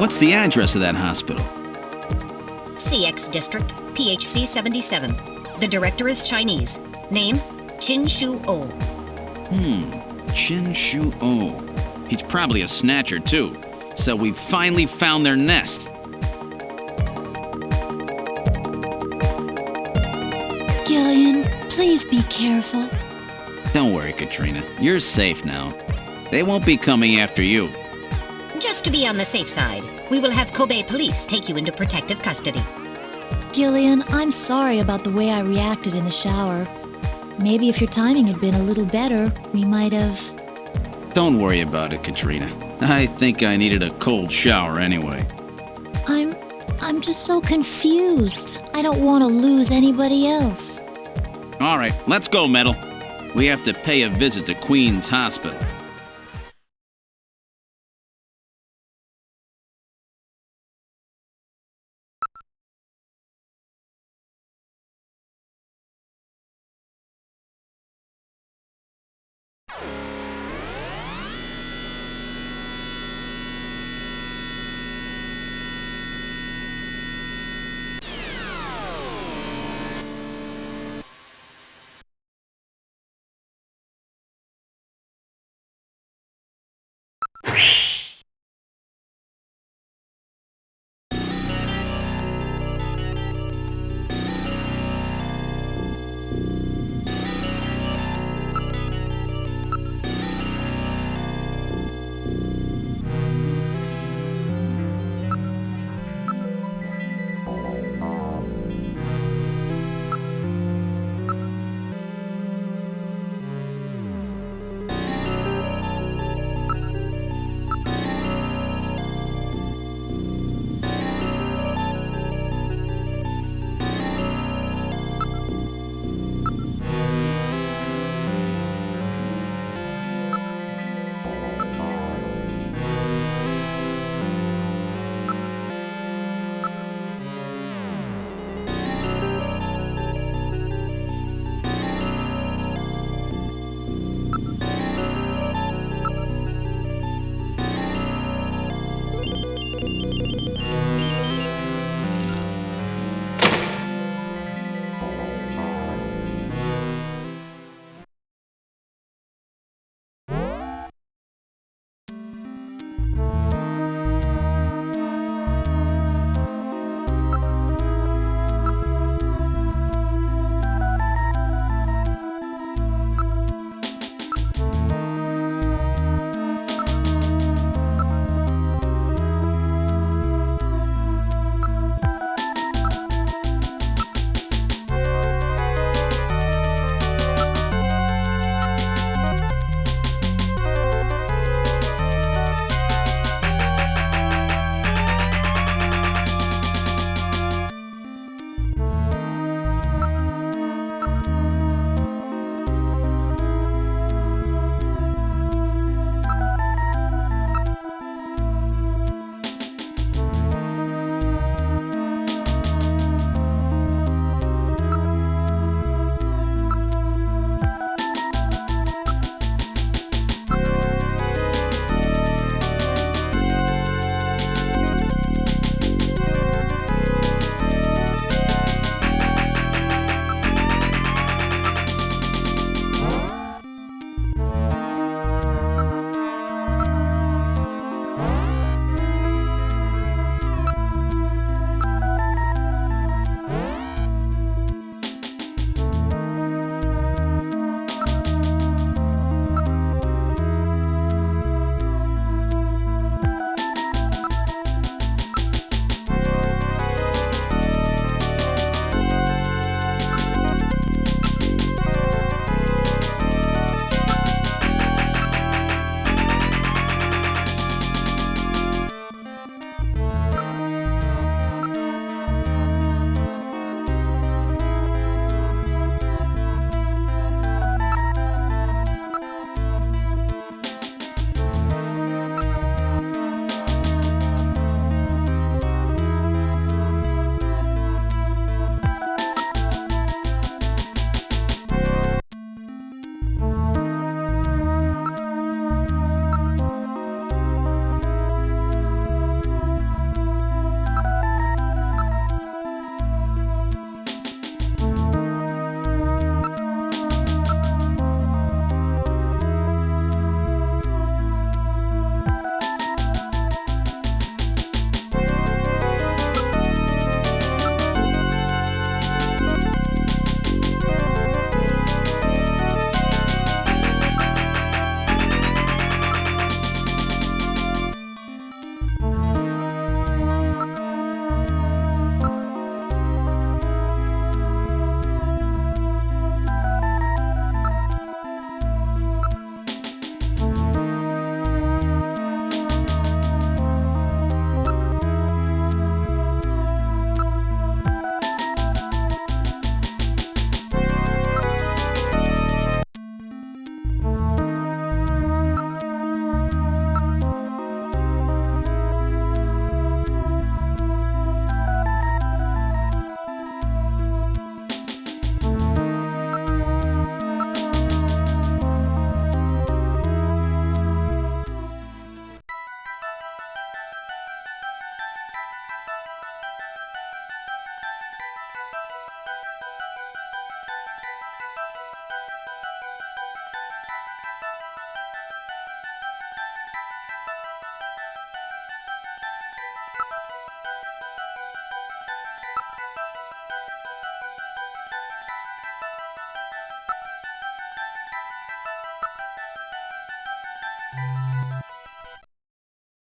What's the address of that hospital? CX District, PHC 77. The director is Chinese. Name, Chin Shu O. Chin Shu O. He's probably a snatcher, too. So we've finally found their nest. Gillian, please be careful. Don't worry, Katrina. You're safe now. They won't be coming after you. Just to be on the safe side, we will have Kobe police take you into protective custody. Gillian, I'm sorry about the way I reacted in the shower. Maybe if your timing had been a little better, we might have... Don't worry about it, Katrina. I think I needed a cold shower anyway. I'm just so confused. I don't want to lose anybody else. All right, let's go, Metal. We have to pay a visit to Queen's Hospital.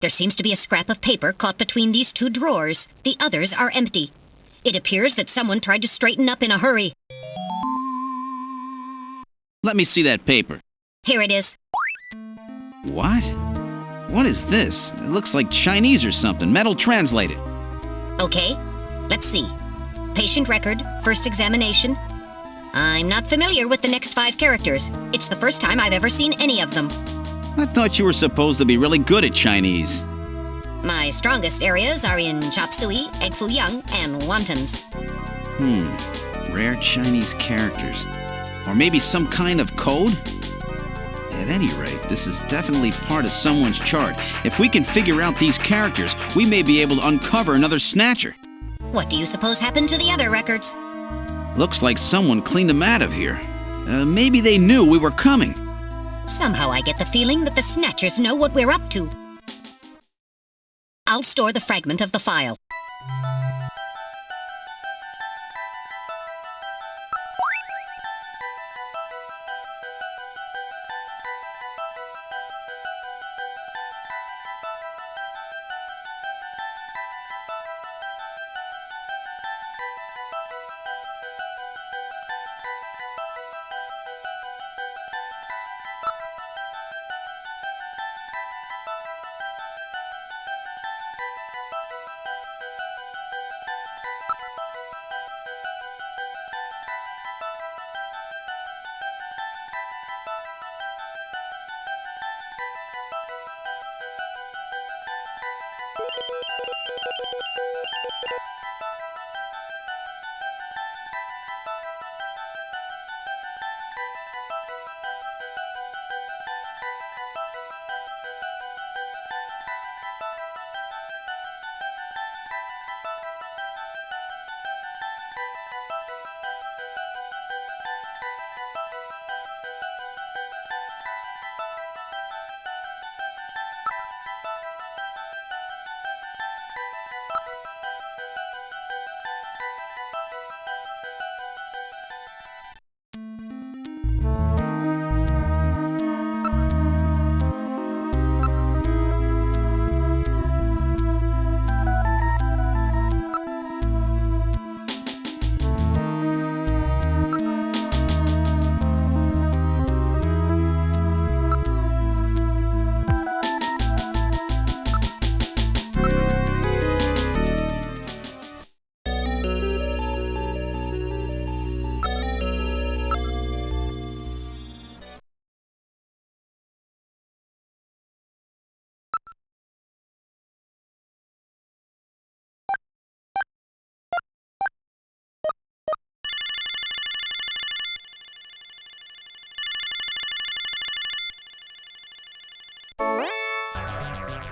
There seems to be a scrap of paper caught between these two drawers. The others are empty. It appears that someone tried to straighten up in a hurry. Let me see that paper. Here it is. What? What is this? It looks like Chinese or something. Metal translated. Okay, let's see. Patient record, first examination. I'm not familiar with the next 5 characters. It's the first time I've ever seen any of them. I thought you were supposed to be really good at Chinese. My strongest areas are in chop suey, egg foo young, and wontons. Rare Chinese characters. Or maybe some kind of code? At any rate, this is definitely part of someone's chart. If we can figure out these characters, we may be able to uncover another Snatcher. What do you suppose happened to the other records? Looks like someone cleaned them out of here. Maybe they knew we were coming. Somehow I get the feeling that the Snatchers know what we're up to. I'll store the fragment of the file.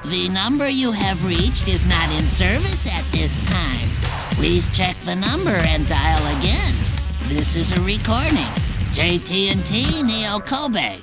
The number you have reached is not in service at this time. Please check the number and dial again. This is a recording. JT&T Neo Kobe.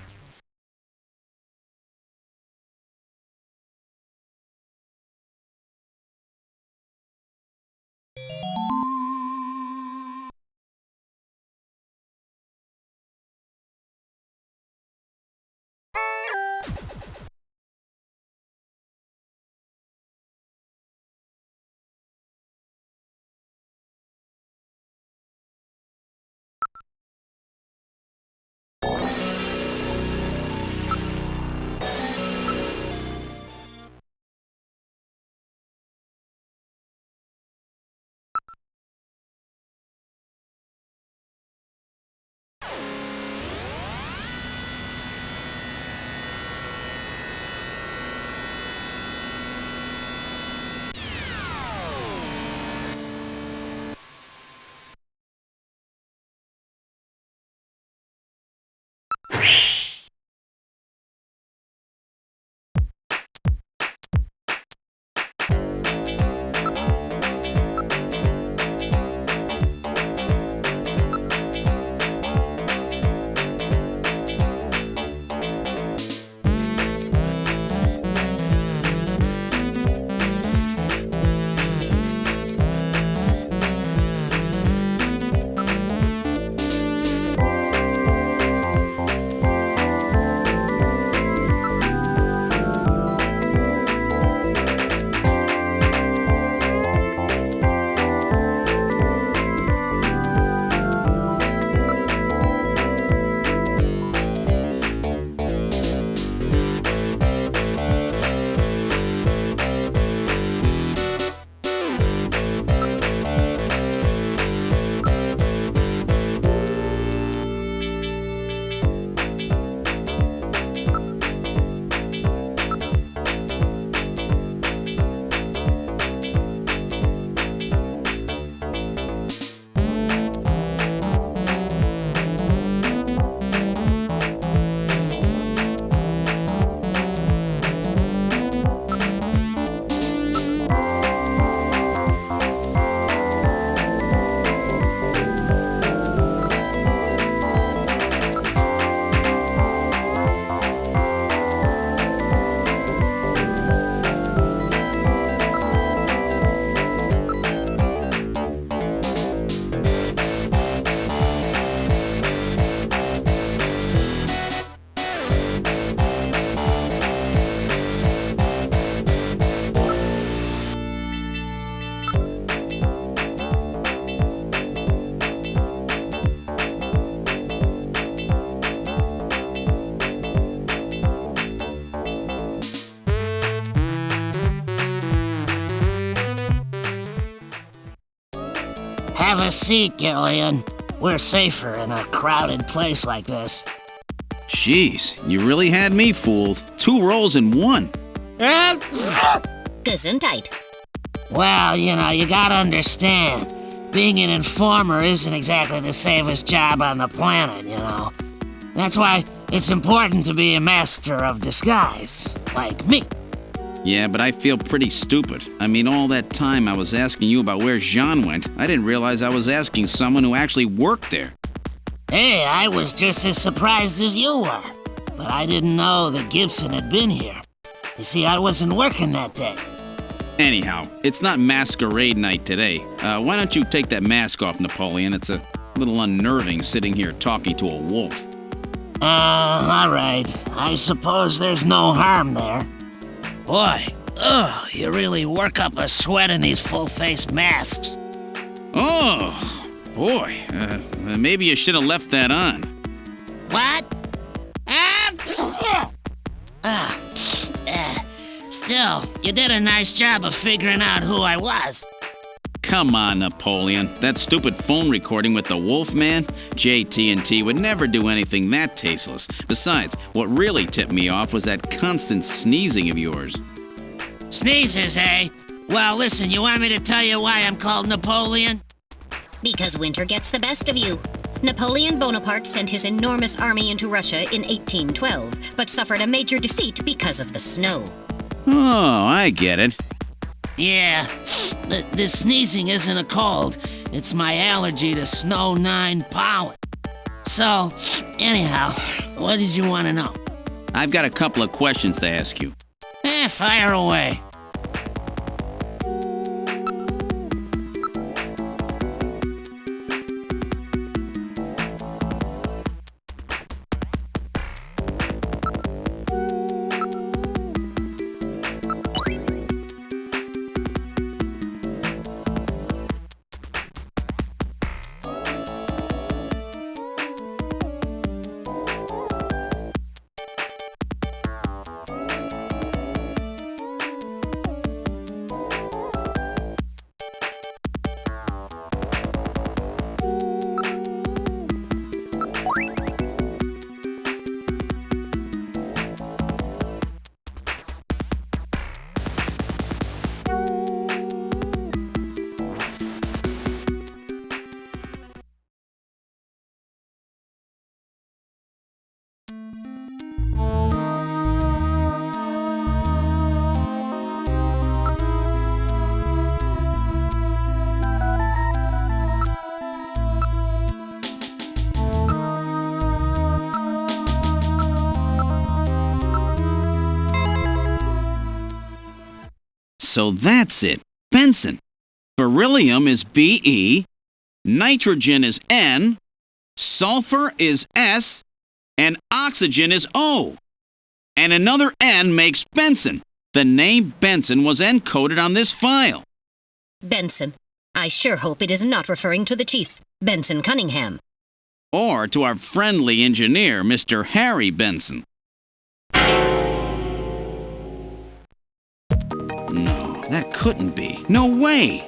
Have a seat, Gillian. We're safer in a crowded place like this. Jeez, you really had me fooled. 2 roles in 1. Gesundheit. Well, you gotta understand. Being an informer isn't exactly the safest job on the planet, That's why it's important to be a master of disguise, like me. Yeah, but I feel pretty stupid. I mean, all that time I was asking you about where Jean went, I didn't realize I was asking someone who actually worked there. Hey, I was just as surprised as you were. But I didn't know that Gibson had been here. You see, I wasn't working that day. Anyhow, it's not masquerade night today. Why don't you take that mask off, Napoleon? It's a little unnerving sitting here talking to a wolf. All right. I suppose there's no harm there. Boy, you really work up a sweat in these full-face masks. Oh, boy. Maybe you should have left that on. What? Still, you did a nice job of figuring out who I was. Come on, Napoleon. That stupid phone recording with the Wolfman? JT&T would never do anything that tasteless. Besides, what really tipped me off was that constant sneezing of yours. Sneezes, eh? Well, listen, you want me to tell you why I'm called Napoleon? Because winter gets the best of you. Napoleon Bonaparte sent his enormous army into Russia in 1812, but suffered a major defeat because of the snow. Oh, I get it. Yeah, the sneezing isn't a cold. It's my allergy to Snow 9 pollen. So, anyhow, what did you want to know? I've got a couple of questions to ask you. Fire away. So that's it. Benson. Beryllium is Be, nitrogen is N, sulfur is S, and oxygen is O. And another N makes Benson. The name Benson was encoded on this file. Benson. I sure hope it is not referring to the chief, Benson Cunningham. Or to our friendly engineer, Mr. Harry Benson. No, that couldn't be. No way!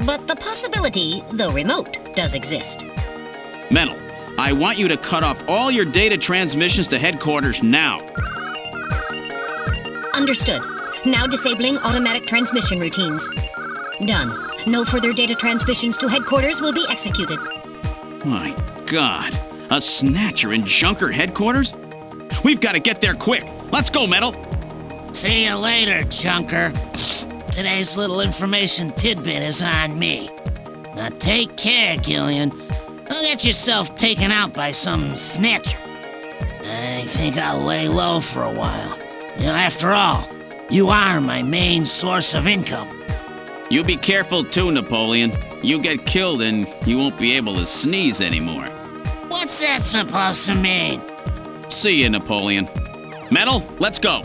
But the possibility, though remote, does exist. Metal, I want you to cut off all your data transmissions to headquarters now. Understood. Now disabling automatic transmission routines. Done. No further data transmissions to headquarters will be executed. My God. A Snatcher in Junker headquarters? We've got to get there quick. Let's go, Metal. See you later, Junker. Today's little information tidbit is on me. Now take care, Gillian. Don't get yourself taken out by some snatcher. I think I'll lay low for a while. After all, you are my main source of income. You be careful too, Napoleon. You get killed and you won't be able to sneeze anymore. What's that supposed to mean? See you, Napoleon. Metal, let's go.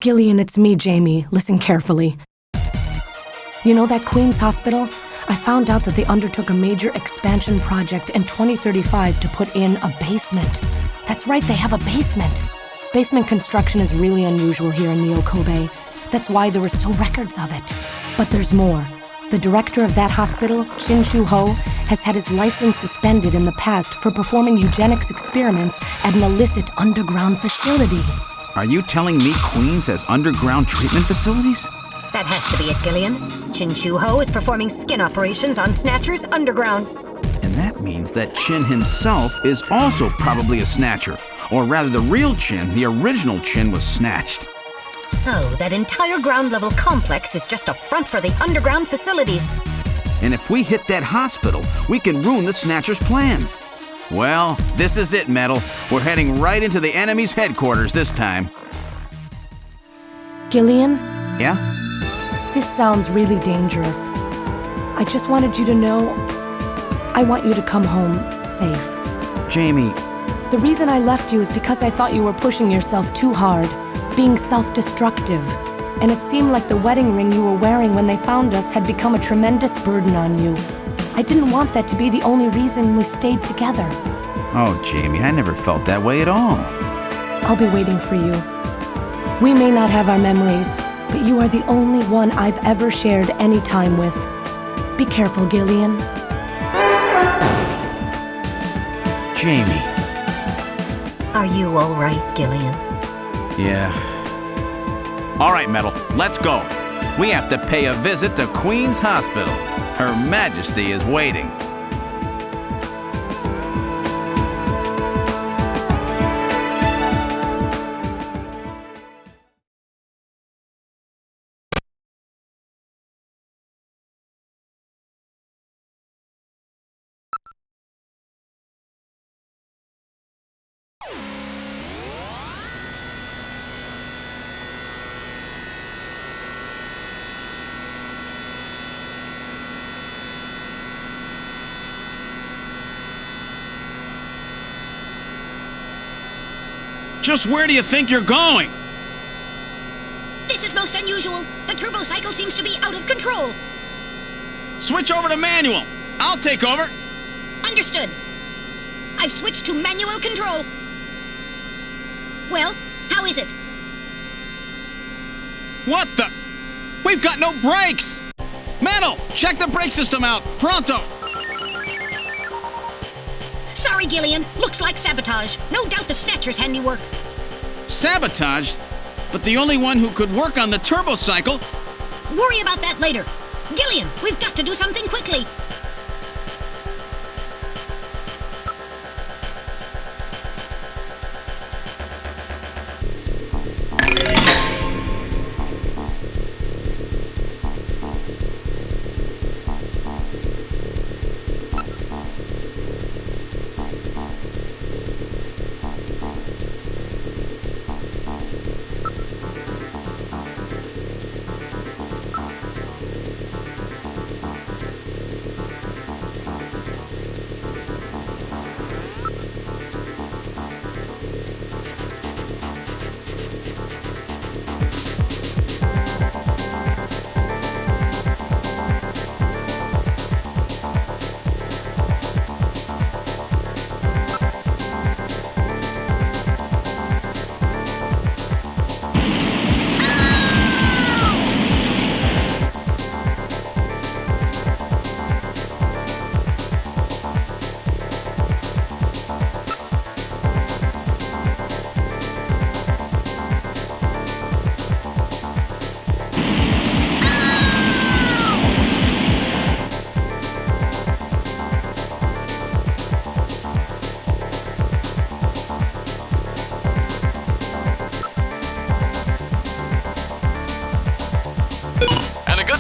Gillian, it's me, Jamie. Listen carefully. You know that Queen's Hospital? I found out that they undertook a major expansion project in 2035 to put in a basement. That's right, they have a basement. Basement construction is really unusual here in Neo Kobe. That's why there are still records of it. But there's more. The director of that hospital, Chin Shu Ho, has had his license suspended in the past for performing eugenics experiments at an illicit underground facility. Are you telling me Queens has underground treatment facilities? That has to be it, Gillian. Chin Shu Ho is performing skin operations on Snatchers underground. And that means that Chin himself is also probably a Snatcher. Or rather, the real Chin, the original Chin, was snatched. So, that entire ground-level complex is just a front for the underground facilities. And if we hit that hospital, we can ruin the Snatcher's plans. Well, this is it, Metal. We're heading right into the enemy's headquarters this time. Gillian? Yeah? This sounds really dangerous. I just wanted you to know I want you to come home safe. Jamie. The reason I left you is because I thought you were pushing yourself too hard, being self-destructive. And it seemed like the wedding ring you were wearing when they found us had become a tremendous burden on you. I didn't want that to be the only reason we stayed together. Oh, Jamie, I never felt that way at all. I'll be waiting for you. We may not have our memories, but you are the only one I've ever shared any time with. Be careful, Gillian. Jamie. Are you all right, Gillian? Yeah. All right, Metal, let's go. We have to pay a visit to Queen's Hospital. Her Majesty is waiting. Just where do you think you're going? This is most unusual. The turbo cycle seems to be out of control. Switch over to manual. I'll take over. Understood. I've switched to manual control. Well, how is it? What the? We've got no brakes! Metal, check the brake system out. Pronto! Sorry, Gillian. Looks like sabotage. No doubt the Snatcher's handiwork. Sabotaged? But the only one who could work on the turbo cycle... Worry about that later. Gillian, we've got to do something quickly.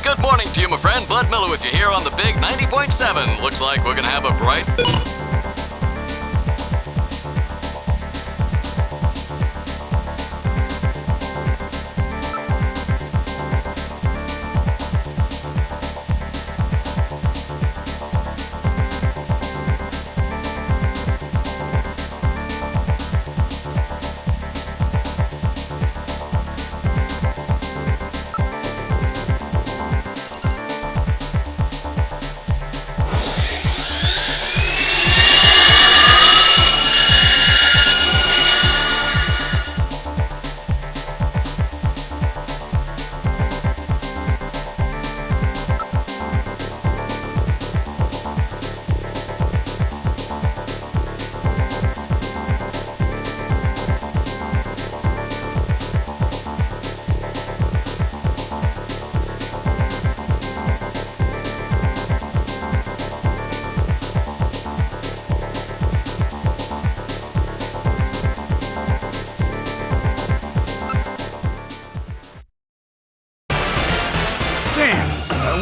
Good morning to you, my friend. Bud Miller with you here on the big 90.7. Looks like we're gonna have a bright...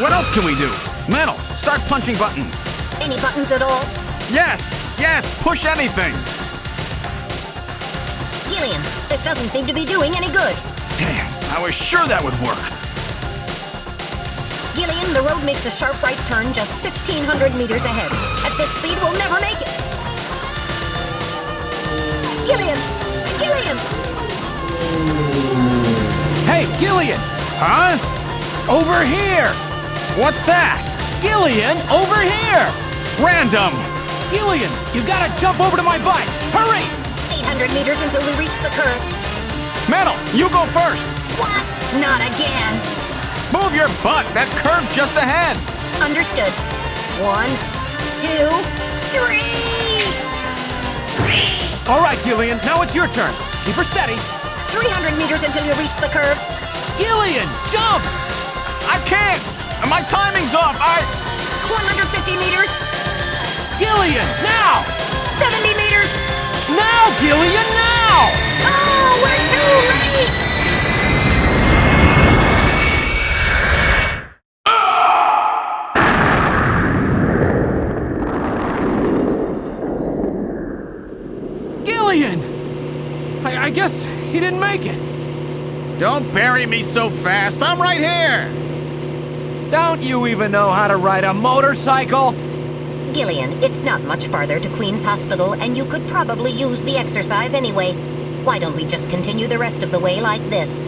What else can we do? Metal, start punching buttons. Any buttons at all? Yes, push anything. Gillian, this doesn't seem to be doing any good. Damn, I was sure that would work. Gillian, the road makes a sharp right turn just 1,500 meters ahead. At this speed, we'll never make it. Gillian! Gillian! Hey, Gillian! Huh? Over here! What's that? Gillian, over here! Random! Gillian, you gotta jump over to my bike! Hurry! 800 meters until we reach the curve. Metal, you go first! What? Not again! Move your butt! That curve's just ahead! Understood. 1, 2, 3! All right, Gillian, now it's your turn. Keep her steady. 300 meters until you reach the curve. Gillian, jump! I can't! My timing's off! 150 meters. Gillian, now! 70 meters. Now, Gillian, now! Oh, we're too late! Gillian! I guess he didn't make it. Don't bury me so fast. I'm right here. Don't you even know how to ride a motorcycle? Gillian, it's not much farther to Queen's Hospital, and you could probably use the exercise anyway. Why don't we just continue the rest of the way like this?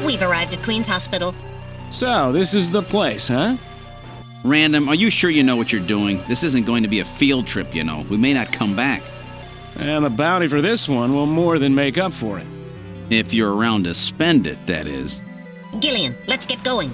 We've arrived at Queen's Hospital. So, this is the place, huh? Random, are you sure you know what you're doing? This isn't going to be a field trip, you know. We may not come back. And the bounty for this one will more than make up for it. If you're around to spend it, that is. Gillian, let's get going.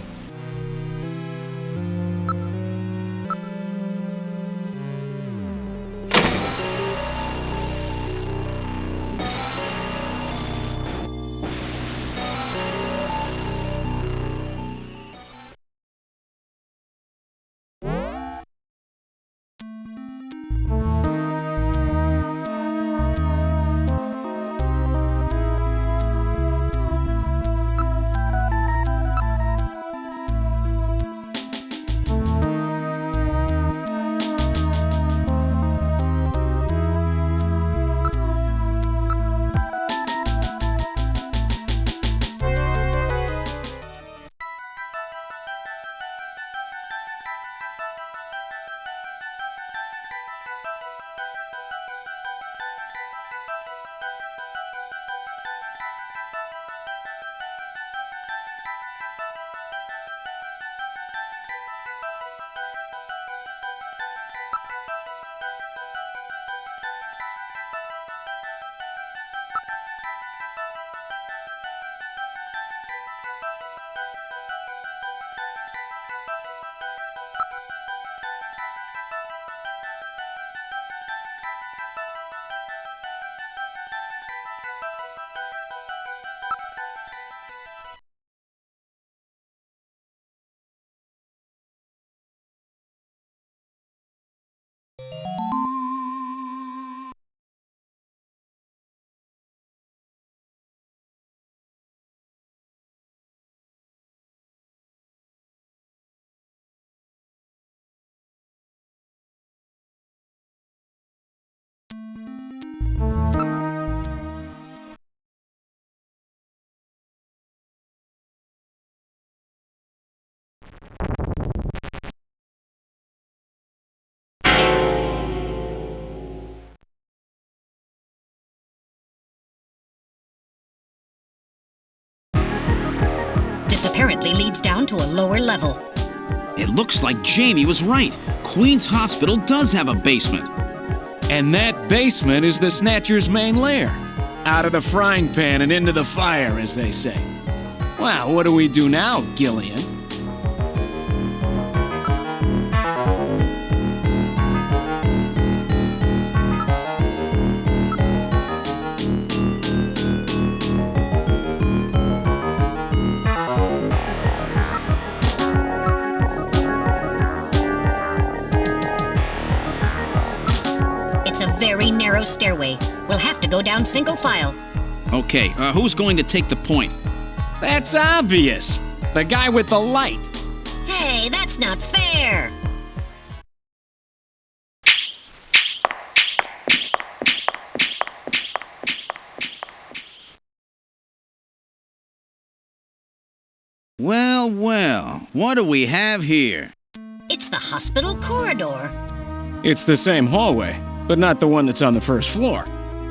This apparently leads down to a lower level. It looks like Jamie was right. Queen's Hospital does have a basement. And that basement is the Snatcher's main lair. Out of the frying pan and into the fire, as they say. Well, what do we do now, Gillian? narrow stairway. We'll have to go down single file. Okay, who's going to take the point? That's obvious. The guy with the light. Hey, that's not fair! Well, well, what do we have here? It's the hospital corridor. It's the same hallway, but not the one that's on the first floor.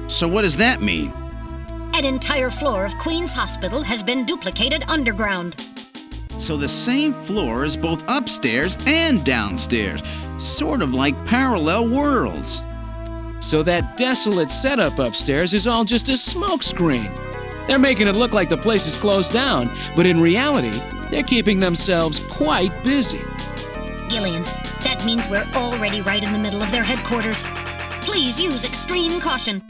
So what does that mean? An entire floor of Queen's Hospital has been duplicated underground. So the same floor is both upstairs and downstairs, sort of like parallel worlds. So that desolate setup upstairs is all just a smokescreen. They're making it look like the place is closed down, but in reality, they're keeping themselves quite busy. Gillian, that means we're already right in the middle of their headquarters. Please use extreme caution.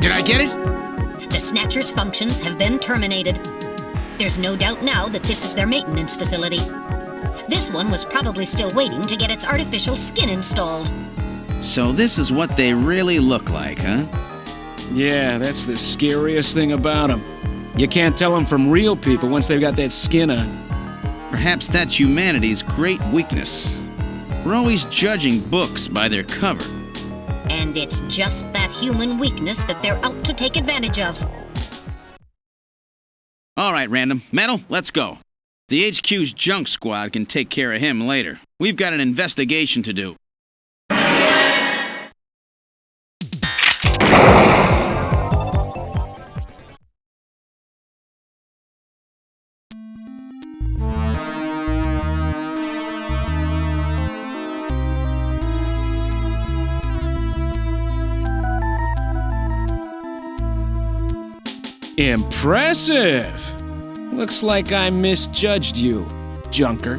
Did I get it? The Snatcher's functions have been terminated. There's no doubt now that this is their maintenance facility. This one was probably still waiting to get its artificial skin installed. So this is what they really look like, huh? Yeah, that's the scariest thing about them. You can't tell them from real people once they've got that skin on. Perhaps that's humanity's great weakness. We're always judging books by their cover. And it's just that human weakness that they're out to take advantage of. All right, Random. Metal, let's go. The HQ's junk squad can take care of him later. We've got an investigation to do. Impressive! Looks like I misjudged you, Junker.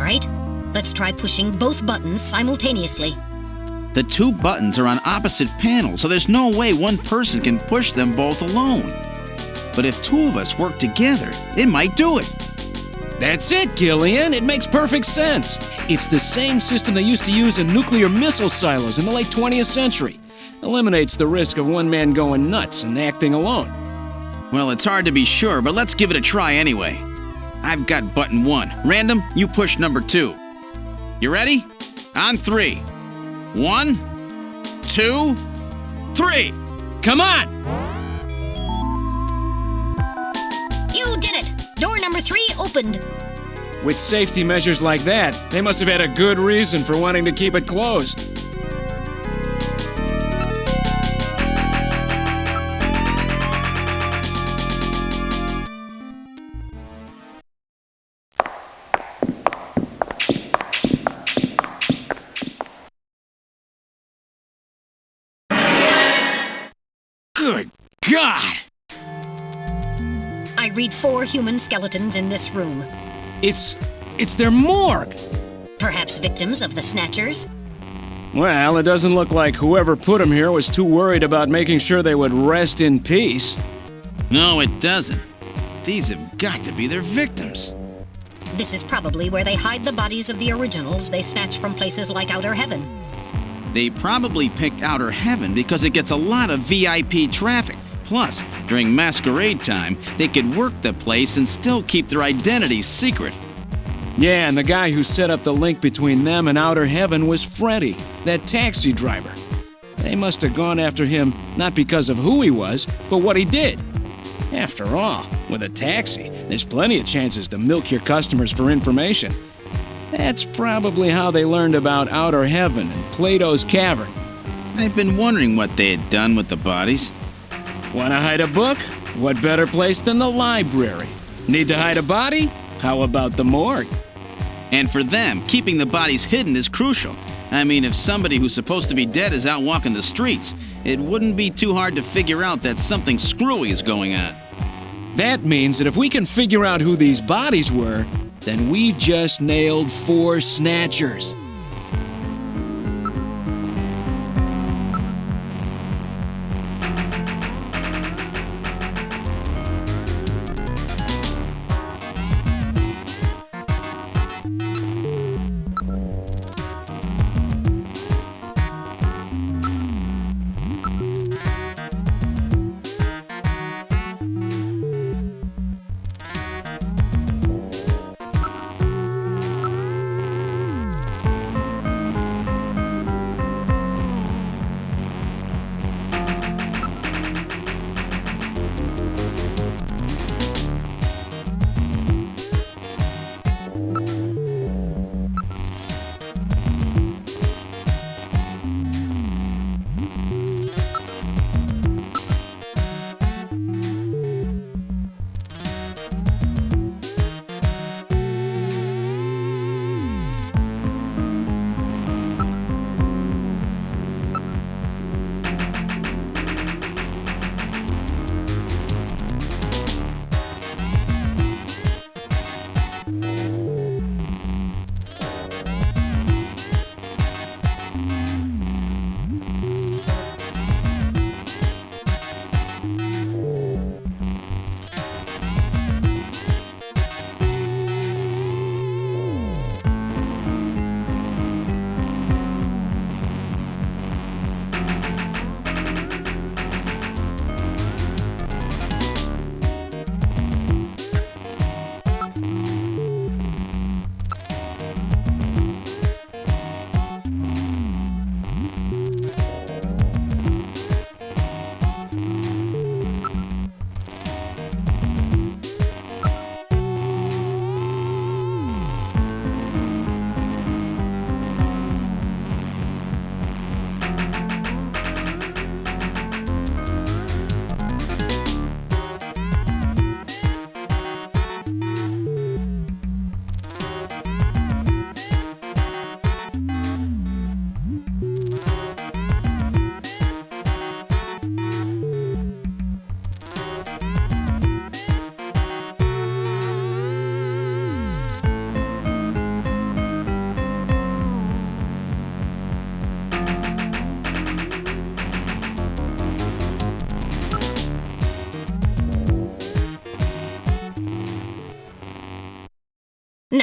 right, let's try pushing both buttons simultaneously. The two buttons are on opposite panels, so there's no way one person can push them both alone. But if two of us work together, it might do it. That's it, Gillian. It makes perfect sense. It's the same system they used to use in nuclear missile silos in the late 20th century. Eliminates the risk of one man going nuts and acting alone. Well, it's hard to be sure, but let's give it a try anyway. I've got button 1. Random, you push number 2. You ready? On 3. 1, 2, 3. Come on! You did it! Door number 3 opened. With safety measures like that, they must have had a good reason for wanting to keep it closed. Good God! I read 4 human skeletons in this room. It's their morgue! Perhaps victims of the Snatchers? Well, it doesn't look like whoever put them here was too worried about making sure they would rest in peace. No, it doesn't. These have got to be their victims. This is probably where they hide the bodies of the originals they snatch from places like Outer Heaven. They probably picked Outer Heaven because it gets a lot of VIP traffic. Plus, during masquerade time, they could work the place and still keep their identities secret. Yeah, and the guy who set up the link between them and Outer Heaven was Freddy, that taxi driver. They must have gone after him not because of who he was, but what he did. After all, with a taxi, there's plenty of chances to milk your customers for information. That's probably how they learned about Outer Heaven and Plato's Cavern. I've been wondering what they had done with the bodies. Want to hide a book? What better place than the library? Need to hide a body? How about the morgue? And for them, keeping the bodies hidden is crucial. I mean, if somebody who's supposed to be dead is out walking the streets, it wouldn't be too hard to figure out that something screwy is going on. That means that if we can figure out who these bodies were, then we've just nailed 4 Snatchers.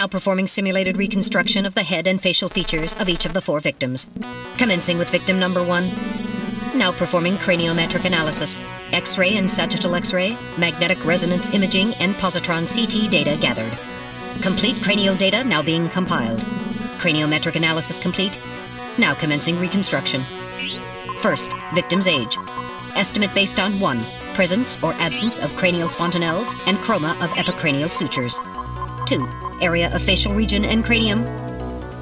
Now performing simulated reconstruction of the head and facial features of each of the 4 victims. Commencing with victim number 1. Now performing craniometric analysis. X-ray and sagittal X-ray, magnetic resonance imaging, and positron CT data gathered. Complete cranial data now being compiled. Craniometric analysis complete. Now commencing reconstruction. First, victim's age. Estimate based on 1. Presence or absence of cranial fontanelles and chroma of epicranial sutures. 2. Area of facial region and cranium.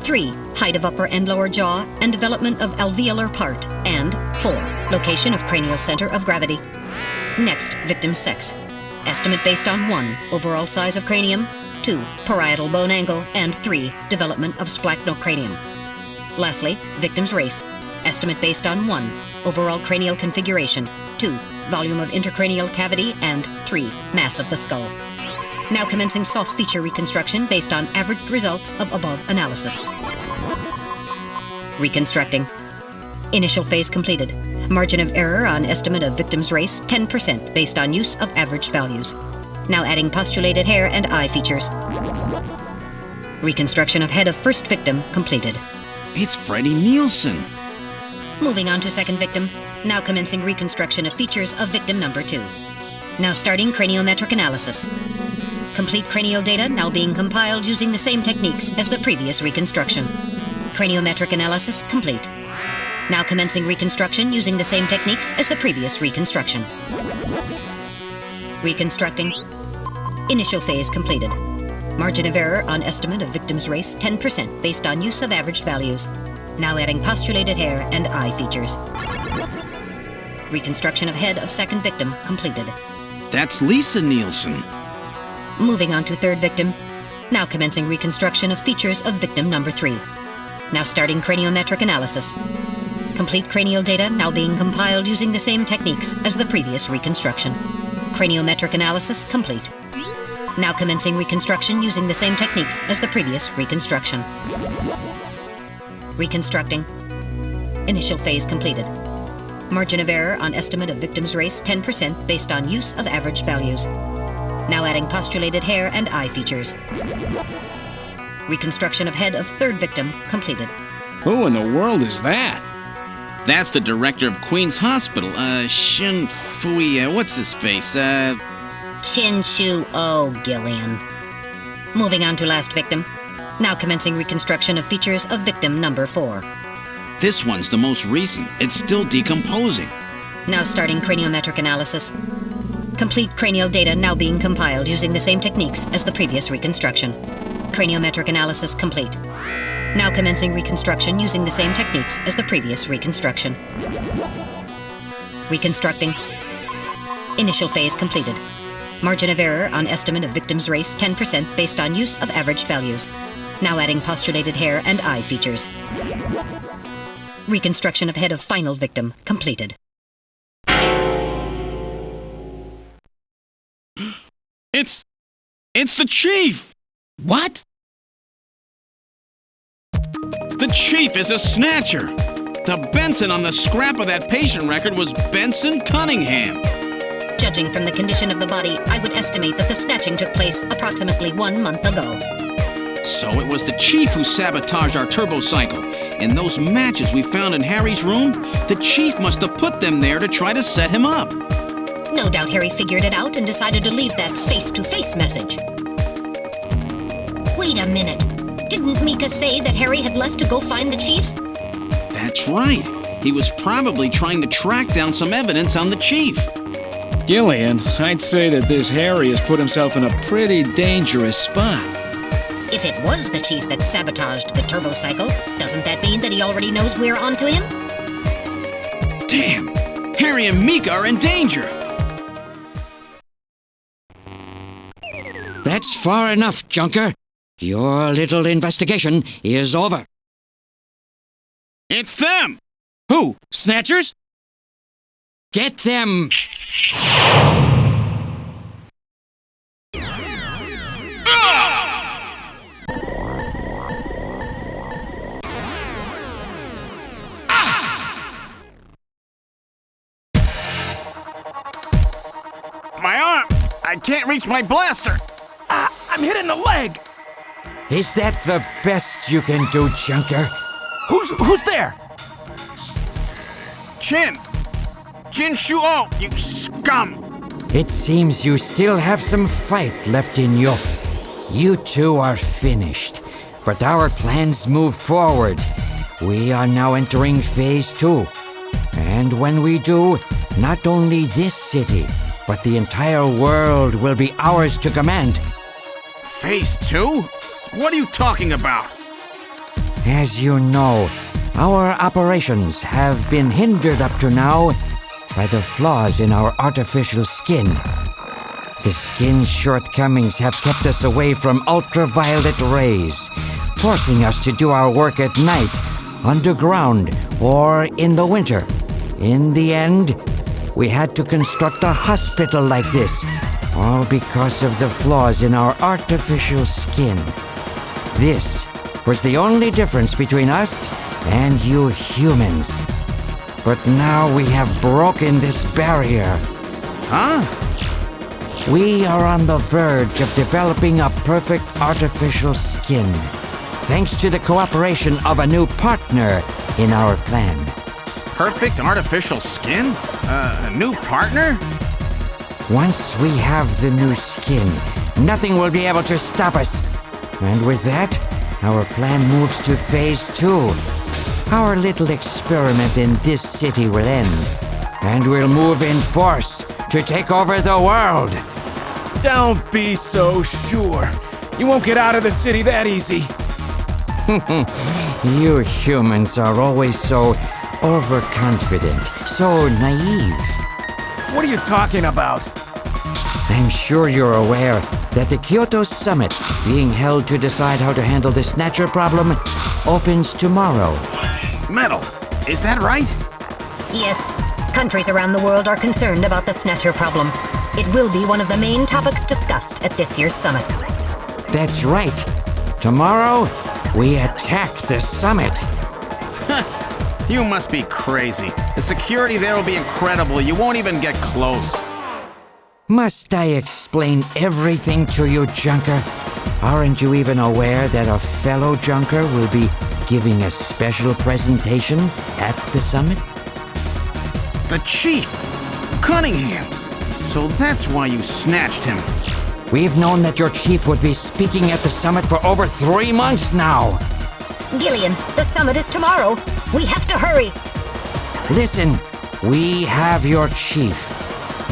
3. Height of upper and lower jaw and development of alveolar part. And 4. Location of cranial center of gravity. Next, victim's sex. Estimate based on 1. Overall size of cranium. 2. Parietal bone angle. And 3. Development of splachnocranium. Lastly, victim's race. Estimate based on 1. Overall cranial configuration. 2. Volume of intercranial cavity. And 3. Mass of the skull. Now commencing soft feature reconstruction based on averaged results of above analysis. Reconstructing. Initial phase completed. Margin of error on estimate of victim's race 10% based on use of averaged values. Now adding postulated hair and eye features. Reconstruction of head of first victim completed. It's Freddie Nielsen. Moving on to second victim. Now commencing reconstruction of features of victim number 2. Now starting craniometric analysis. Complete cranial data now being compiled using the same techniques as the previous reconstruction. Craniometric analysis complete. Now commencing reconstruction using the same techniques as the previous reconstruction. Reconstructing. Initial phase completed. Margin of error on estimate of victim's race 10% based on use of averaged values. Now adding postulated hair and eye features. Reconstruction of head of second victim completed. That's Lisa Nielsen. Moving on to third victim. Now commencing reconstruction of features of victim number 3. Now starting craniometric analysis. Complete cranial data now being compiled using the same techniques as the previous reconstruction. Craniometric analysis complete. Now commencing reconstruction using the same techniques as the previous reconstruction. Reconstructing. Initial phase completed. Margin of error on estimate of victim's race 10% based on use of averaged values. Now adding postulated hair and eye features. Reconstruction of head of third victim completed. Who in the world is that? That's the director of Queen's Hospital, Shin Fui, what's his face, Chin Shu O Gillian. Moving on to last victim. Now commencing reconstruction of features of victim number 4. This one's the most recent. It's still decomposing. Now starting craniometric analysis. Complete cranial data now being compiled using the same techniques as the previous reconstruction. Craniometric analysis complete. Now commencing reconstruction using the same techniques as the previous reconstruction. Reconstructing. Initial phase completed. Margin of error on estimate of victim's race 10% based on use of averaged values. Now adding postulated hair and eye features. Reconstruction of head of final victim completed. It's the Chief! What? The Chief is a Snatcher! The Benson on the scrap of that patient record was Benson Cunningham. Judging from the condition of the body, I would estimate that the snatching took place approximately 1 month ago. So it was the Chief who sabotaged our turbo cycle. And those matches we found in Harry's room, the Chief must have put them there to try to set him up. No doubt Harry figured it out and decided to leave that face-to-face message. Wait a minute. Didn't Mika say that Harry had left to go find the Chief? That's right. He was probably trying to track down some evidence on the Chief. Gillian, I'd say that this Harry has put himself in a pretty dangerous spot. If it was the Chief that sabotaged the turbo cycle, doesn't that mean that he already knows we're onto him? Damn! Harry and Mika are in danger! That's far enough, Junker. Your little investigation is over. It's them! Who? Snatchers? Get them! My arm! I can't reach my blaster! I'm hit in the leg! Is that the best you can do, Junker? Who's there? Jin Shuo, you scum! It seems you still have some fight left in you. You two are finished, but our plans move forward. We are now entering Phase 2. And when we do, not only this city, but the entire world will be ours to command. Phase 2? What are you talking about? As you know, our operations have been hindered up to now by the flaws in our artificial skin. The skin's shortcomings have kept us away from ultraviolet rays, forcing us to do our work at night, underground, or in the winter. In the end, we had to construct a hospital like this, all because of the flaws in our artificial skin. This was the only difference between us and you humans. But now we have broken this barrier. Huh? We are on the verge of developing a perfect artificial skin, thanks to the cooperation of a new partner in our plan. Perfect artificial skin? A new partner? Once we have the new skin, nothing will be able to stop us. And with that, our plan moves to Phase 2. Our little experiment in this city will end, and we'll move in force to take over the world. Don't be so sure. You won't get out of the city that easy. You humans are always so overconfident, so naive. What are you talking about? I'm sure you're aware that the Kyoto Summit, being held to decide how to handle the Snatcher problem, opens tomorrow. Metal, is that right? Yes. Countries around the world are concerned about the Snatcher problem. It will be one of the main topics discussed at this year's summit. That's right. Tomorrow, we attack the summit. You must be crazy. The security there will be incredible. You won't even get close. Must I explain everything to you, Junker? Aren't you even aware that a fellow Junker will be giving a special presentation at the summit? The Chief! Cunningham! So that's why you snatched him. We've known that your chief would be speaking at the summit for over 3 months now. Gillian, the summit is tomorrow. We have to hurry. Listen, we have your chief.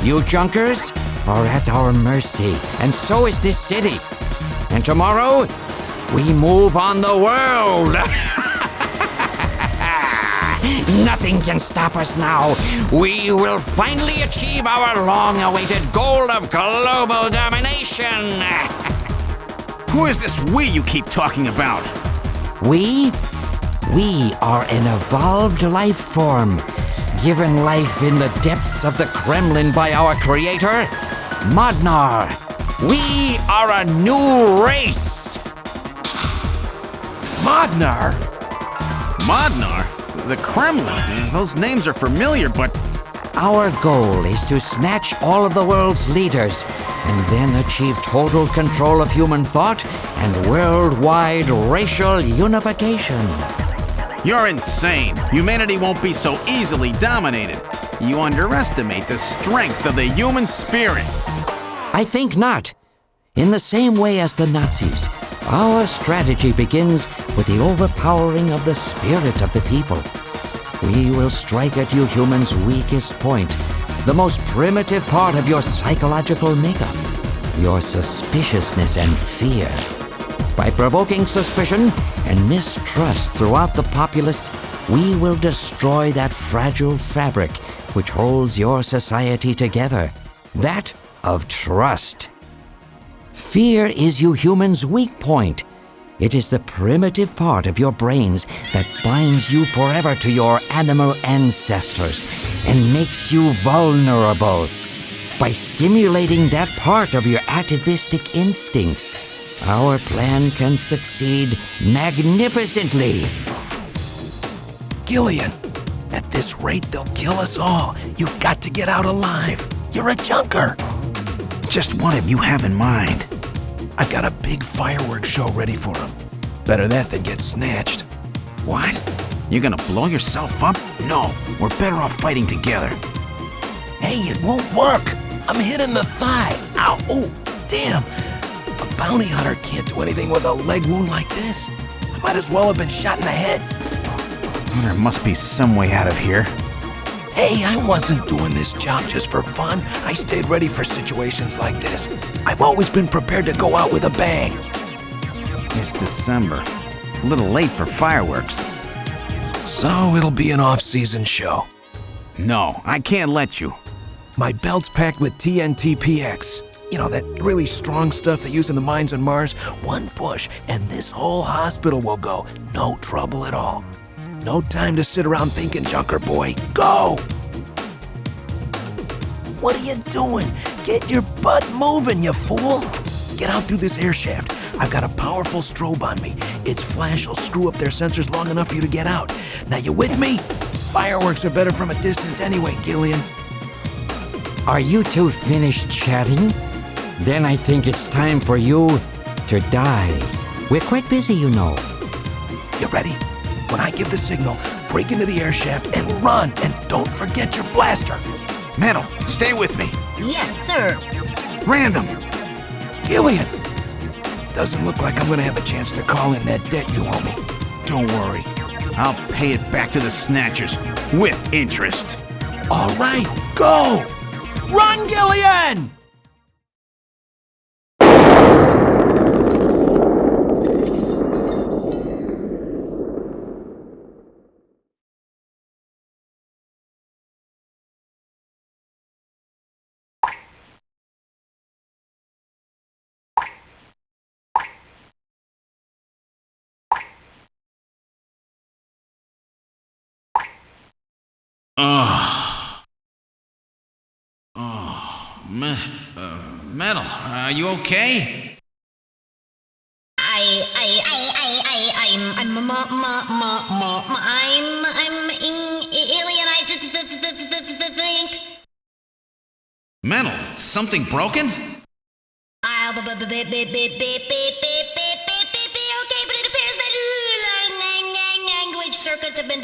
You Junkers are at our mercy, and so is this city. And tomorrow, we move on the world. Nothing can stop us now. We will finally achieve our long-awaited goal of global domination. Who is this we you keep talking about? We are an evolved life form, given life in the depths of the Kremlin by our creator, Modnar. We are a new race. Modnar? Modnar? The Kremlin? Those names are familiar, but... Our goal is to snatch all of the world's leaders and then achieve total control of human thought and worldwide racial unification. You're insane. Humanity won't be so easily dominated. You underestimate the strength of the human spirit. I think not. In the same way as the Nazis, our strategy begins with the overpowering of the spirit of the people. We will strike at you humans' weakest point, the most primitive part of your psychological makeup, your suspiciousness and fear. By provoking suspicion and mistrust throughout the populace, we will destroy that fragile fabric which holds your society together, that of trust. Fear is you humans' weak point. It is the primitive part of your brains that binds you forever to your animal ancestors and makes you vulnerable. By stimulating that part of your atavistic instincts, our plan can succeed magnificently. Gillian, at this rate they'll kill us all. You've got to get out alive. You're a junker. Just what do you have in mind? I've got a big fireworks show ready for him. Better that than get snatched. What? You're gonna blow yourself up? No, we're better off fighting together. Hey, it won't work. I'm hit in the thigh. Ow, oh, damn. A bounty hunter can't do anything with a leg wound like this. I might as well have been shot in the head. Well, there must be some way out of here. Hey, I wasn't doing this job just for fun. I stayed ready for situations like this. I've always been prepared to go out with a bang. It's December. A little late for fireworks. So it'll be an off-season show. No, I can't let you. My belt's packed with TNT PX. You know, that really strong stuff they use in the mines on Mars. One push, and this whole hospital will go. No trouble at all. No time to sit around thinking, Junker boy. Go! What are you doing? Get your butt moving, you fool! Get out through this air shaft. I've got a powerful strobe on me. Its flash will screw up their sensors long enough for you to get out. Now, you with me? Fireworks are better from a distance anyway, Gillian. Are you two finished chatting? Then I think it's time for you to die. We're quite busy, you know. You ready? When I give the signal, break into the air shaft and run, and don't forget your blaster. Metal, stay with me. Yes, sir. Random. Gillian! Doesn't look like I'm gonna have a chance to call in that debt you owe me. Don't worry. I'll pay it back to the Snatchers with interest. All right, go! Run, Gillian! Metal, are you okay? Alien, I think. Metal, something broken? Okay, but it appears that language circuits have been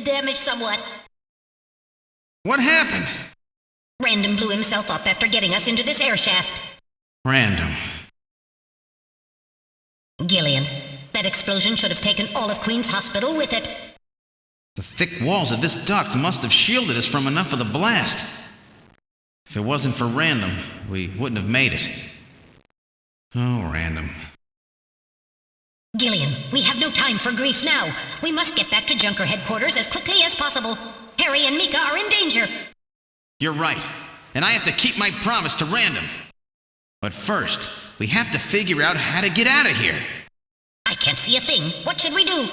damaged somewhat. What happened? Random blew himself up after getting us into this air shaft. Random. Gillian, that explosion should have taken all of Queen's Hospital with it. The thick walls of this duct must have shielded us from enough of the blast. If it wasn't for Random, we wouldn't have made it. Oh, Random. Gillian, we have no time for grief now. We must get back to Junker headquarters as quickly as possible. Harry and Mika are in danger. You're right, and I have to keep my promise to Random. But first, we have to figure out how to get out of here. I can't see a thing. What should we do?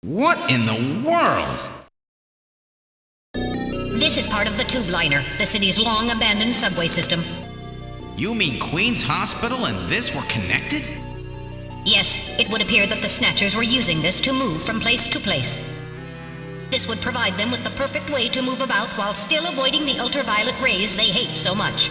What in the world? This is part of the tube liner, the city's long-abandoned subway system. You mean Queen's Hospital and this were connected? Yes, it would appear that the Snatchers were using this to move from place to place. This would provide them with the perfect way to move about while still avoiding the ultraviolet rays they hate so much.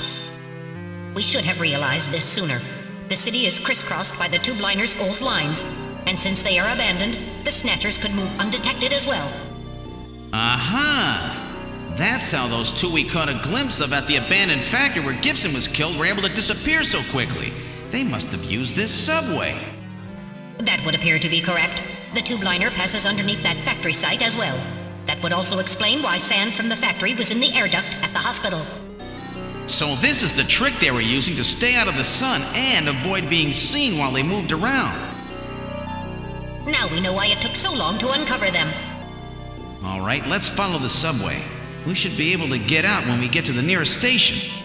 We should have realized this sooner. The city is crisscrossed by the tube liner's old lines, and since they are abandoned, the Snatchers could move undetected as well. Aha! That's how those two we caught a glimpse of at the abandoned factory where Gibson was killed were able to disappear so quickly. They must have used this subway. That would appear to be correct. The tube liner passes underneath that factory site as well. That would also explain why sand from the factory was in the air duct at the hospital. So this is the trick they were using to stay out of the sun and avoid being seen while they moved around. Now we know why it took so long to uncover them. All right, let's follow the subway. We should be able to get out when we get to the nearest station.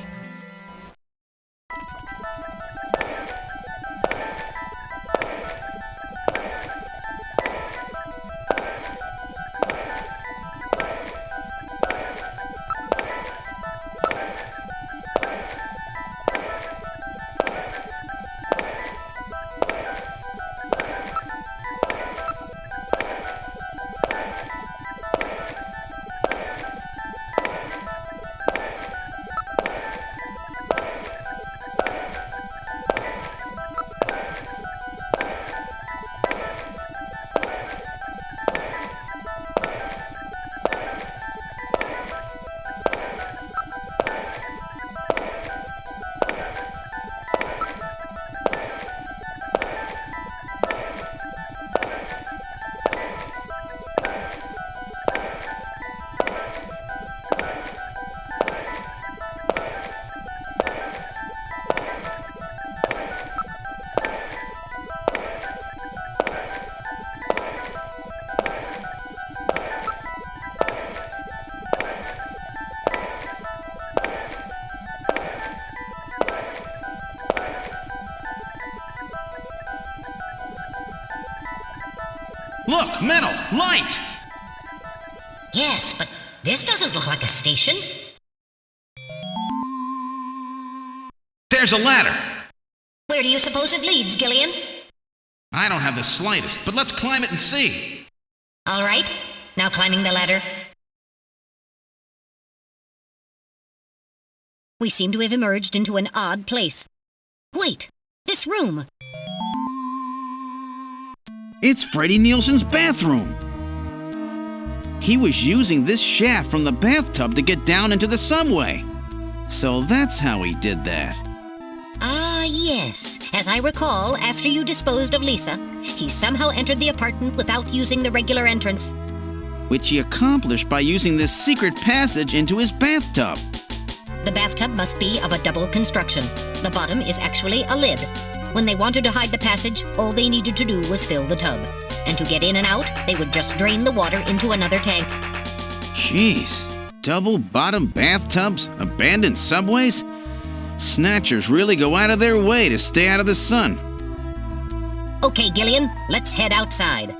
Look, metal, light! Yes, but this doesn't look like a station. There's a ladder! Where do you suppose it leads, Gillian? I don't have the slightest, but let's climb it and see. All right, now climbing the ladder. We seem to have emerged into an odd place. Wait, this room. It's Freddie Nielsen's bathroom. He was using this shaft from the bathtub to get down into the subway. So that's how he did that. Ah, yes. As I recall, after you disposed of Lisa, he somehow entered the apartment without using the regular entrance. Which he accomplished by using this secret passage into his bathtub. The bathtub must be of a double construction. The bottom is actually a lid. When they wanted to hide the passage, all they needed to do was fill the tub. And to get in and out, they would just drain the water into another tank. Jeez, double-bottom bathtubs, abandoned subways? Snatchers really go out of their way to stay out of the sun. Okay, Gillian, let's head outside.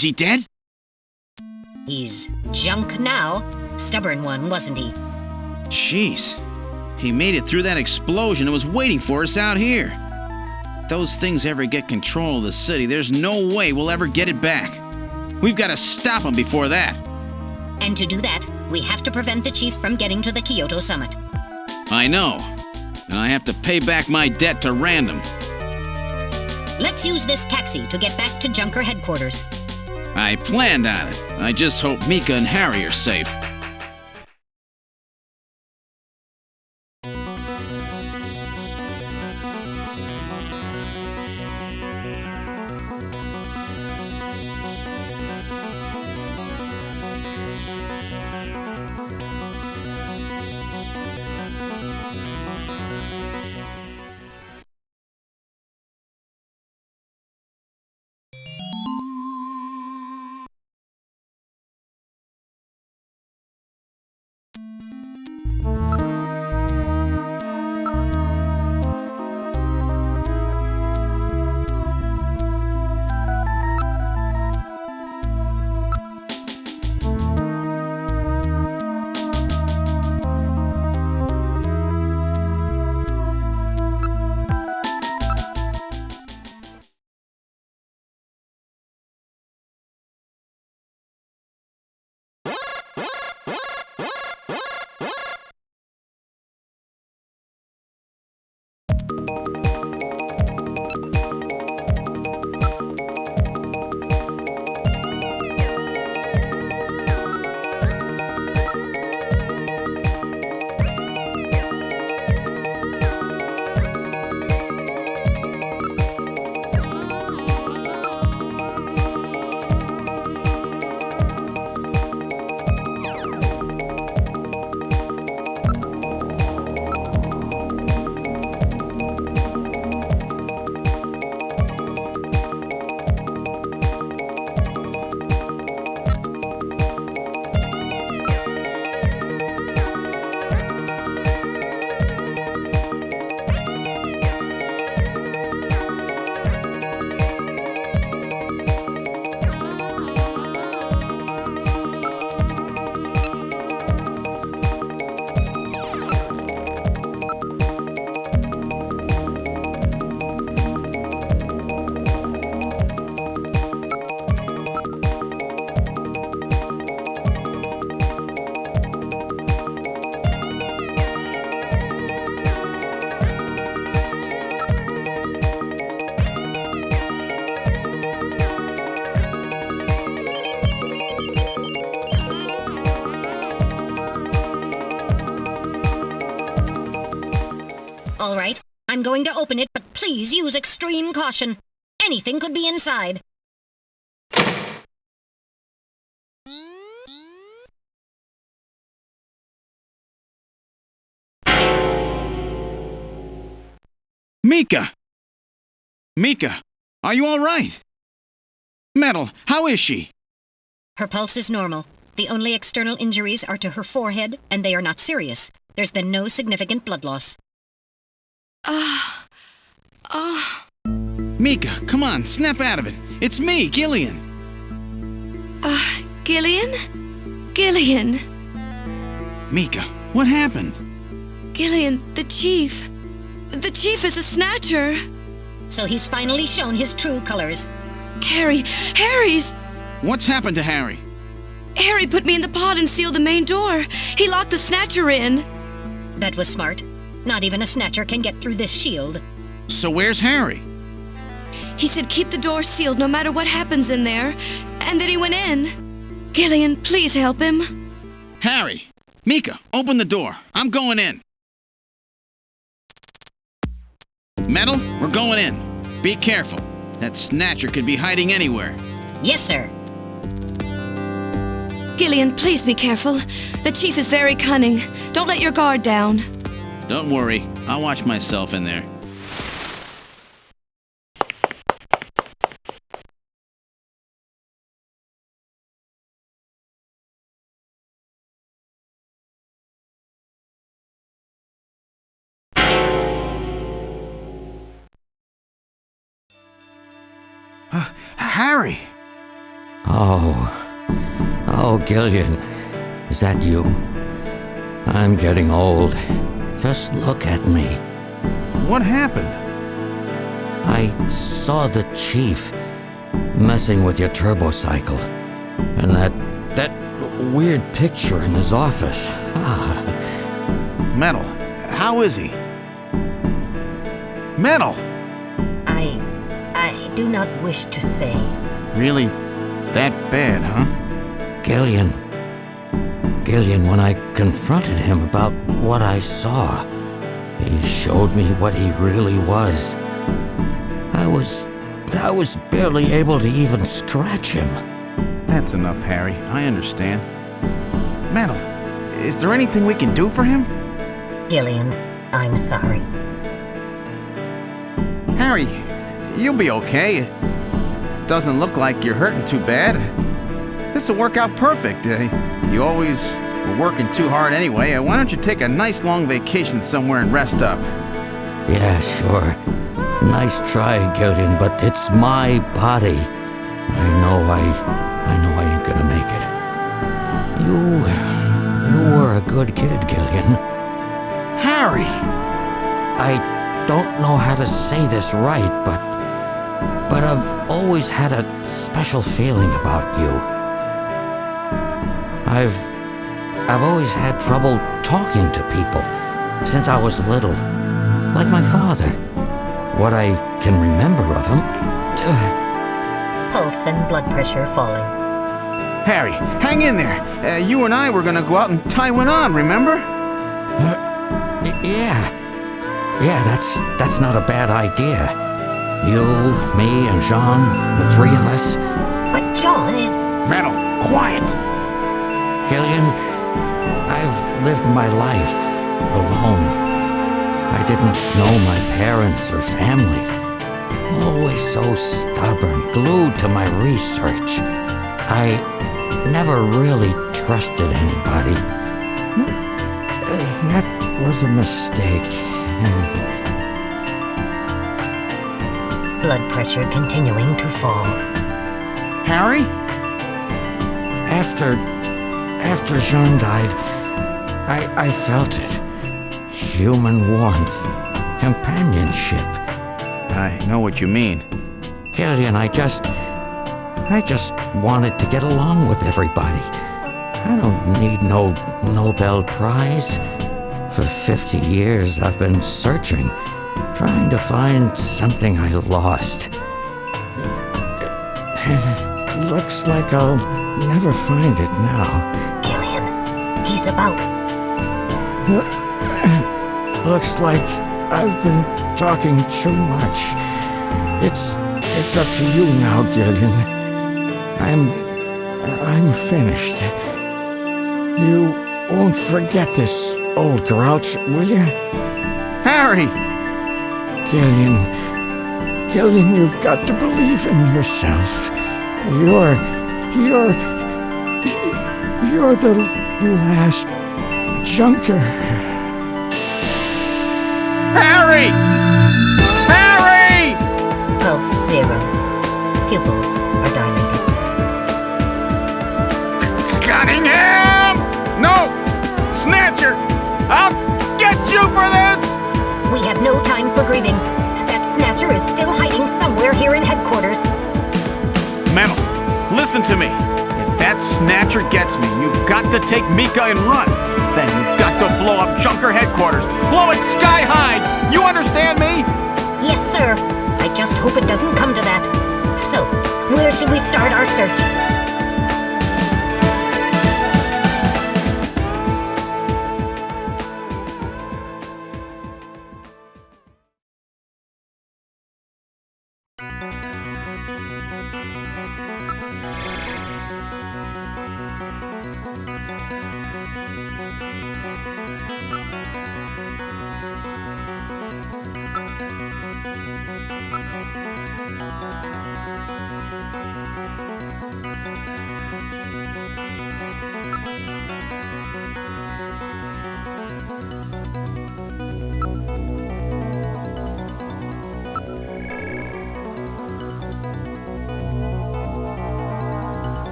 Is he dead? He's junk now. Stubborn one, wasn't he? Jeez. He made it through that explosion and was waiting for us out here. If those things ever get control of the city, there's no way we'll ever get it back. We've got to stop them before that. And to do that, we have to prevent the chief from getting to the Kyoto summit. I know. And I have to pay back my debt to Random. Let's use this taxi to get back to Junker headquarters. I planned on it. I just hope Mika and Harry are safe. All right, I'm going to open it, but please use extreme caution. Anything could be inside. Mika! Mika, are you all right? Metal, how is she? Her pulse is normal. The only external injuries are to her forehead, and they are not serious. There's been no significant blood loss. Mika, come on, snap out of it. It's me, Gillian. Gillian? Gillian! Mika, what happened? Gillian, the chief. The chief is a Snatcher. So he's finally shown his true colors. Harry's... What's happened to Harry? Harry put me in the pod and sealed the main door. He locked the Snatcher in. That was smart. Not even a Snatcher can get through this shield. So where's Harry? He said keep the door sealed no matter what happens in there. And then he went in. Gillian, please help him. Harry! Mika, open the door. I'm going in. Metal, we're going in. Be careful. That Snatcher could be hiding anywhere. Yes, sir. Gillian, please be careful. The chief is very cunning. Don't let your guard down. Don't worry. I'll watch myself in there. Harry! Oh, Gillian, is that you? I'm getting old. Just look at me. What happened? I saw the chief messing with your turbocycle, and that weird picture in his office. Metal, how is he? Metal! I do not wish to say. Really that bad, huh? Gillian, when I confronted him about what I saw, he showed me what he really was. I was barely able to even scratch him. That's enough, Harry. I understand. Metal, is there anything we can do for him? Gillian, I'm sorry. Harry, you'll be okay. Doesn't look like you're hurting too bad. This'll work out perfect. You always were working too hard anyway. Why don't you take a nice long vacation somewhere and rest up? Yeah, sure. Nice try, Gillian, but it's my body. I know I ain't gonna make it. You were a good kid, Gillian. Harry! I don't know how to say this right, but I've always had a special feeling about you. I've always had trouble talking to people since I was little, like my father. What I can remember of him. Pulse and blood pressure falling. Harry, hang in there. You and I were gonna go out and tie one on, remember? Yeah, that's not a bad idea. You, me, and Jean, the three of us. But John is... Metal, quiet! Gillian, I've lived my life alone. I didn't know my parents or family. Always so stubborn, glued to my research. I never really trusted anybody. That was a mistake. Blood pressure continuing to fall. Harry? After Jean died, I felt it. Human warmth, companionship. I know what you mean. Gillian, I just wanted to get along with everybody. I don't need no Nobel Prize. For 50 years, I've been searching, trying to find something I lost. Looks like I'll never find it now. Gillian, he's about... Looks like I've been talking too much. It's up to you now, Gillian. I'm finished. You won't forget this, old grouch, will you? Harry! Gillian, you've got to believe in yourself. You're the last junker. Harry! Harry! Pulse 0. Pupils are dilated. Cunningham! No! Snatcher! I'll get you for this! We have no time for grieving. That Snatcher is still hiding somewhere here in headquarters. Metal, listen to me. If that Snatcher gets me, you've got to take Mika and run. Then you've got to blow up Junker headquarters. Blow it sky high! You understand me? Yes, sir. I just hope it doesn't come to that. So, where should we start our search?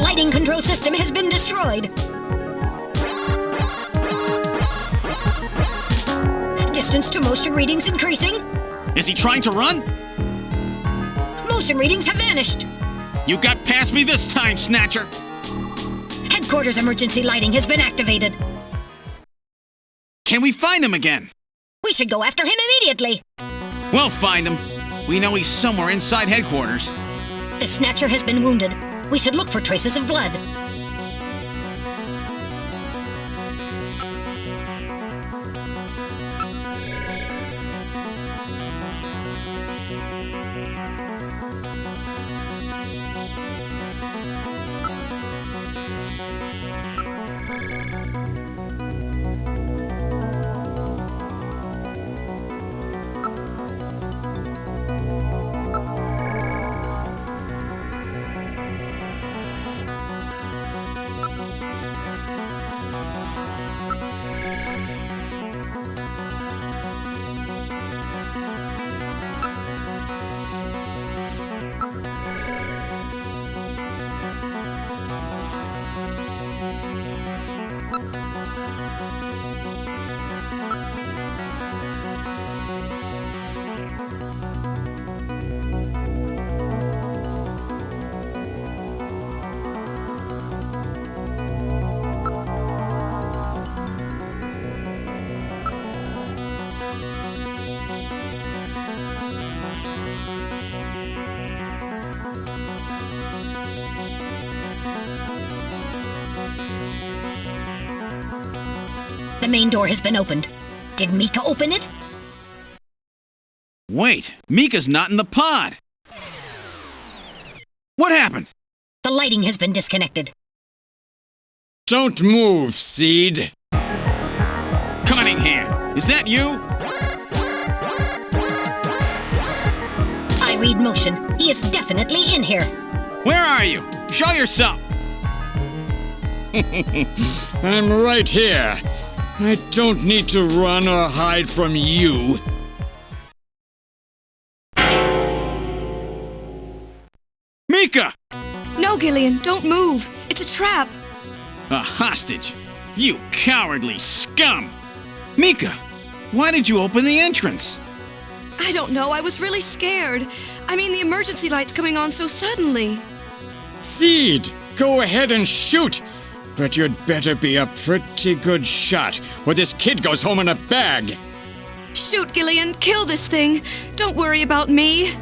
Lighting control system has been destroyed. Distance to motion readings increasing. Is he trying to run? Motion readings have vanished. You got past me this time, Snatcher. Headquarters emergency lighting has been activated. Can we find him again? We should go after him immediately. We'll find him. We know he's somewhere inside headquarters. The Snatcher has been wounded. We should look for traces of blood. The main door has been opened. Did Mika open it? Wait, Mika's not in the pod. What happened? The lighting has been disconnected. Don't move, Seed. Cunningham, is that you? I read motion. He is definitely in here. Where are you? Show yourself. I'm right here. I don't need to run or hide from you. Mika! No, Gillian, don't move. It's a trap. A hostage? You cowardly scum! Mika, why did you open the entrance? I don't know. I was really scared. I mean, the emergency light's coming on so suddenly. Seed, go ahead and shoot. But you'd better be a pretty good shot, or this kid goes home in a bag. Shoot, Gillian. Kill this thing. Don't worry about me.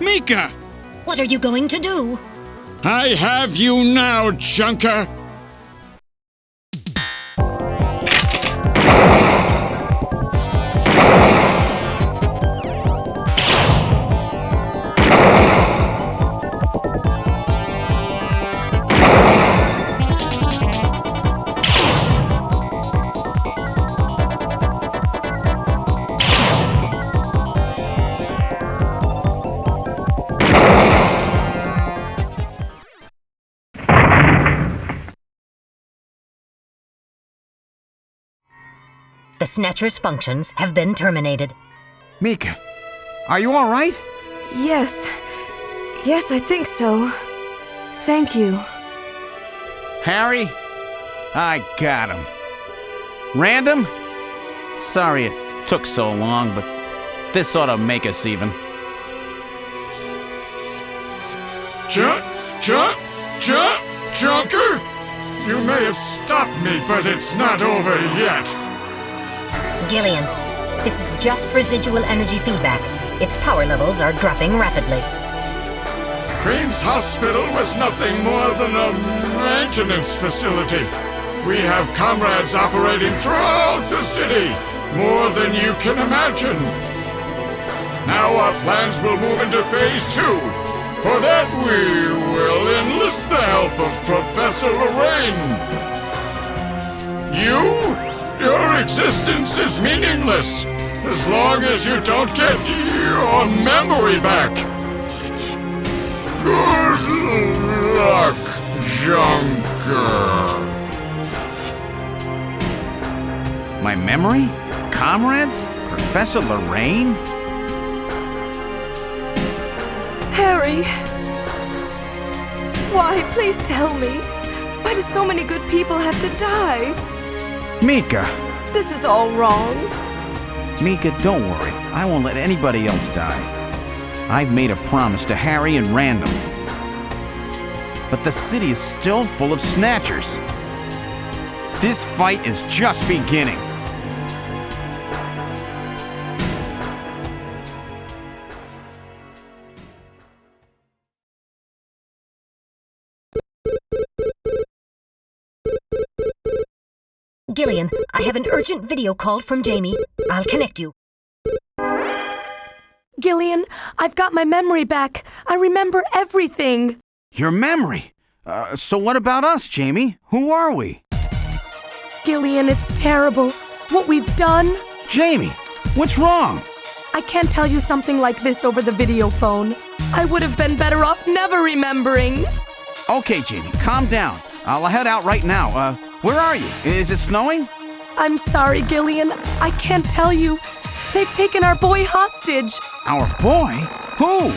Mika! What are you going to do? I have you now, Junker. The Snatcher's functions have been terminated. Mika, are you all right? Yes. Yes, I think so. Thank you. Harry? I got him. Random? Sorry it took so long, but this ought to make us even. Junker? You may have stopped me, but it's not over yet. Gillian, this is just residual energy feedback. Its power levels are dropping rapidly. Crane's hospital was nothing more than a maintenance facility. We have comrades operating throughout the city, more than you can imagine. Now our plans will move into Phase 2. For that, we will enlist the help of Professor Lorraine. Your existence is meaningless as long as you don't get your memory back. Good luck, Junker. My memory? Comrades? Professor Lorraine? Harry! Why? Please tell me. Why do so many good people have to die? Mika! This is all wrong. Mika, don't worry. I won't let anybody else die. I've made a promise to Harry and Random. But the city is still full of Snatchers. This fight is just beginning. Gillian, I have an urgent video call from Jamie. I'll connect you. Gillian, I've got my memory back. I remember everything. Your memory? So what about us, Jamie? Who are we? Gillian, it's terrible. What we've done. Jamie, what's wrong? I can't tell you something like this over the video phone. I would have been better off never remembering. Okay, Jamie, calm down. I'll head out right now. Where are you? Is it snowing? I'm sorry, Gillian. I can't tell you. They've taken our boy hostage. Our boy? Who?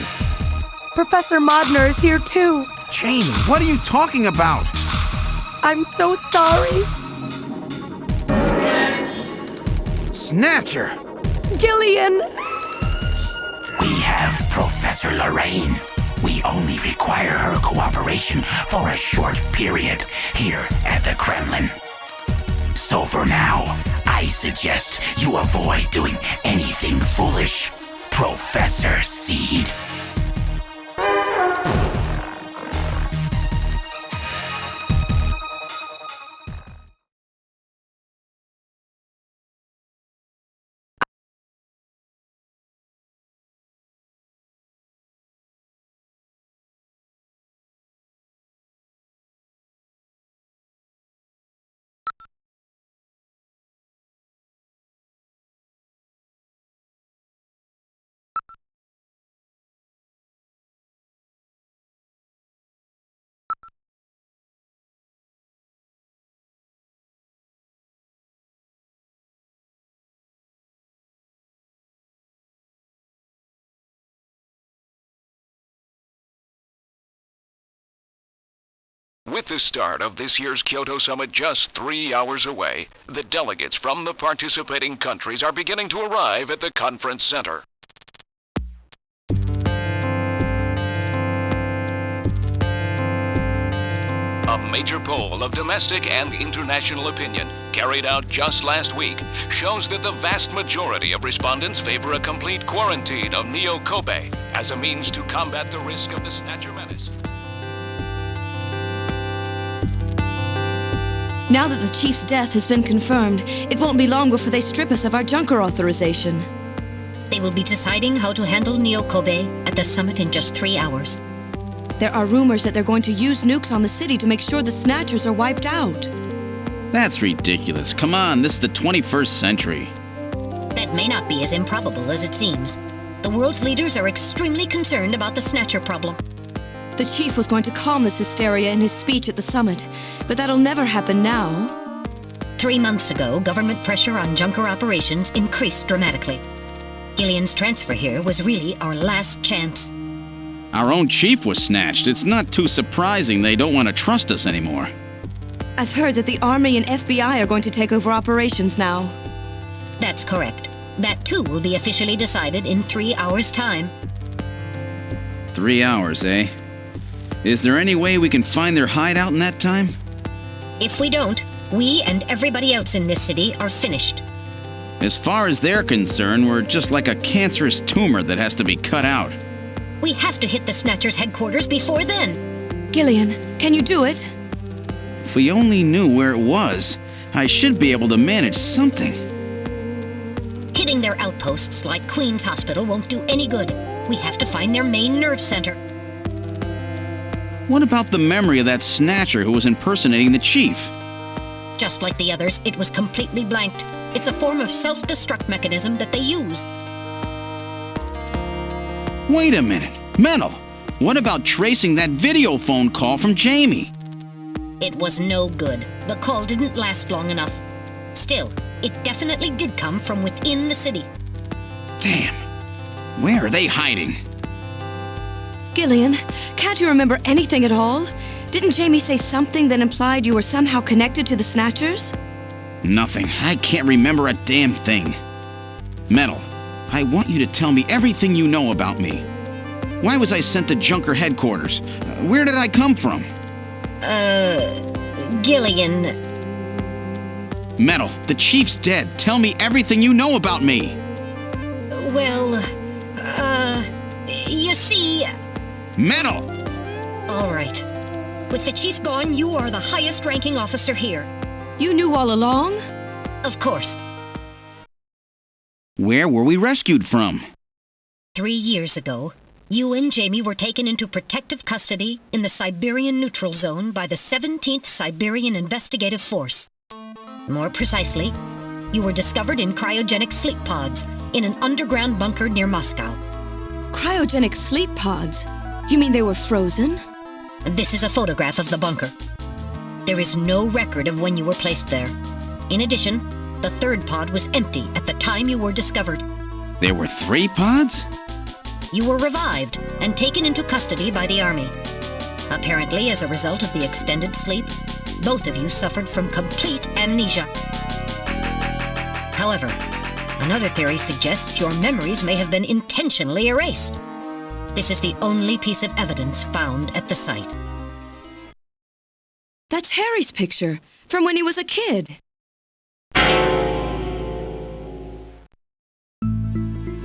Professor Modner is here too. Jamie, what are you talking about? I'm so sorry. Snatcher! Gillian! We have Professor Lorraine. We only require her cooperation for a short period here at the Kremlin. So for now, I suggest you avoid doing anything foolish, Professor Seed. With the start of this year's Kyoto Summit just 3 hours away, the delegates from the participating countries are beginning to arrive at the conference center. A major poll of domestic and international opinion, carried out just last week, shows that the vast majority of respondents favor a complete quarantine of Neo Kobe as a means to combat the risk of the Snatcher menace. Now that the Chief's death has been confirmed, it won't be long before they strip us of our Junker authorization. They will be deciding how to handle Neo Kobe at the summit in just 3 hours. There are rumors that they're going to use nukes on the city to make sure the Snatchers are wiped out. That's ridiculous. Come on, this is the 21st century. That may not be as improbable as it seems. The world's leaders are extremely concerned about the Snatcher problem. The Chief was going to calm this hysteria in his speech at the summit, but that'll never happen now. 3 months ago, government pressure on Junker operations increased dramatically. Gillian's transfer here was really our last chance. Our own chief was snatched. It's not too surprising they don't want to trust us anymore. I've heard that the Army and FBI are going to take over operations now. That's correct. That too will be officially decided in 3 hours' time. 3 hours, eh? Is there any way we can find their hideout in that time? If we don't, we and everybody else in this city are finished. As far as they're concerned, we're just like a cancerous tumor that has to be cut out. We have to hit the Snatcher's headquarters before then. Gillian, can you do it? If we only knew where it was, I should be able to manage something. Hitting their outposts like Queen's Hospital won't do any good. We have to find their main nerve center. What about the memory of that Snatcher who was impersonating the chief? Just like the others, it was completely blanked. It's a form of self-destruct mechanism that they use. Wait a minute. Metal, what about tracing that video phone call from Jamie? It was no good. The call didn't last long enough. Still, it definitely did come from within the city. Damn. Where are they hiding? Gillian, can't you remember anything at all? Didn't Jamie say something that implied you were somehow connected to the Snatchers? Nothing. I can't remember a damn thing. Metal, I want you to tell me everything you know about me. Why was I sent to Junker headquarters? Where did I come from? Gillian. Metal, the chief's dead. Tell me everything you know about me. Well, you see... Metal! All right. With the chief gone, you are the highest-ranking officer here. You knew all along? Of course. Where were we rescued from? 3 years ago, you and Jamie were taken into protective custody in the Siberian Neutral Zone by the 17th Siberian Investigative Force. More precisely, you were discovered in cryogenic sleep pods in an underground bunker near Moscow. Cryogenic sleep pods? You mean they were frozen? This is a photograph of the bunker. There is no record of when you were placed there. In addition, the third pod was empty at the time you were discovered. There were 3 pods? You were revived and taken into custody by the Army. Apparently, as a result of the extended sleep, both of you suffered from complete amnesia. However, another theory suggests your memories may have been intentionally erased. This is the only piece of evidence found at the site. That's Harry's picture, from when he was a kid.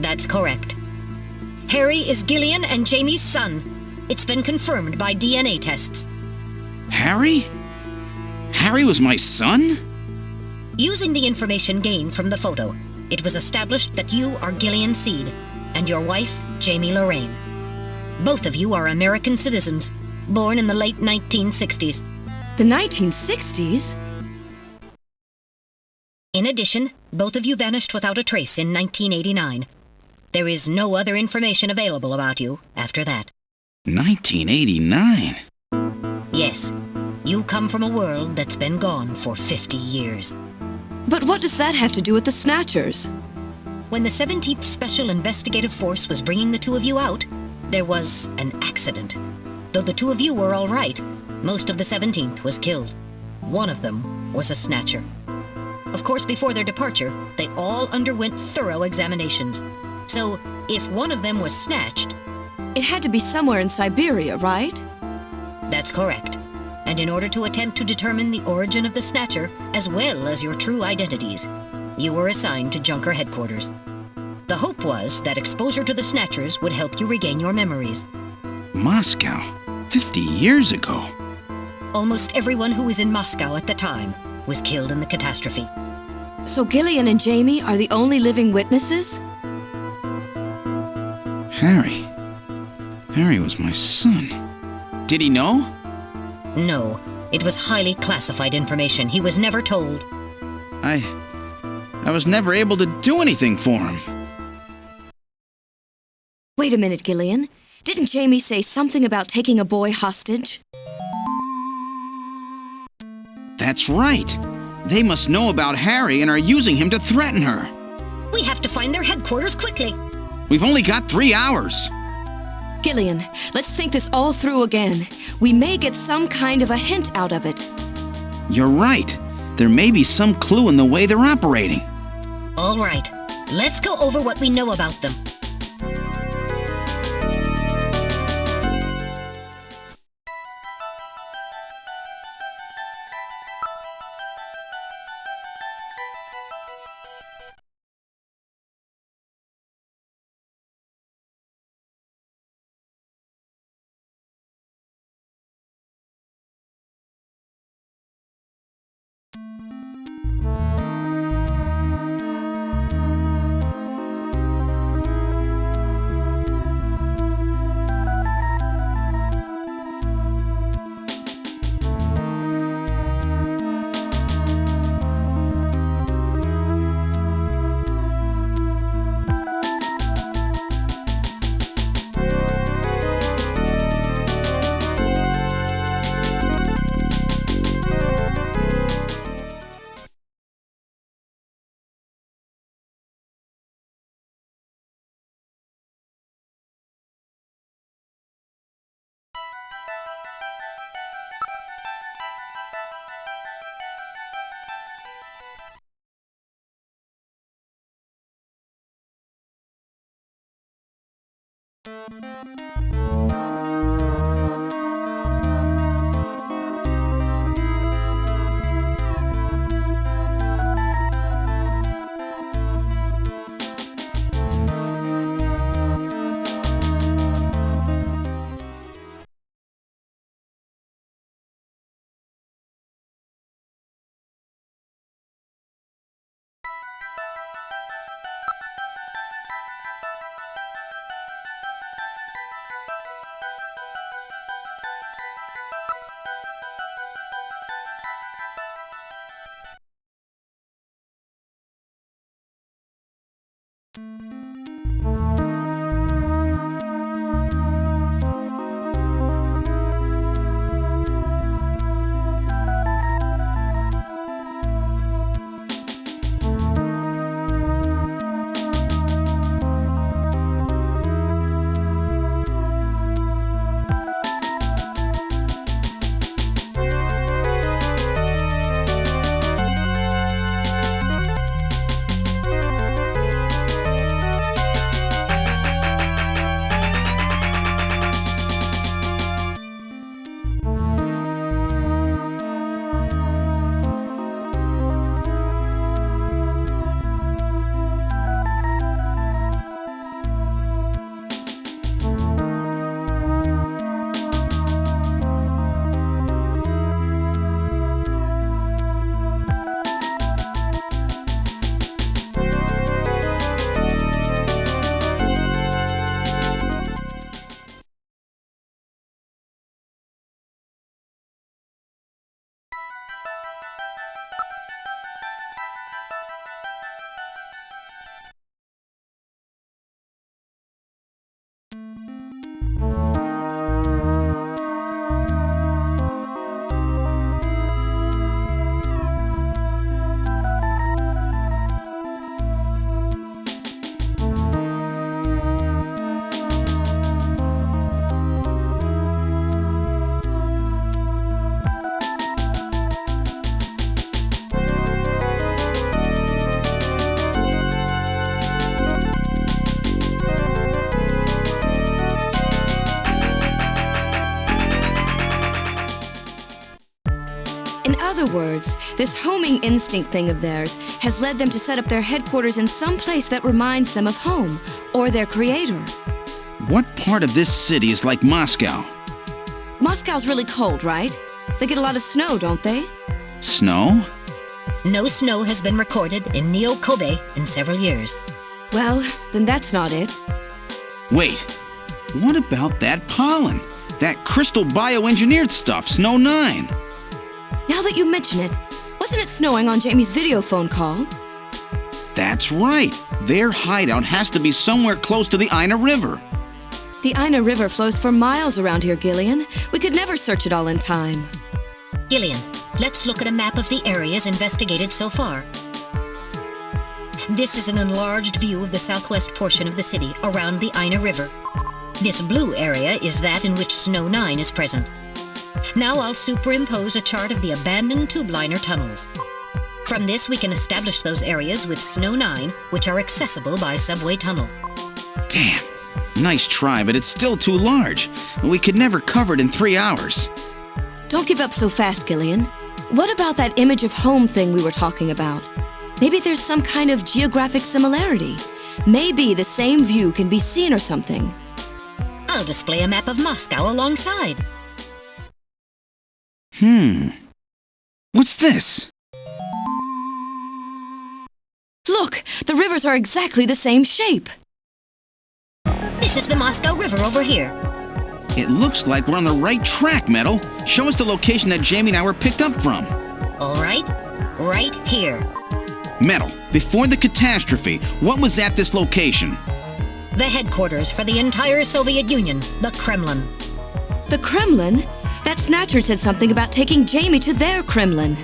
That's correct. Harry is Gillian and Jamie's son. It's been confirmed by DNA tests. Harry? Harry was my son? Using the information gained from the photo, it was established that you are Gillian Seed and your wife, Jamie Lorraine. Both of you are American citizens, born in the late 1960s. The 1960s? In addition, both of you vanished without a trace in 1989. There is no other information available about you after that. 1989? Yes, you come from a world that's been gone for 50 years. But what does that have to do with the Snatchers? When the 17th Special Investigative Force was bringing the two of you out, there was an accident. Though the two of you were all right, most of the 17th was killed. One of them was a Snatcher. Of course, before their departure, they all underwent thorough examinations. So, if one of them was snatched... It had to be somewhere in Siberia, right? That's correct. And in order to attempt to determine the origin of the Snatcher, as well as your true identities, you were assigned to Junker headquarters. The hope was that exposure to the Snatchers would help you regain your memories. Moscow? 50 years ago? Almost everyone who was in Moscow at the time was killed in the catastrophe. So Gillian and Jamie are the only living witnesses? Harry. Harry was my son. Did he know? No. It was highly classified information. He was never told. I was never able to do anything for him. Wait a minute, Gillian. Didn't Jamie say something about taking a boy hostage? That's right. They must know about Harry and are using him to threaten her. We have to find their headquarters quickly. We've only got 3 hours. Gillian, let's think this all through again. We may get some kind of a hint out of it. You're right. There may be some clue in the way they're operating. All right, let's go over what we know about them. In other words, this homing instinct thing of theirs has led them to set up their headquarters in some place that reminds them of home, or their creator. What part of this city is like Moscow? Moscow's really cold, right? They get a lot of snow, don't they? Snow? No snow has been recorded in Neo-Kobe in several years. Well, then that's not it. Wait, what about that pollen? That crystal bioengineered stuff, Snow 9? Now that you mention it, wasn't it snowing on Jamie's video phone call? That's right. Their hideout has to be somewhere close to the Ina River. The Ina River flows for miles around here, Gillian. We could never search it all in time. Gillian, let's look at a map of the areas investigated so far. This is an enlarged view of the southwest portion of the city around the Ina River. This blue area is that in which Snow 9 is present. Now I'll superimpose a chart of the abandoned tube liner tunnels. From this, we can establish those areas with Snow 9, which are accessible by subway tunnel. Damn. Nice try, but it's still too large. We could never cover it in 3 hours. Don't give up so fast, Gillian. What about that image of home thing we were talking about? Maybe there's some kind of geographic similarity. Maybe the same view can be seen or something. I'll display a map of Moscow alongside. What's this? Look, the rivers are exactly the same shape. This is the Moscow River over here. It looks like we're on the right track, Metal. Show us the location that Jamie and I were picked up from. All right, right here. Metal, before the catastrophe, what was at this location? The headquarters for the entire Soviet Union, the Kremlin. The Kremlin? That Snatcher said something about taking Jamie to their Kremlin.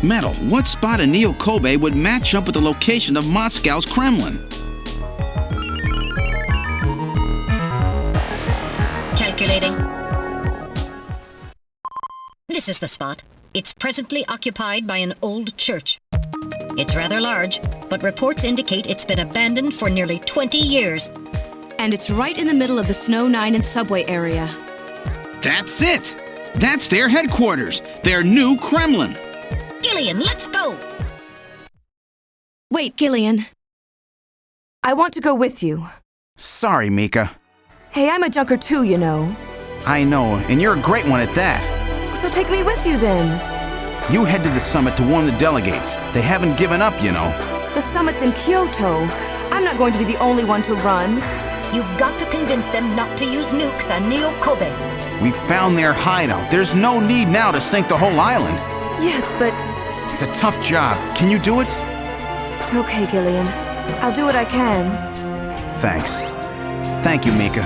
Metal, what spot in Neo Kobe would match up with the location of Moscow's Kremlin? Calculating. This is the spot. It's presently occupied by an old church. It's rather large, but reports indicate it's been abandoned for nearly 20 years. And it's right in the middle of the Snow 9 and subway area. That's it! That's their headquarters, their new Kremlin. Gillian, let's go! Wait, Gillian. I want to go with you. Sorry, Mika. Hey, I'm a junker too, you know. I know, and you're a great one at that. So take me with you then. You head to the summit to warn the delegates. They haven't given up, you know. The summit's in Kyoto. I'm not going to be the only one to run. You've got to convince them not to use nukes on Neo Kobe. We found their hideout. There's no need now to sink the whole island. Yes, but... It's a tough job. Can you do it? Okay, Gillian. I'll do what I can. Thanks. Thank you, Mika.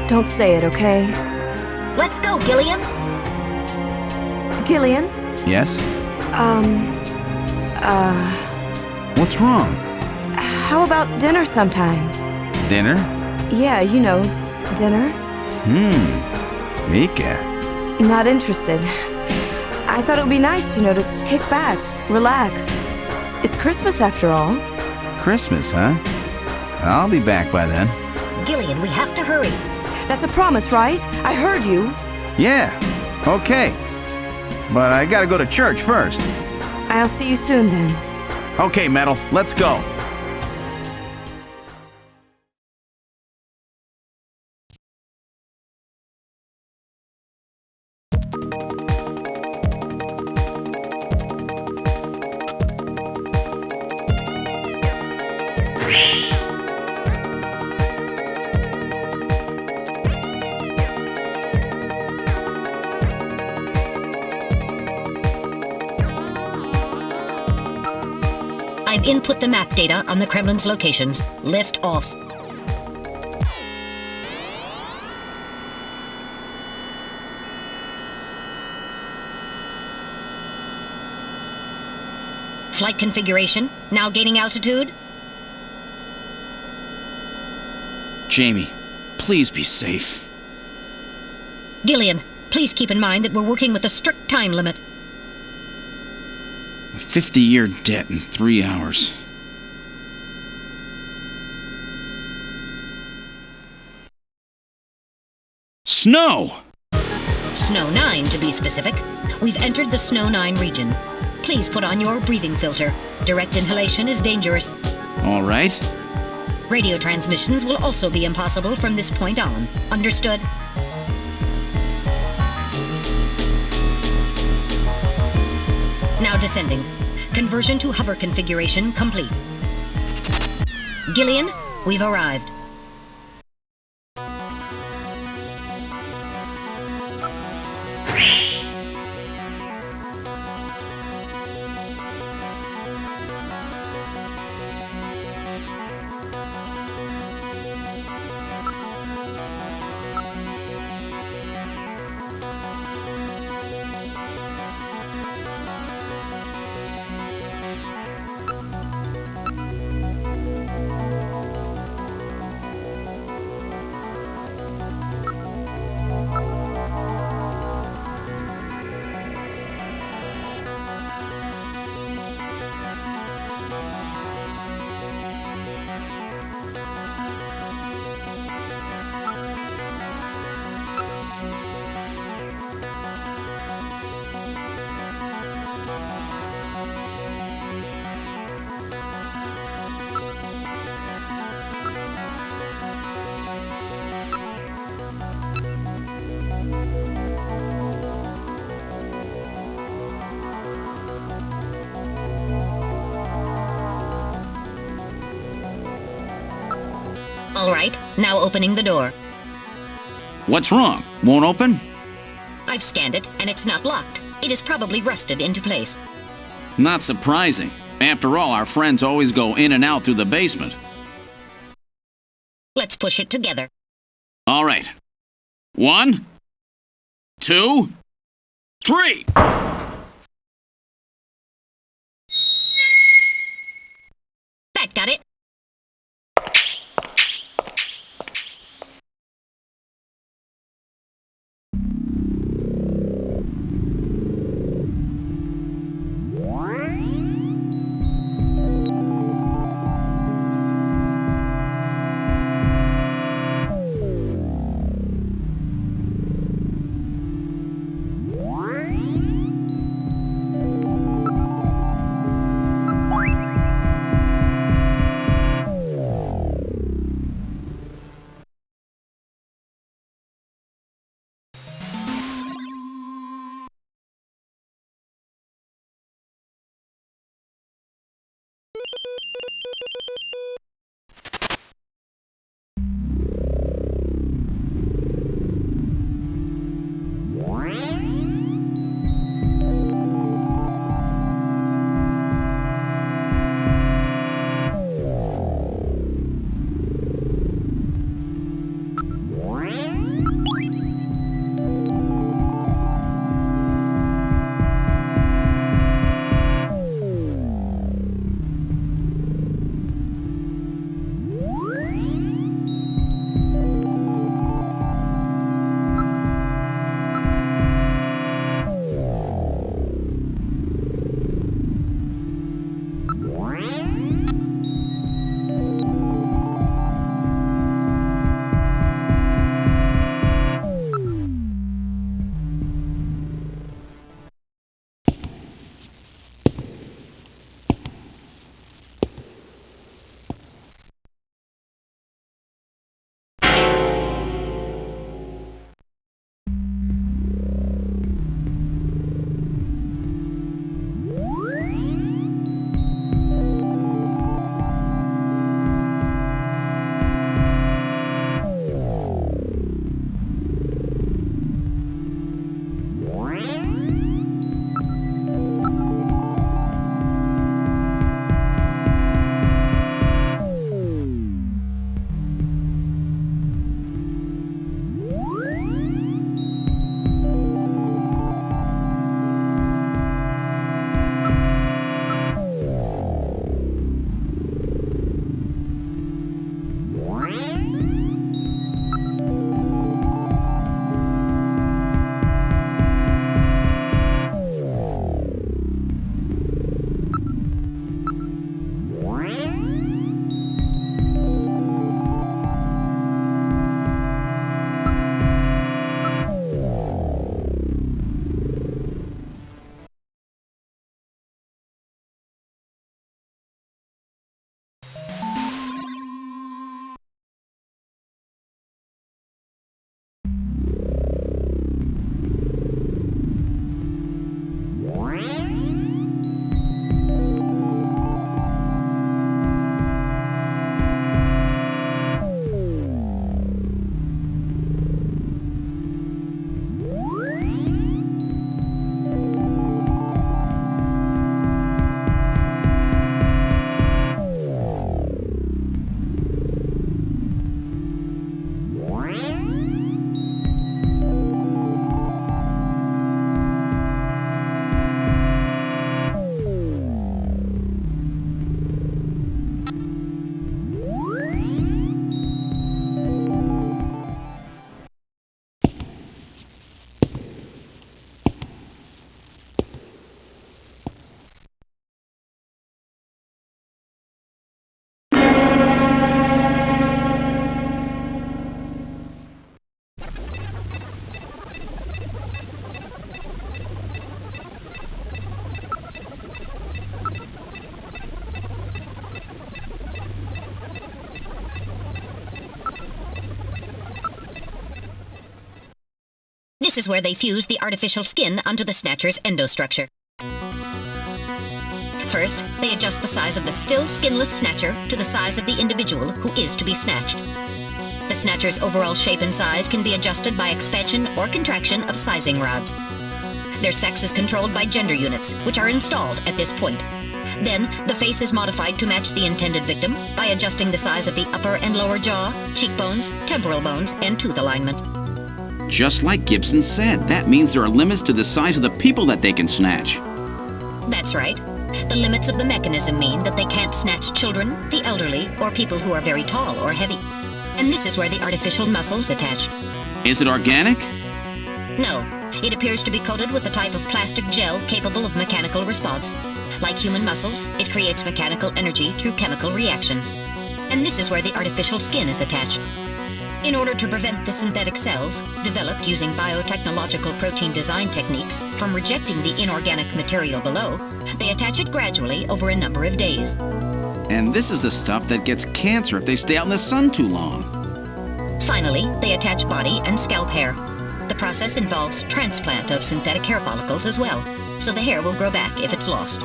Don't say it, okay? Let's go, Gillian. Gillian? Yes? What's wrong? How about dinner sometime? Dinner? Yeah, you know, dinner. Mika. Not interested. I thought it would be nice, you know, to kick back, relax. It's Christmas after all. Christmas, huh? I'll be back by then. Gillian, we have to hurry. That's a promise, right? I heard you. Yeah, okay. But I gotta go to church first. I'll see you soon then. Okay, Metal, let's go. I've input the map data on the Kremlin's locations. Lift off. Flight configuration, now gaining altitude. Jamie, please be safe. Gillian, please keep in mind that we're working with a strict time limit. A 50-year debt in 3 hours. Snow! Snow 9, to be specific. We've entered the Snow 9 region. Please put on your breathing filter. Direct inhalation is dangerous. All right. Radio transmissions will also be impossible from this point on. Understood? Now descending. Conversion to hover configuration complete. Gillian, we've arrived. All right, now opening the door. What's wrong? Won't open? I've scanned it, and it's not locked. It is probably rusted into place. Not surprising. After all, our friends always go in and out through the basement. Let's push it together. All right. 1, 2, 3! That got it. This is where they fuse the artificial skin onto the Snatcher's endostructure. First, they adjust the size of the still skinless Snatcher to the size of the individual who is to be snatched. The Snatcher's overall shape and size can be adjusted by expansion or contraction of sizing rods. Their sex is controlled by gender units, which are installed at this point. Then, the face is modified to match the intended victim by adjusting the size of the upper and lower jaw, cheekbones, temporal bones, and tooth alignment. Just like Gibson said, that means there are limits to the size of the people that they can snatch. That's right. The limits of the mechanism mean that they can't snatch children, the elderly, or people who are very tall or heavy. And this is where the artificial muscle's attached. Is it organic? No. It appears to be coated with a type of plastic gel capable of mechanical response. Like human muscles, it creates mechanical energy through chemical reactions. And this is where the artificial skin is attached. In order to prevent the synthetic cells, developed using biotechnological protein design techniques, from rejecting the inorganic material below, they attach it gradually over a number of days. And this is the stuff that gets cancer if they stay out in the sun too long. Finally, they attach body and scalp hair. The process involves transplant of synthetic hair follicles as well, so the hair will grow back if it's lost.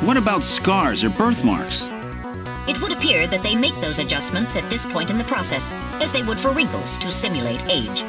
What about scars or birthmarks? It would appear that they make those adjustments at this point in the process, as they would for wrinkles to simulate age.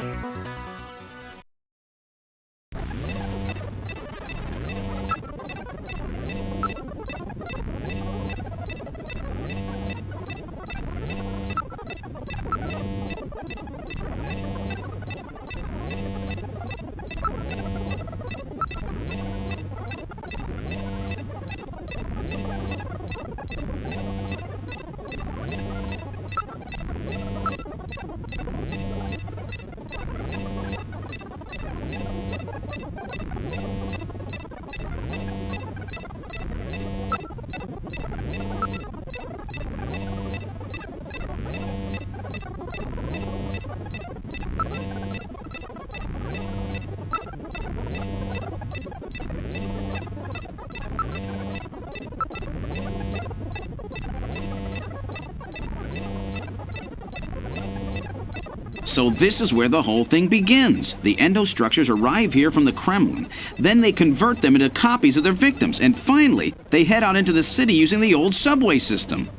So this is where the whole thing begins. The endostructures arrive here from the Kremlin. Then they convert them into copies of their victims. And finally, they head out into the city using the old subway system.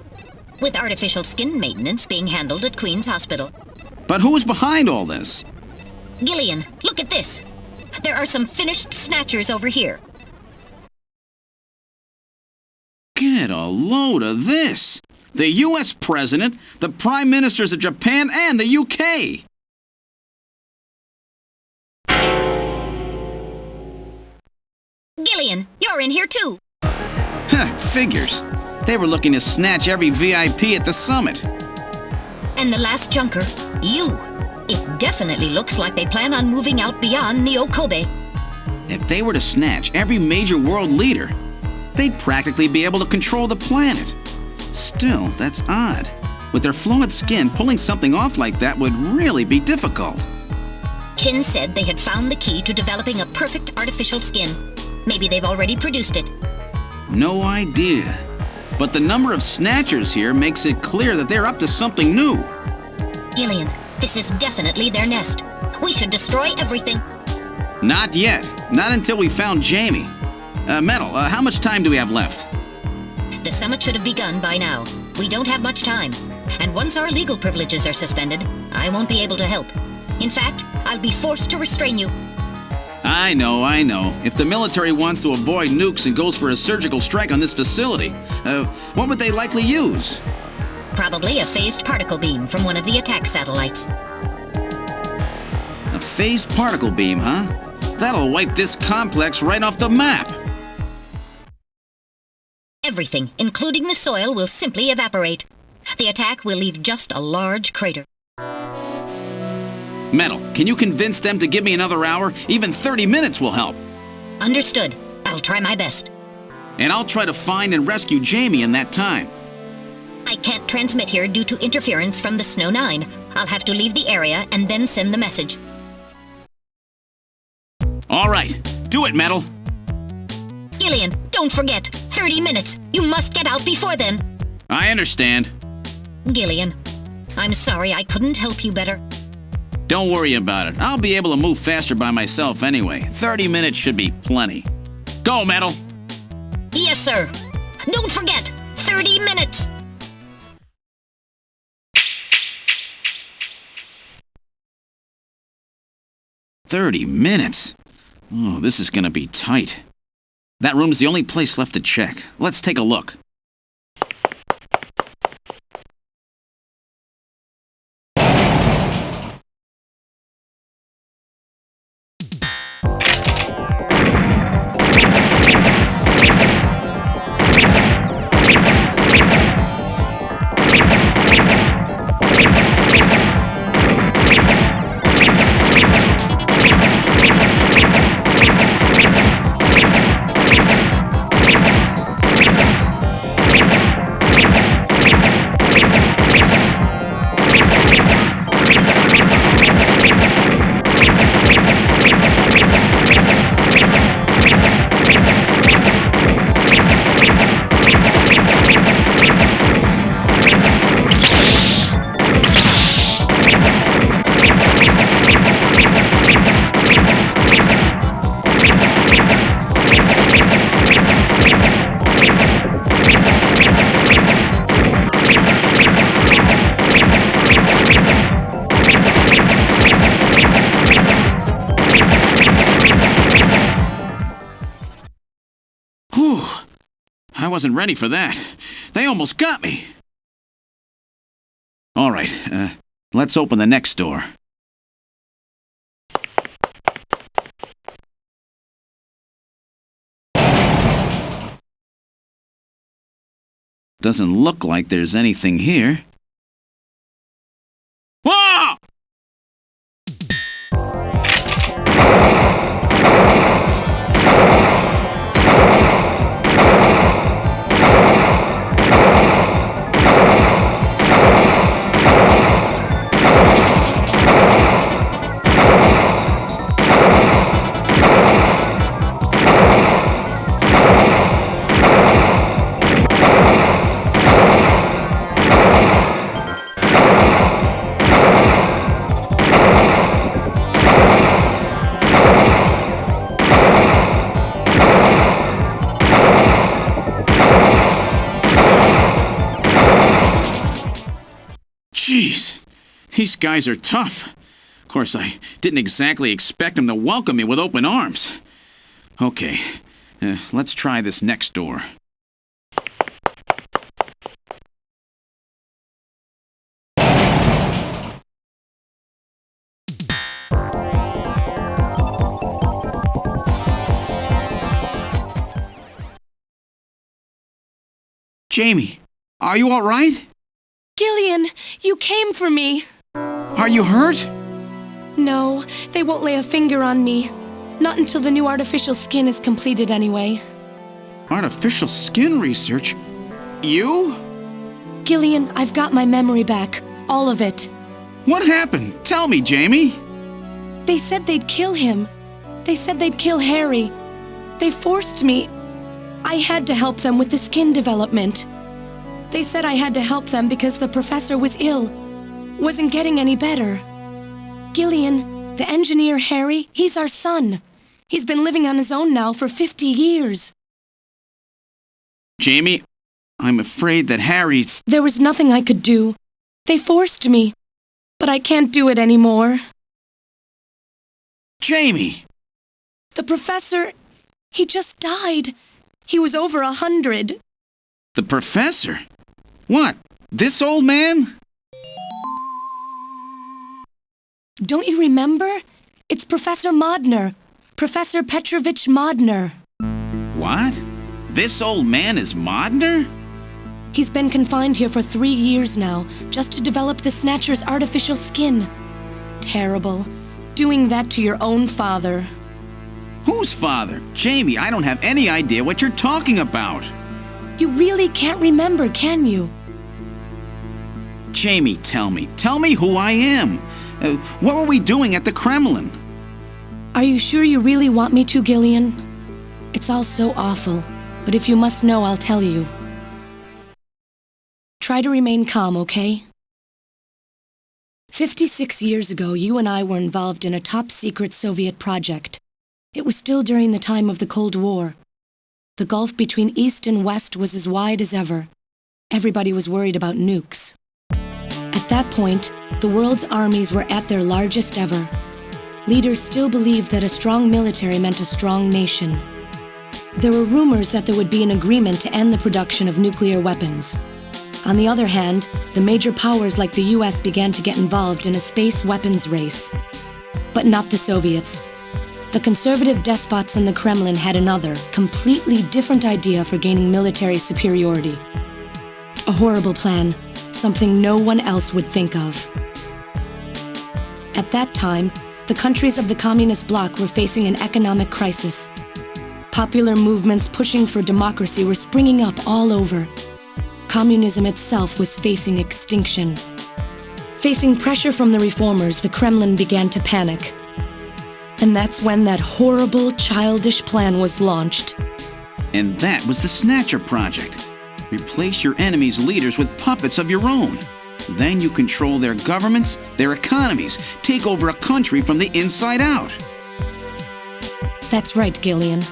With artificial skin maintenance being handled at Queen's Hospital. But who is behind all this? Gillian, look at this. There are some finished Snatchers over here. Get a load of this. The U.S. President, the Prime Ministers of Japan, and the U.K. Gillian, you're in here too. Figures. They were looking to snatch every VIP at the summit. And the last junker, you. It definitely looks like they plan on moving out beyond Neo-Kobe. If they were to snatch every major world leader, they'd practically be able to control the planet. Still, that's odd. With their flawed skin, pulling something off like that would really be difficult. Chin said they had found the key to developing a perfect artificial skin. Maybe they've already produced it. No idea. But the number of Snatchers here makes it clear that they're up to something new. Gillian, this is definitely their nest. We should destroy everything. Not yet. Not until we found Jamie. Metal, how much time do we have left? The summit should have begun by now. We don't have much time. And once our legal privileges are suspended, I won't be able to help. In fact, I'll be forced to restrain you. I know. If the military wants to avoid nukes and goes for a surgical strike on this facility, what would they likely use? Probably a phased particle beam from one of the attack satellites. A phased particle beam, huh? That'll wipe this complex right off the map. Everything, including the soil, will simply evaporate. The attack will leave just a large crater. Metal, can you convince them to give me another hour? Even 30 minutes will help. Understood. I'll try my best. And I'll try to find and rescue Jamie in that time. I can't transmit here due to interference from the Snow 9. I'll have to leave the area and then send the message. All right. Do it, Metal. Gillian, don't forget. 30 minutes. You must get out before then. I understand. Gillian, I'm sorry I couldn't help you better. Don't worry about it. I'll be able to move faster by myself anyway. 30 minutes should be plenty. Go, Metal. Yes, sir. Don't forget, 30 minutes! "30 minutes? Oh, this is gonna be tight. That room's the only place left to check. Let's take a look." Whew. I wasn't ready for that. They almost got me. All right, let's open the next door. Doesn't look like there's anything here. Whoa! Jeez, these guys are tough. Of course, I didn't exactly expect them to welcome me with open arms. Okay, let's try this next door. Jamie, are you all right? Gillian, you came for me. Are you hurt? No, they won't lay a finger on me. Not until the new artificial skin is completed anyway. Artificial skin research? You? Gillian, I've got my memory back. All of it. What happened? Tell me, Jamie. They said they'd kill him. They said they'd kill Harry. They forced me. I had to help them with the skin development. They said I had to help them because the professor was ill. Wasn't getting any better. Gillian, the engineer Harry, he's our son. He's been living on his own now for 50 years. Jamie, I'm afraid that Harry's... There was nothing I could do. They forced me. But I can't do it anymore. Jamie! The professor, he just died. He was over 100. The professor? What? This old man? Don't you remember? It's Professor Modner. Professor Petrovich Modner. What? This old man is Modner? He's been confined here for 3 years now, just to develop the Snatcher's artificial skin. Terrible. Doing that to your own father. Whose father? Jamie, I don't have any idea what you're talking about. You really can't remember, can you? Jamie, tell me. Tell me who I am. What were we doing at the Kremlin? Are you sure you really want me to, Gillian? It's all so awful, but if you must know, I'll tell you. Try to remain calm, okay? 56 years ago, you and I were involved in a top-secret Soviet project. It was still during the time of the Cold War. The gulf between East and West was as wide as ever. Everybody was worried about nukes. At that point, the world's armies were at their largest ever. Leaders still believed that a strong military meant a strong nation. There were rumors that there would be an agreement to end the production of nuclear weapons. On the other hand, the major powers like the US began to get involved in a space weapons race. But not the Soviets. The conservative despots in the Kremlin had another, completely different idea for gaining military superiority. A horrible plan, something no one else would think of. At that time, the countries of the communist bloc were facing an economic crisis. Popular movements pushing for democracy were springing up all over. Communism itself was facing extinction. Facing pressure from the reformers, the Kremlin began to panic. And that's when that horrible, childish plan was launched. And that was the Snatcher project. Replace your enemy's leaders with puppets of your own. Then you control their governments, their economies, take over a country from the inside out. That's right, Gillian.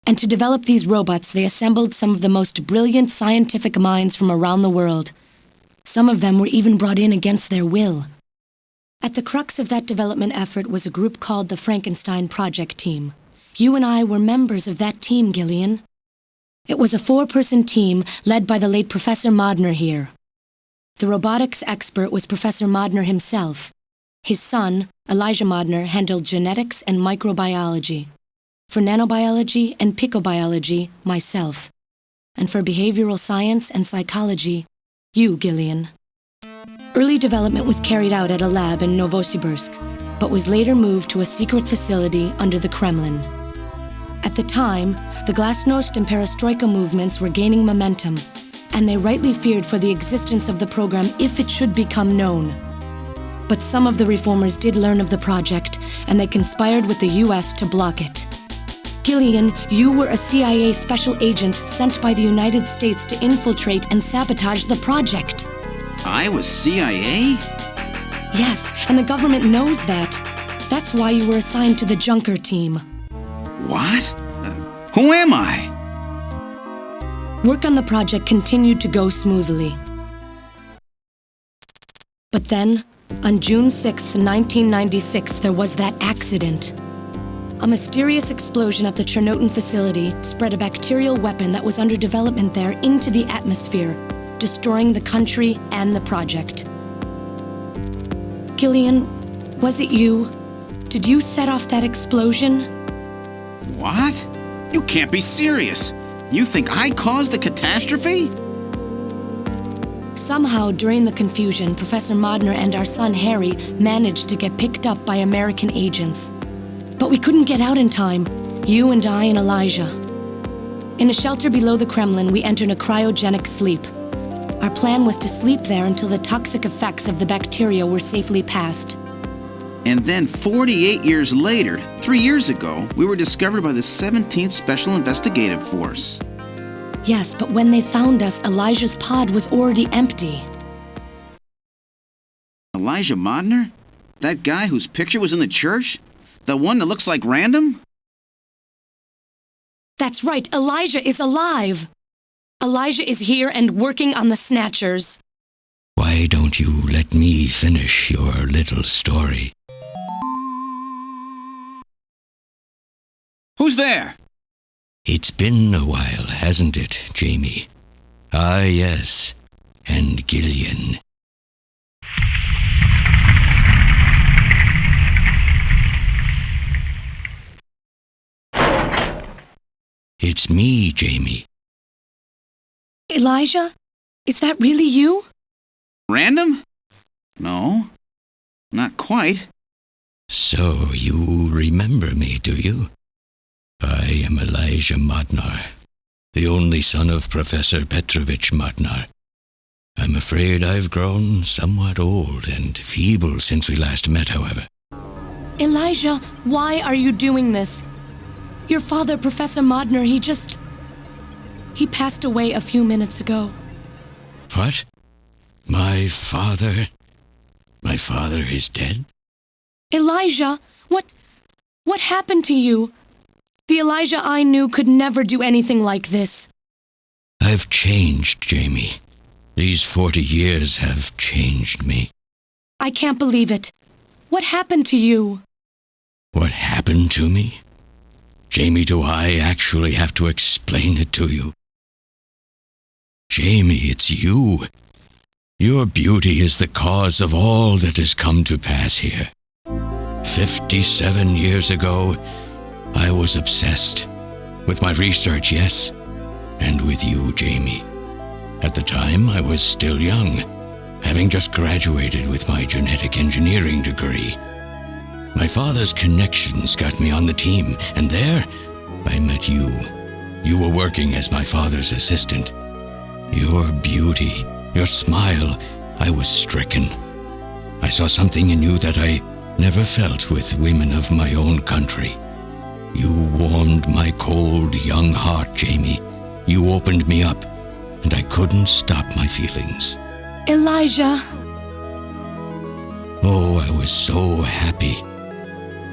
And to develop these robots, they assembled some of the most brilliant scientific minds from around the world. Some of them were even brought in against their will. At the crux of that development effort was a group called the Frankenstein Project Team. You and I were members of that team, Gillian. It was a 4-person team led by the late Professor Modner here. The robotics expert was Professor Modner himself. His son, Elijah Modner, handled genetics and microbiology. For nanobiology and picobiology, myself. And for behavioral science and psychology, you, Gillian. Early development was carried out at a lab in Novosibirsk, but was later moved to a secret facility under the Kremlin. At the time, the Glasnost and Perestroika movements were gaining momentum, and they rightly feared for the existence of the program if it should become known. But some of the reformers did learn of the project, and they conspired with the US to block it. Gillian, you were a CIA special agent sent by the United States to infiltrate and sabotage the project. I was CIA? Yes, and the government knows that. That's why you were assigned to the Junker team. What? Who am I? Work on the project continued to go smoothly. But then, on June 6, 1996, there was that accident. A mysterious explosion at the Chernobyl facility spread a bacterial weapon that was under development there into the atmosphere, destroying the country and the project. Gillian, was it you? Did you set off that explosion? What? You can't be serious. You think I caused the catastrophe? Somehow, during the confusion, Professor Modner and our son Harry managed to get picked up by American agents. But we couldn't get out in time, you and I and Elijah. In a shelter below the Kremlin, we entered a cryogenic sleep. Our plan was to sleep there until the toxic effects of the bacteria were safely passed. And then 48 years later, 3 years ago, we were discovered by the 17th Special Investigative Force. Yes, but when they found us, Elijah's pod was already empty. Elijah Modner? That guy whose picture was in the church? The one that looks like Random? That's right, Elijah is alive! Elijah is here and working on the Snatchers. Why don't you let me finish your little story? Who's there? It's been a while, hasn't it, Jamie? Ah, yes. And Gillian. It's me, Jamie. Elijah? Is that really you? Random? No, not quite. So you remember me, do you? I am Elijah Modnar, the only son of Professor Petrovich Modnar. I'm afraid I've grown somewhat old and feeble since we last met, however. Elijah, why are you doing this? Your father, Professor Modner, he passed away a few minutes ago. What? My father? My father is dead? Elijah, what happened to you? The Elijah I knew could never do anything like this. I've changed, Jamie. These 40 years have changed me. I can't believe it. What happened to you? What happened to me? Jamie, do I actually have to explain it to you? Jamie, it's you. Your beauty is the cause of all that has come to pass here. 57 years ago, I was obsessed. With my research, yes, and with you, Jamie. At the time, I was still young, having just graduated with my genetic engineering degree. My father's connections got me on the team, and there, I met you. You were working as my father's assistant. Your beauty, your smile, I was stricken. I saw something in you that I never felt with women of my own country. You warmed my cold, young heart, Jamie. You opened me up, and I couldn't stop my feelings. Elijah! Oh, I was so happy.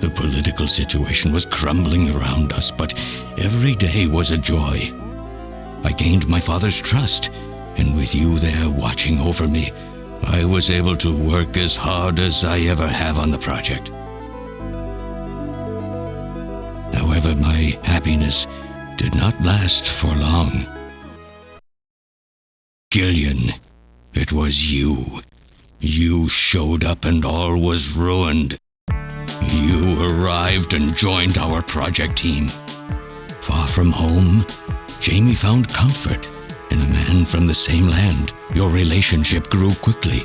The political situation was crumbling around us, but every day was a joy. I gained my father's trust, and with you there watching over me, I was able to work as hard as I ever have on the project. However, my happiness did not last for long. Gillian, it was you. You showed up and all was ruined. You arrived and joined our project team. Far from home, Jamie found comfort in a man from the same land. Your relationship grew quickly,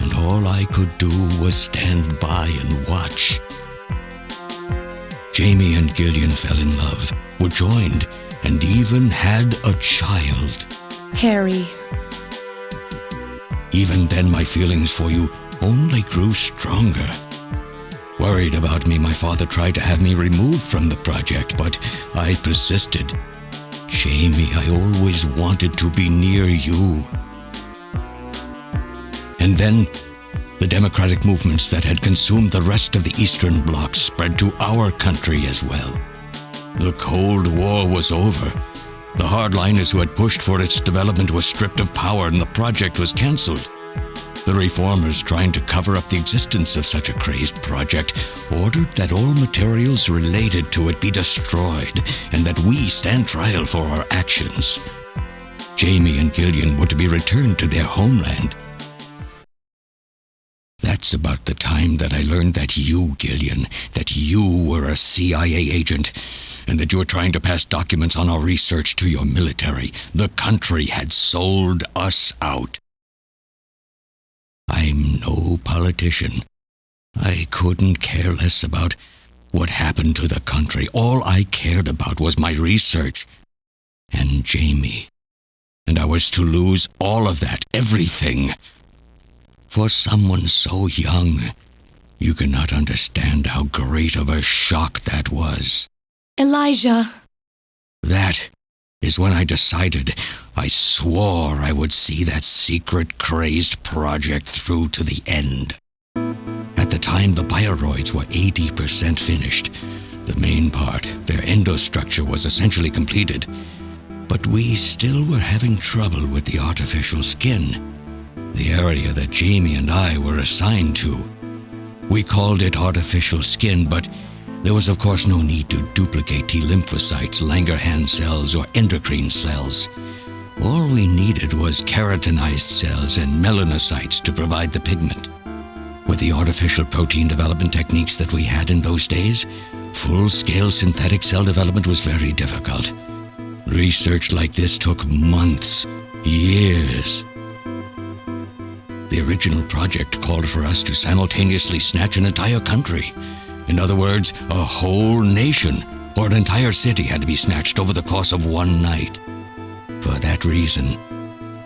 and all I could do was stand by and watch. Jamie and Gillian fell in love, were joined, and even had a child. Harry. Even then, my feelings for you only grew stronger. Worried about me, my father tried to have me removed from the project, but I persisted. Jamie, I always wanted to be near you. And then, the democratic movements that had consumed the rest of the Eastern Bloc spread to our country as well. The Cold War was over. The hardliners who had pushed for its development were stripped of power and the project was cancelled. The reformers, trying to cover up the existence of such a crazed project, ordered that all materials related to it be destroyed and that we stand trial for our actions. Jamie and Gillian were to be returned to their homeland. That's about the time that I learned that you, Gillian, that you were a CIA agent, and that you were trying to pass documents on our research to your military. The country had sold us out. I'm no politician. I couldn't care less about what happened to the country. All I cared about was my research and Jamie. And I was to lose all of that, everything. For someone so young, you cannot understand how great of a shock that was. Elijah. That is when I decided, I swore I would see that secret, crazed project through to the end. At the time, the bioroids were 80% finished. The main part, their endostructure, was essentially completed. But we still were having trouble with the artificial skin, the area that Jamie and I were assigned to. We called it artificial skin, but there was of course no need to duplicate T lymphocytes, Langerhans cells, or endocrine cells. All we needed was keratinized cells and melanocytes to provide the pigment. With the artificial protein development techniques that we had in those days, full-scale synthetic cell development was very difficult. Research like this took months, years. The original project called for us to simultaneously snatch an entire country. In other words, a whole nation, or an entire city, had to be snatched over the course of one night. For that reason,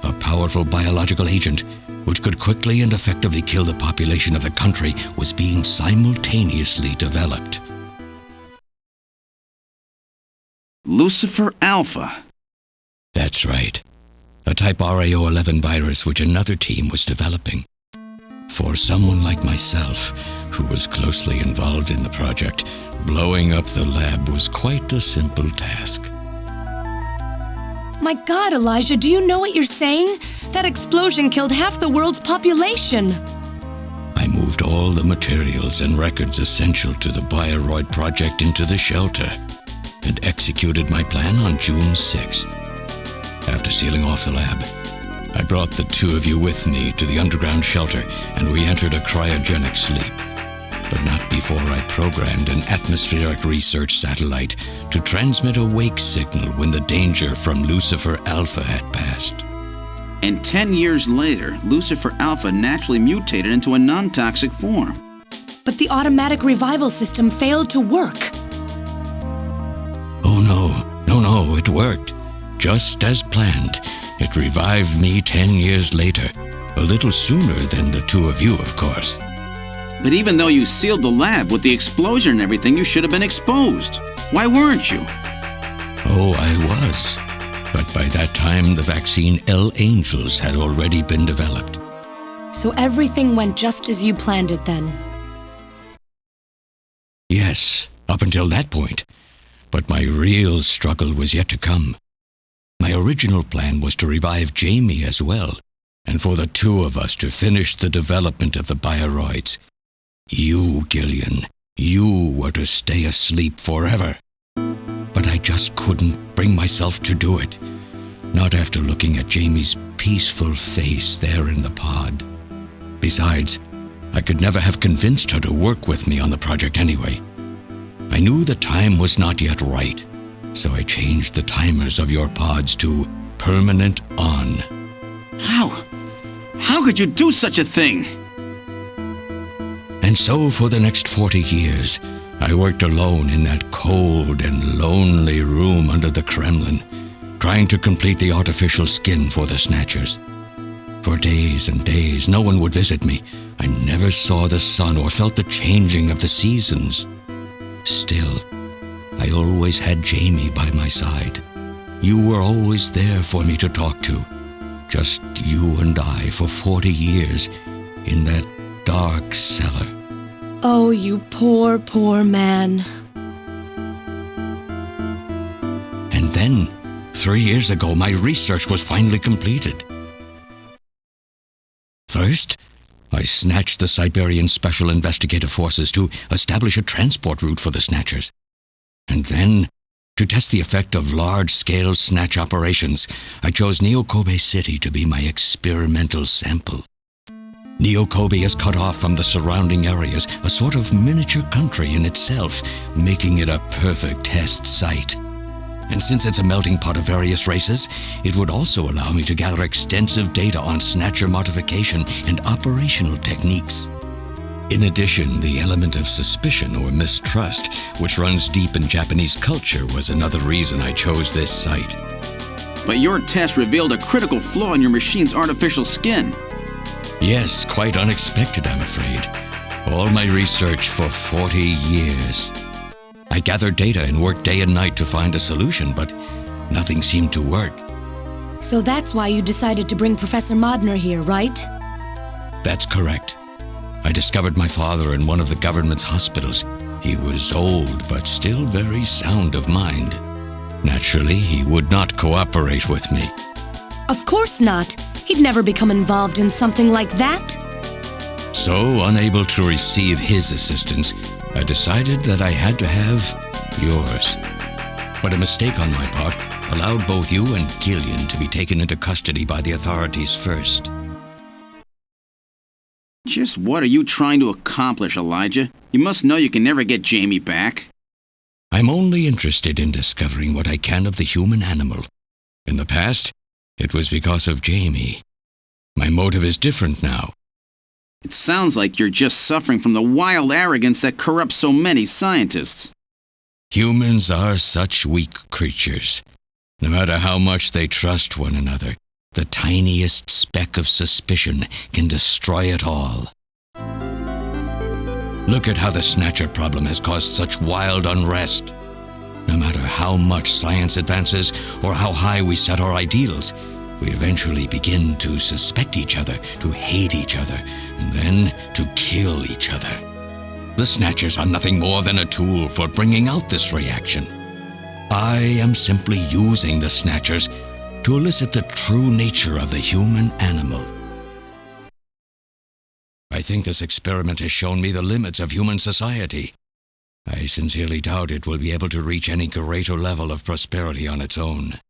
a powerful biological agent, which could quickly and effectively kill the population of the country, was being simultaneously developed. Lucifer Alpha. That's right. A type RAO11 virus which another team was developing. For someone like myself, who was closely involved in the project, blowing up the lab was quite a simple task. My God, Elijah, do you know what you're saying? That explosion killed half the world's population. I moved all the materials and records essential to the Bioroid project into the shelter and executed my plan on June 6th. After sealing off the lab, I brought the two of you with me to the underground shelter and we entered a cryogenic sleep. But not before I programmed an atmospheric research satellite to transmit a wake signal when the danger from Lucifer Alpha had passed. And 10 years later, Lucifer Alpha naturally mutated into a non-toxic form. But the automatic revival system failed to work. Oh no, it worked. Just as planned. It revived me 10 years later. A little sooner than the two of you, of course. But even though you sealed the lab with the explosion and everything, you should have been exposed. Why weren't you? Oh, I was. But by that time, the vaccine L Angels had already been developed. So everything went just as you planned it then? Yes, up until that point. But my real struggle was yet to come. My original plan was to revive Jamie as well, and for the two of us to finish the development of the Bioroids. You, Gillian, you were to stay asleep forever. But I just couldn't bring myself to do it. Not after looking at Jamie's peaceful face there in the pod. Besides, I could never have convinced her to work with me on the project anyway. I knew the time was not yet right, so I changed the timers of your pods to permanent on. How could you do such a thing? And so for the next 40 years, I worked alone in that cold and lonely room under the Kremlin, trying to complete the artificial skin for the Snatchers. For days and days, no one would visit me. I never saw the sun or felt the changing of the seasons. Still, I always had Jamie by my side. You were always there for me to talk to. Just you and I for 40 years in that dark cellar. Oh, you poor, poor man. And then, 3 years ago, my research was finally completed. First, I snatched the Siberian Special Investigative Forces to establish a transport route for the Snatchers. And then, to test the effect of large-scale snatch operations, I chose Neo-Kobe City to be my experimental sample. Neo-Kobe is cut off from the surrounding areas, a sort of miniature country in itself, making it a perfect test site. And since it's a melting pot of various races, it would also allow me to gather extensive data on Snatcher modification and operational techniques. In addition, the element of suspicion or mistrust, which runs deep in Japanese culture, was another reason I chose this site. But your test revealed a critical flaw in your machine's artificial skin. Yes, quite unexpected, I'm afraid. All my research for 40 years. I gathered data and worked day and night to find a solution, but nothing seemed to work. So that's why you decided to bring Professor Modner here, right? That's correct. I discovered my father in one of the government's hospitals. He was old, but still very sound of mind. Naturally, he would not cooperate with me. Of course not. He'd never become involved in something like that. So, unable to receive his assistance, I decided that I had to have yours. But a mistake on my part allowed both you and Gillian to be taken into custody by the authorities first. Just what are you trying to accomplish, Elijah? You must know you can never get Jamie back. I'm only interested in discovering what I can of the human animal. In the past, it was because of Jamie. My motive is different now. It sounds like you're just suffering from the wild arrogance that corrupts so many scientists. Humans are such weak creatures. No matter how much they trust one another, the tiniest speck of suspicion can destroy it all. Look at how the Snatcher problem has caused such wild unrest. No matter how much science advances or how high we set our ideals, we eventually begin to suspect each other, to hate each other, and then to kill each other. The Snatchers are nothing more than a tool for bringing out this reaction. I am simply using the Snatchers to elicit the true nature of the human animal. I think this experiment has shown me the limits of human society. I sincerely doubt it will be able to reach any greater level of prosperity on its own.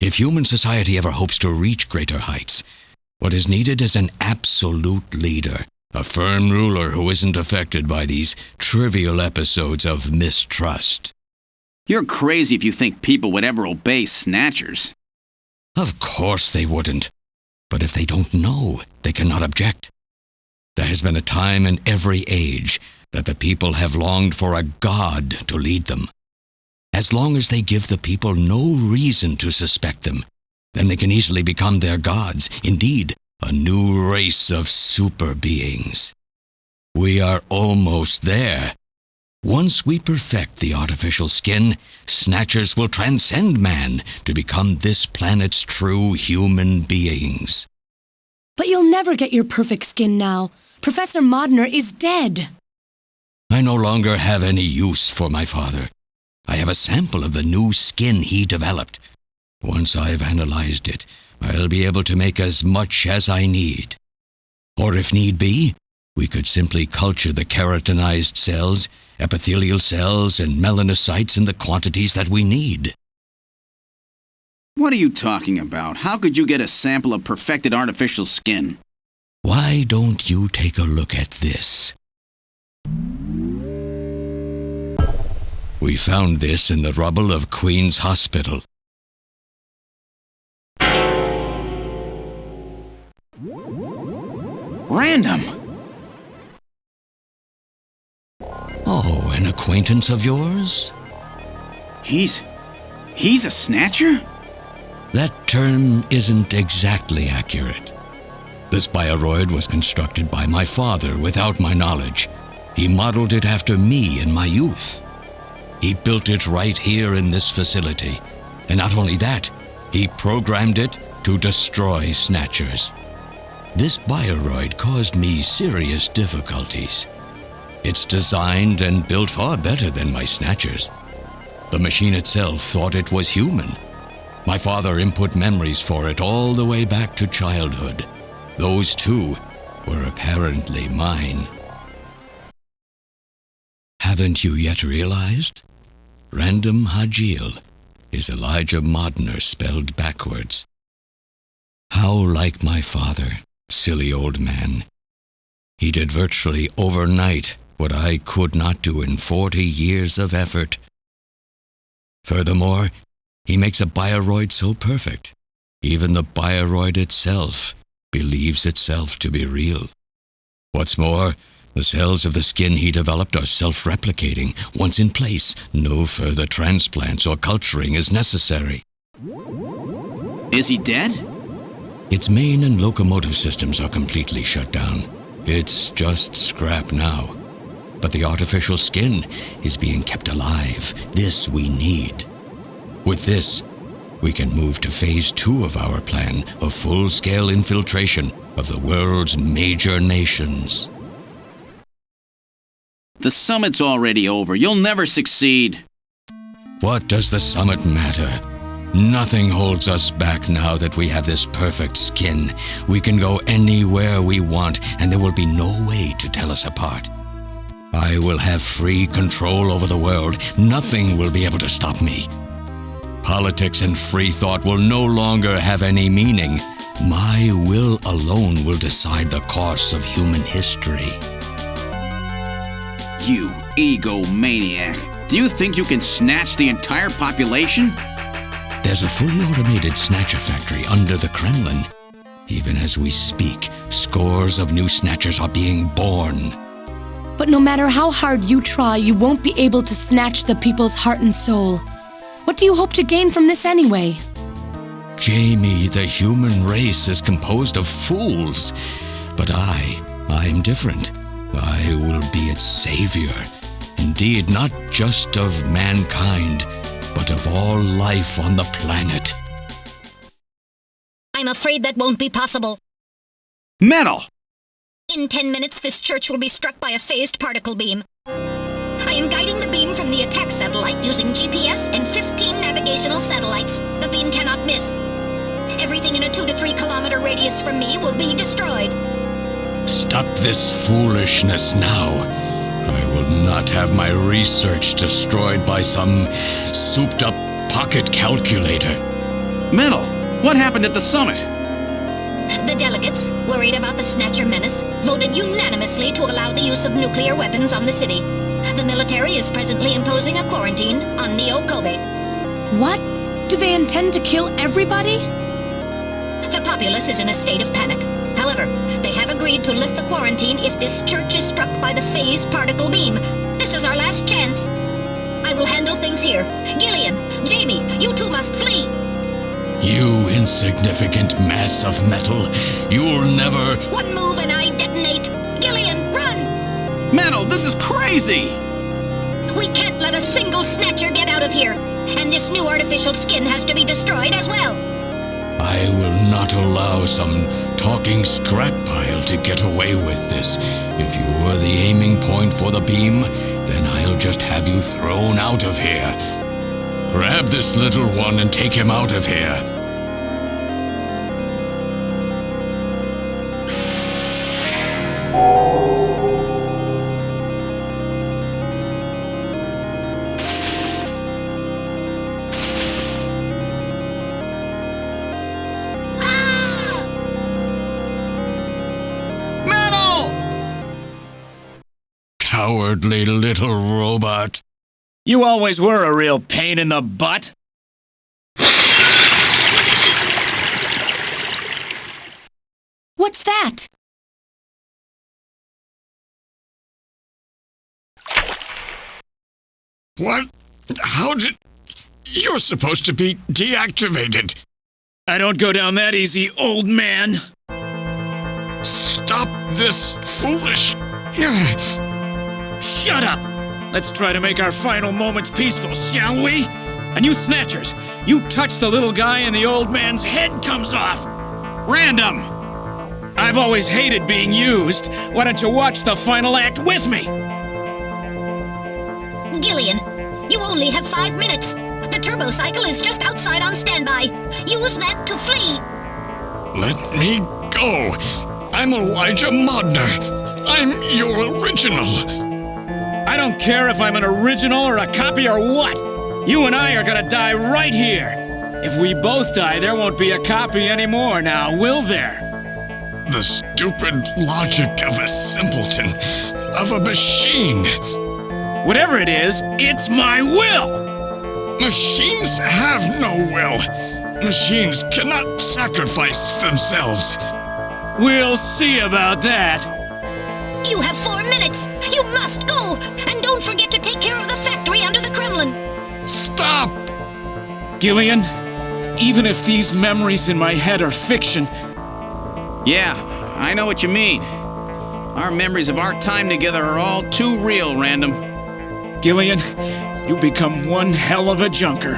If human society ever hopes to reach greater heights, what is needed is an absolute leader, a firm ruler who isn't affected by these trivial episodes of mistrust. You're crazy if you think people would ever obey Snatchers. Of course they wouldn't. But if they don't know, they cannot object. There has been a time in every age that the people have longed for a god to lead them. As long as they give the people no reason to suspect them, then they can easily become their gods, indeed, a new race of super beings. We are almost there. Once we perfect the artificial skin, Snatchers will transcend man to become this planet's true human beings. But you'll never get your perfect skin now. Professor Modner is dead. I no longer have any use for my father. I have a sample of the new skin he developed. Once I've analyzed it, I'll be able to make as much as I need. Or if need be, we could simply culture the keratinized cells, epithelial cells, and melanocytes in the quantities that we need. What are you talking about? How could you get a sample of perfected artificial skin? Why don't you take a look at this? We found this in the rubble of Queen's Hospital. Random! Oh, an acquaintance of yours? He's a Snatcher? That term isn't exactly accurate. This bioroid was constructed by my father without my knowledge. He modeled it after me in my youth. He built it right here in this facility. And not only that, he programmed it to destroy Snatchers. This bioroid caused me serious difficulties. It's designed and built far better than my Snatchers. The machine itself thought it was human. My father input memories for it all the way back to childhood. Those too were apparently mine. Haven't you yet realized? Random Hajil is Elijah Modner spelled backwards. How like my father, silly old man. He did virtually overnight what I could not do in 40 years of effort. Furthermore, he makes a bioroid so perfect, even the bioroid itself believes itself to be real. What's more, the cells of the skin he developed are self-replicating. Once in place, no further transplants or culturing is necessary. Is he dead? Its main and locomotive systems are completely shut down. It's just scrap now. But the artificial skin is being kept alive. This we need. With this, we can move to phase 2 of our plan of full-scale infiltration of the world's major nations. The summit's already over. You'll never succeed. What does the summit matter? Nothing holds us back now that we have this perfect skin. We can go anywhere we want, and there will be no way to tell us apart. I will have free control over the world. Nothing will be able to stop me. Politics and free thought will no longer have any meaning. My will alone will decide the course of human history. You egomaniac. Do you think you can snatch the entire population? There's a fully automated Snatcher factory under the Kremlin. Even as we speak, scores of new Snatchers are being born. But no matter how hard you try, you won't be able to snatch the people's heart and soul. What do you hope to gain from this anyway? Jamie, the human race is composed of fools. But I'm different. I will be its savior. Indeed, not just of mankind, but of all life on the planet. I'm afraid that won't be possible. Metal! In 10 minutes, this church will be struck by a phased particle beam. I am guiding the beam from the attack satellite using GPS and 15 navigational satellites. The beam cannot miss. Everything in a 2 to 3 kilometer radius from me will be destroyed. Stop this foolishness now. I will not have my research destroyed by some souped-up pocket calculator. Metal, what happened at the summit? The delegates, worried about the Snatcher menace, voted unanimously to allow the use of nuclear weapons on the city. The military is presently imposing a quarantine on Neo Kobe. What? Do they intend to kill everybody? The populace is in a state of panic. However, they have agreed to lift the quarantine if this church is struck by the phased particle beam. This is our last chance. I will handle things here. Gillian, Jamie, you two must flee. You insignificant mass of metal. You'll never... One move and I detonate. Gillian, run! Metal, this is crazy! We can't let a single Snatcher get out of here. And this new artificial skin has to be destroyed as well. I will not allow some talking scrap pile to get away with this. If you were the aiming point for the beam, then I'll just have you thrown out of here. Grab this little one and take him out of here. Cowardly little robot. You always were a real pain in the butt. What's that? What? How did... You're supposed to be deactivated. I don't go down that easy, old man. Stop this foolish... Shut up! Let's try to make our final moments peaceful, shall we? And you Snatchers, you touch the little guy and the old man's head comes off. Random! I've always hated being used. Why don't you watch the final act with me? Gillian, you only have 5 minutes. The turbo cycle is just outside on standby. Use that to flee. Let me go. I'm Elijah Modner. I'm your original. I don't care if I'm an original or a copy or what. You and I are gonna die right here. If we both die, there won't be a copy anymore now, will there? The stupid logic of a simpleton, of a machine. Whatever it is, it's my will! Machines have no will. Machines cannot sacrifice themselves. We'll see about that. You have 4 minutes. You must go. And don't forget to take care of the factory under the Kremlin. Stop! Gillian, even if these memories in my head are fiction... Yeah, I know what you mean. Our memories of our time together are all too real, Random. Gillian, you become one hell of a junker.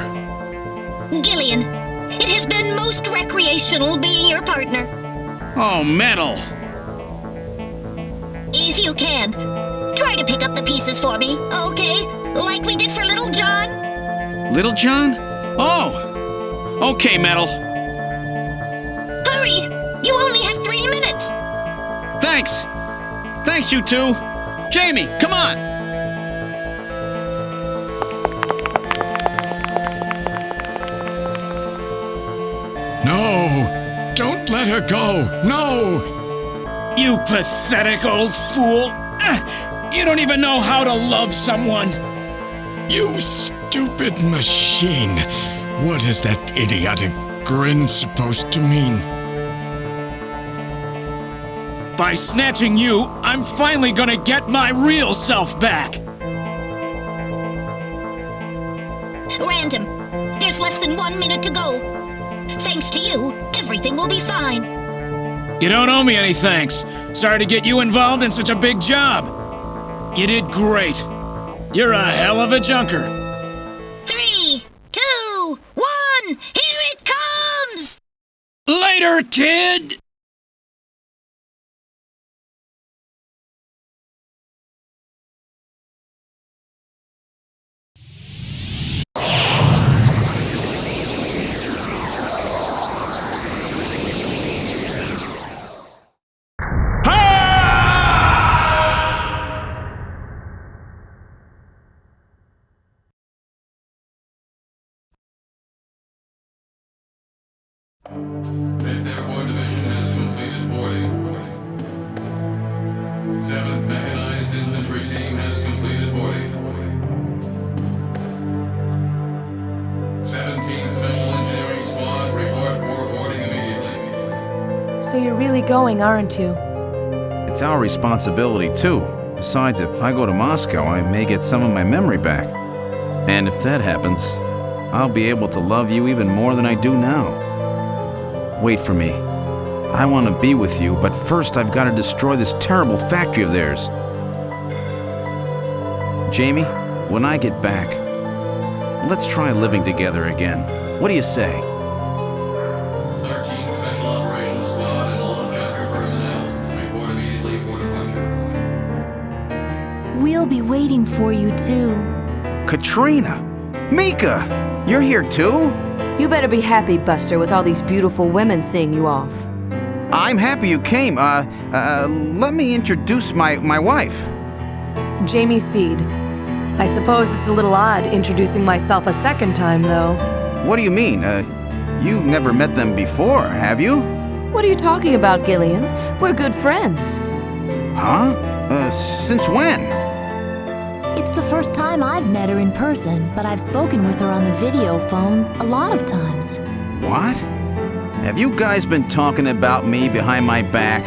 Gillian, it has been most recreational being your partner. Oh, Metal! If you can, try to pick up the pieces for me, okay? Like we did for Little John? Little John? Oh! Okay, Metal. Hurry! You only have 3 minutes! Thanks! Thanks, you two! Jamie, come on! No! Don't let her go! No! You pathetic old fool! You don't even know how to love someone! You stupid machine! What is that idiotic grin supposed to mean? By snatching you, I'm finally gonna get my real self back! Random, there's less than 1 minute to go. Thanks to you, everything will be fine. You don't owe me any thanks. Sorry to get you involved in such a big job. You did great. You're a hell of a junker. 3, 2, 1, here it comes! Later, more, kid! Fifth Airborne Division has completed boarding. 7th Mechanized Infantry Team has completed boarding. 17th Special Engineering Squad report for boarding immediately. So you're really going, aren't you? It's our responsibility, too. Besides, if I go to Moscow, I may get some of my memory back. And if that happens, I'll be able to love you even more than I do now. Wait for me. I want to be with you, but first I've got to destroy this terrible factory of theirs. Jamie, when I get back, let's try living together again. What do you say? 13th Special Operations Squad and all Junker personnel report immediately for departure. We'll be waiting for you, too. Katrina! Mika! You're here too? You better be happy, Buster, with all these beautiful women seeing you off. I'm happy you came. Let me introduce my wife. Jamie Seed. I suppose it's a little odd introducing myself a second time, though. What do you mean? You've never met them before, have you? What are you talking about, Gillian? We're good friends. Huh? Since when? It's the first time I've met her in person, but I've spoken with her on the video phone a lot of times. What? Have you guys been talking about me behind my back?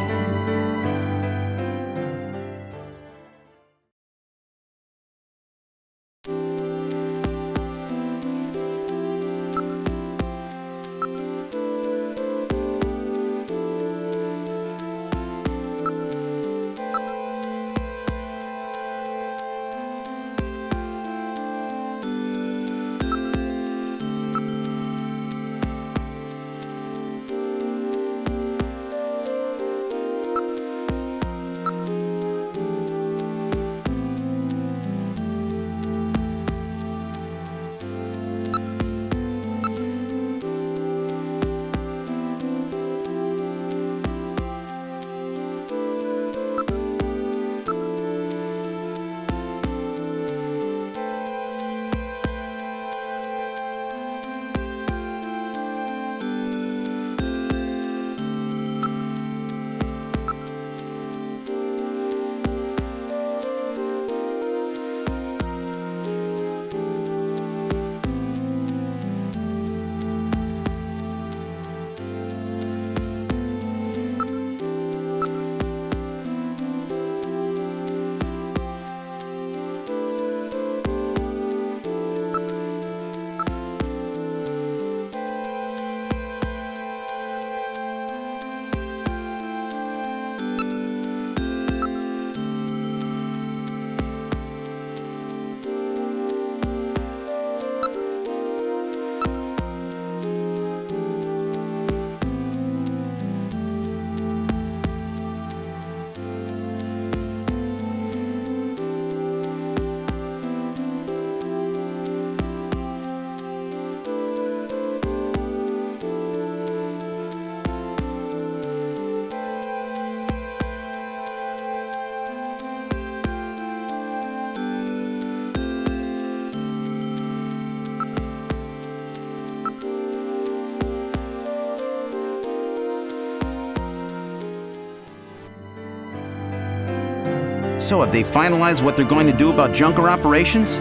So have they finalized what they're going to do about Junker operations?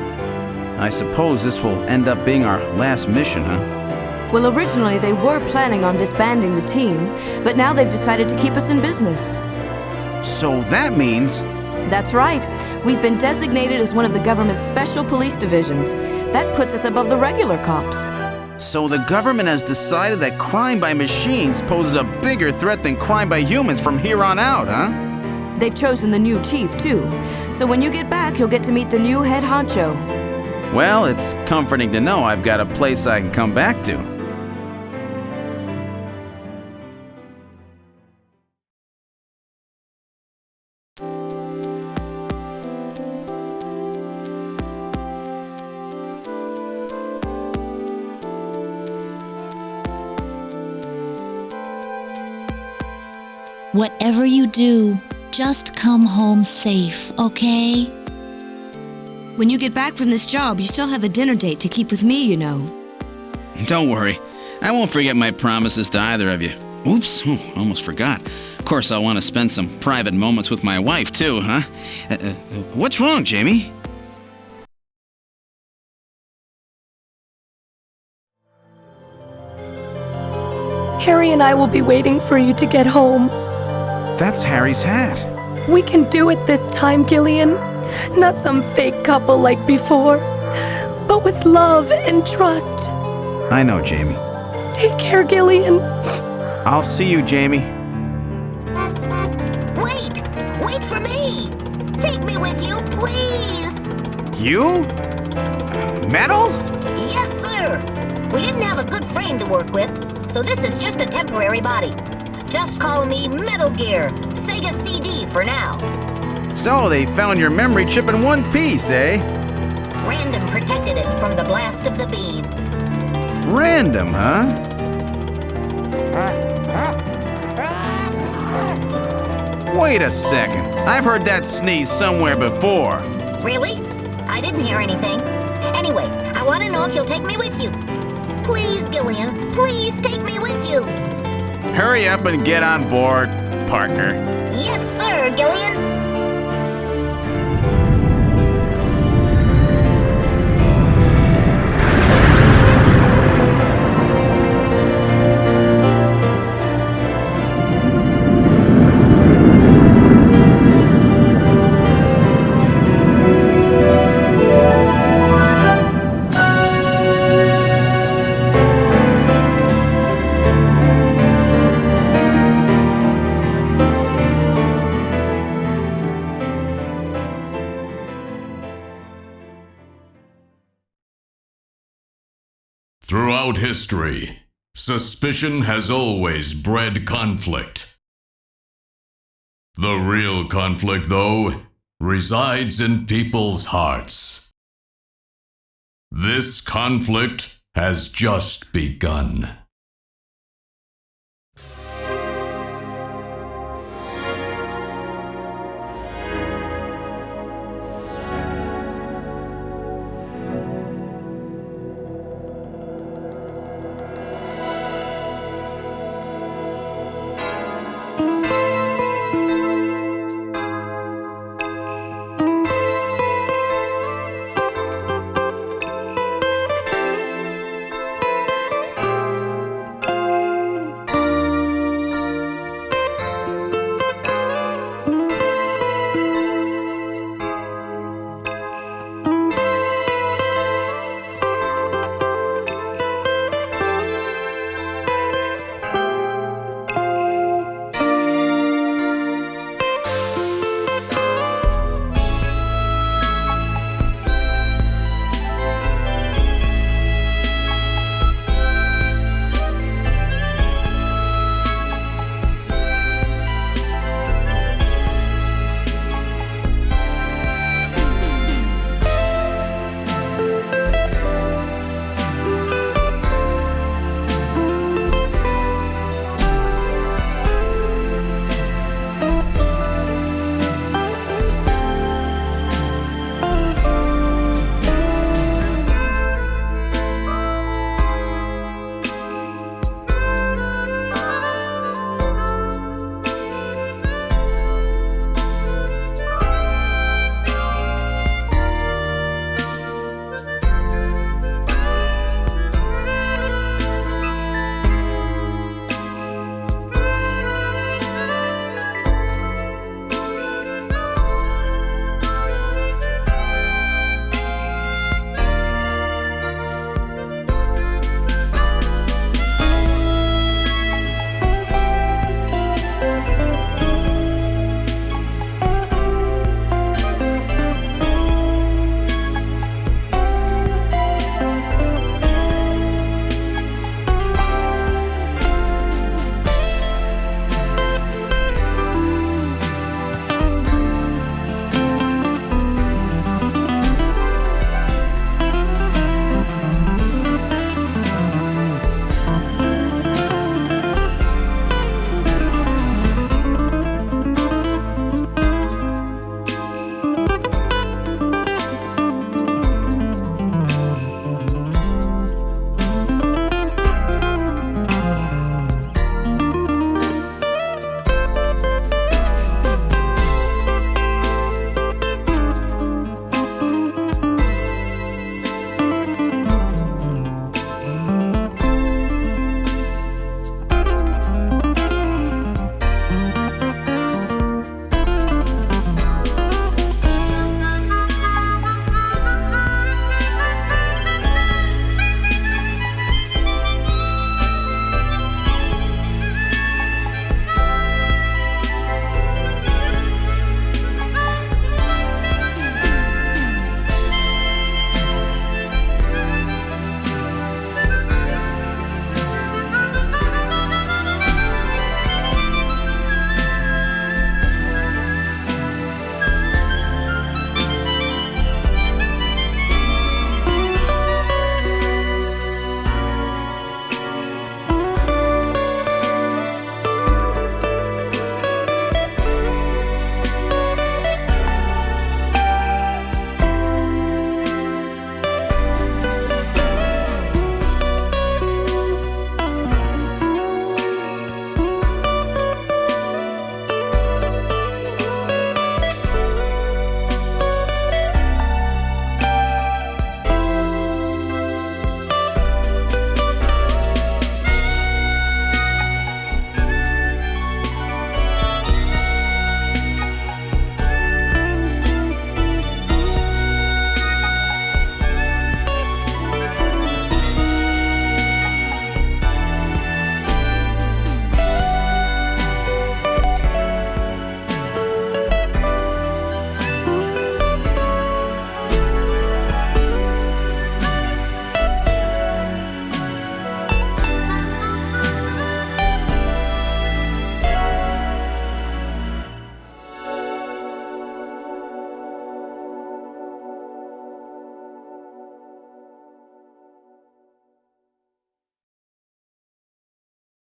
I suppose this will end up being our last mission, huh? Well, originally they were planning on disbanding the team, but now they've decided to keep us in business. So that means... That's right. We've been designated as one of the government's special police divisions. That puts us above the regular cops. So the government has decided that crime by machines poses a bigger threat than crime by humans from here on out, huh? They've chosen the new chief, too. So when you get back, you'll get to meet the new head honcho. Well, it's comforting to know I've got a place I can come back to. Whatever you do, just come home safe, okay? When you get back from this job, you still have a dinner date to keep with me, you know. Don't worry. I won't forget my promises to either of you. Oops, almost forgot. Of course, I'll want to spend some private moments with my wife, too, huh? What's wrong, Jamie? Harry and I will be waiting for you to get home. That's Harry's hat. We can do it this time, Gillian. Not some fake couple like before, but with love and trust. I know, Jamie. Take care, Gillian. I'll see you, Jamie. Wait! Wait for me! Take me with you, please! You? Metal? Yes, sir! We didn't have a good frame to work with, so this is just a temporary body. Just call me Metal Gear, Sega CD for now. So they found your memory chip in one piece, eh? Random protected it from the blast of the beam. Random, huh? Wait a second. I've heard that sneeze somewhere before. Really? I didn't hear anything. Anyway, I want to know if you'll take me with you. Please, Gillian, please take me with you. Hurry up and get on board, partner. Yes, sir, Gillian. Throughout history, suspicion has always bred conflict. The real conflict, though, resides in people's hearts. This conflict has just begun.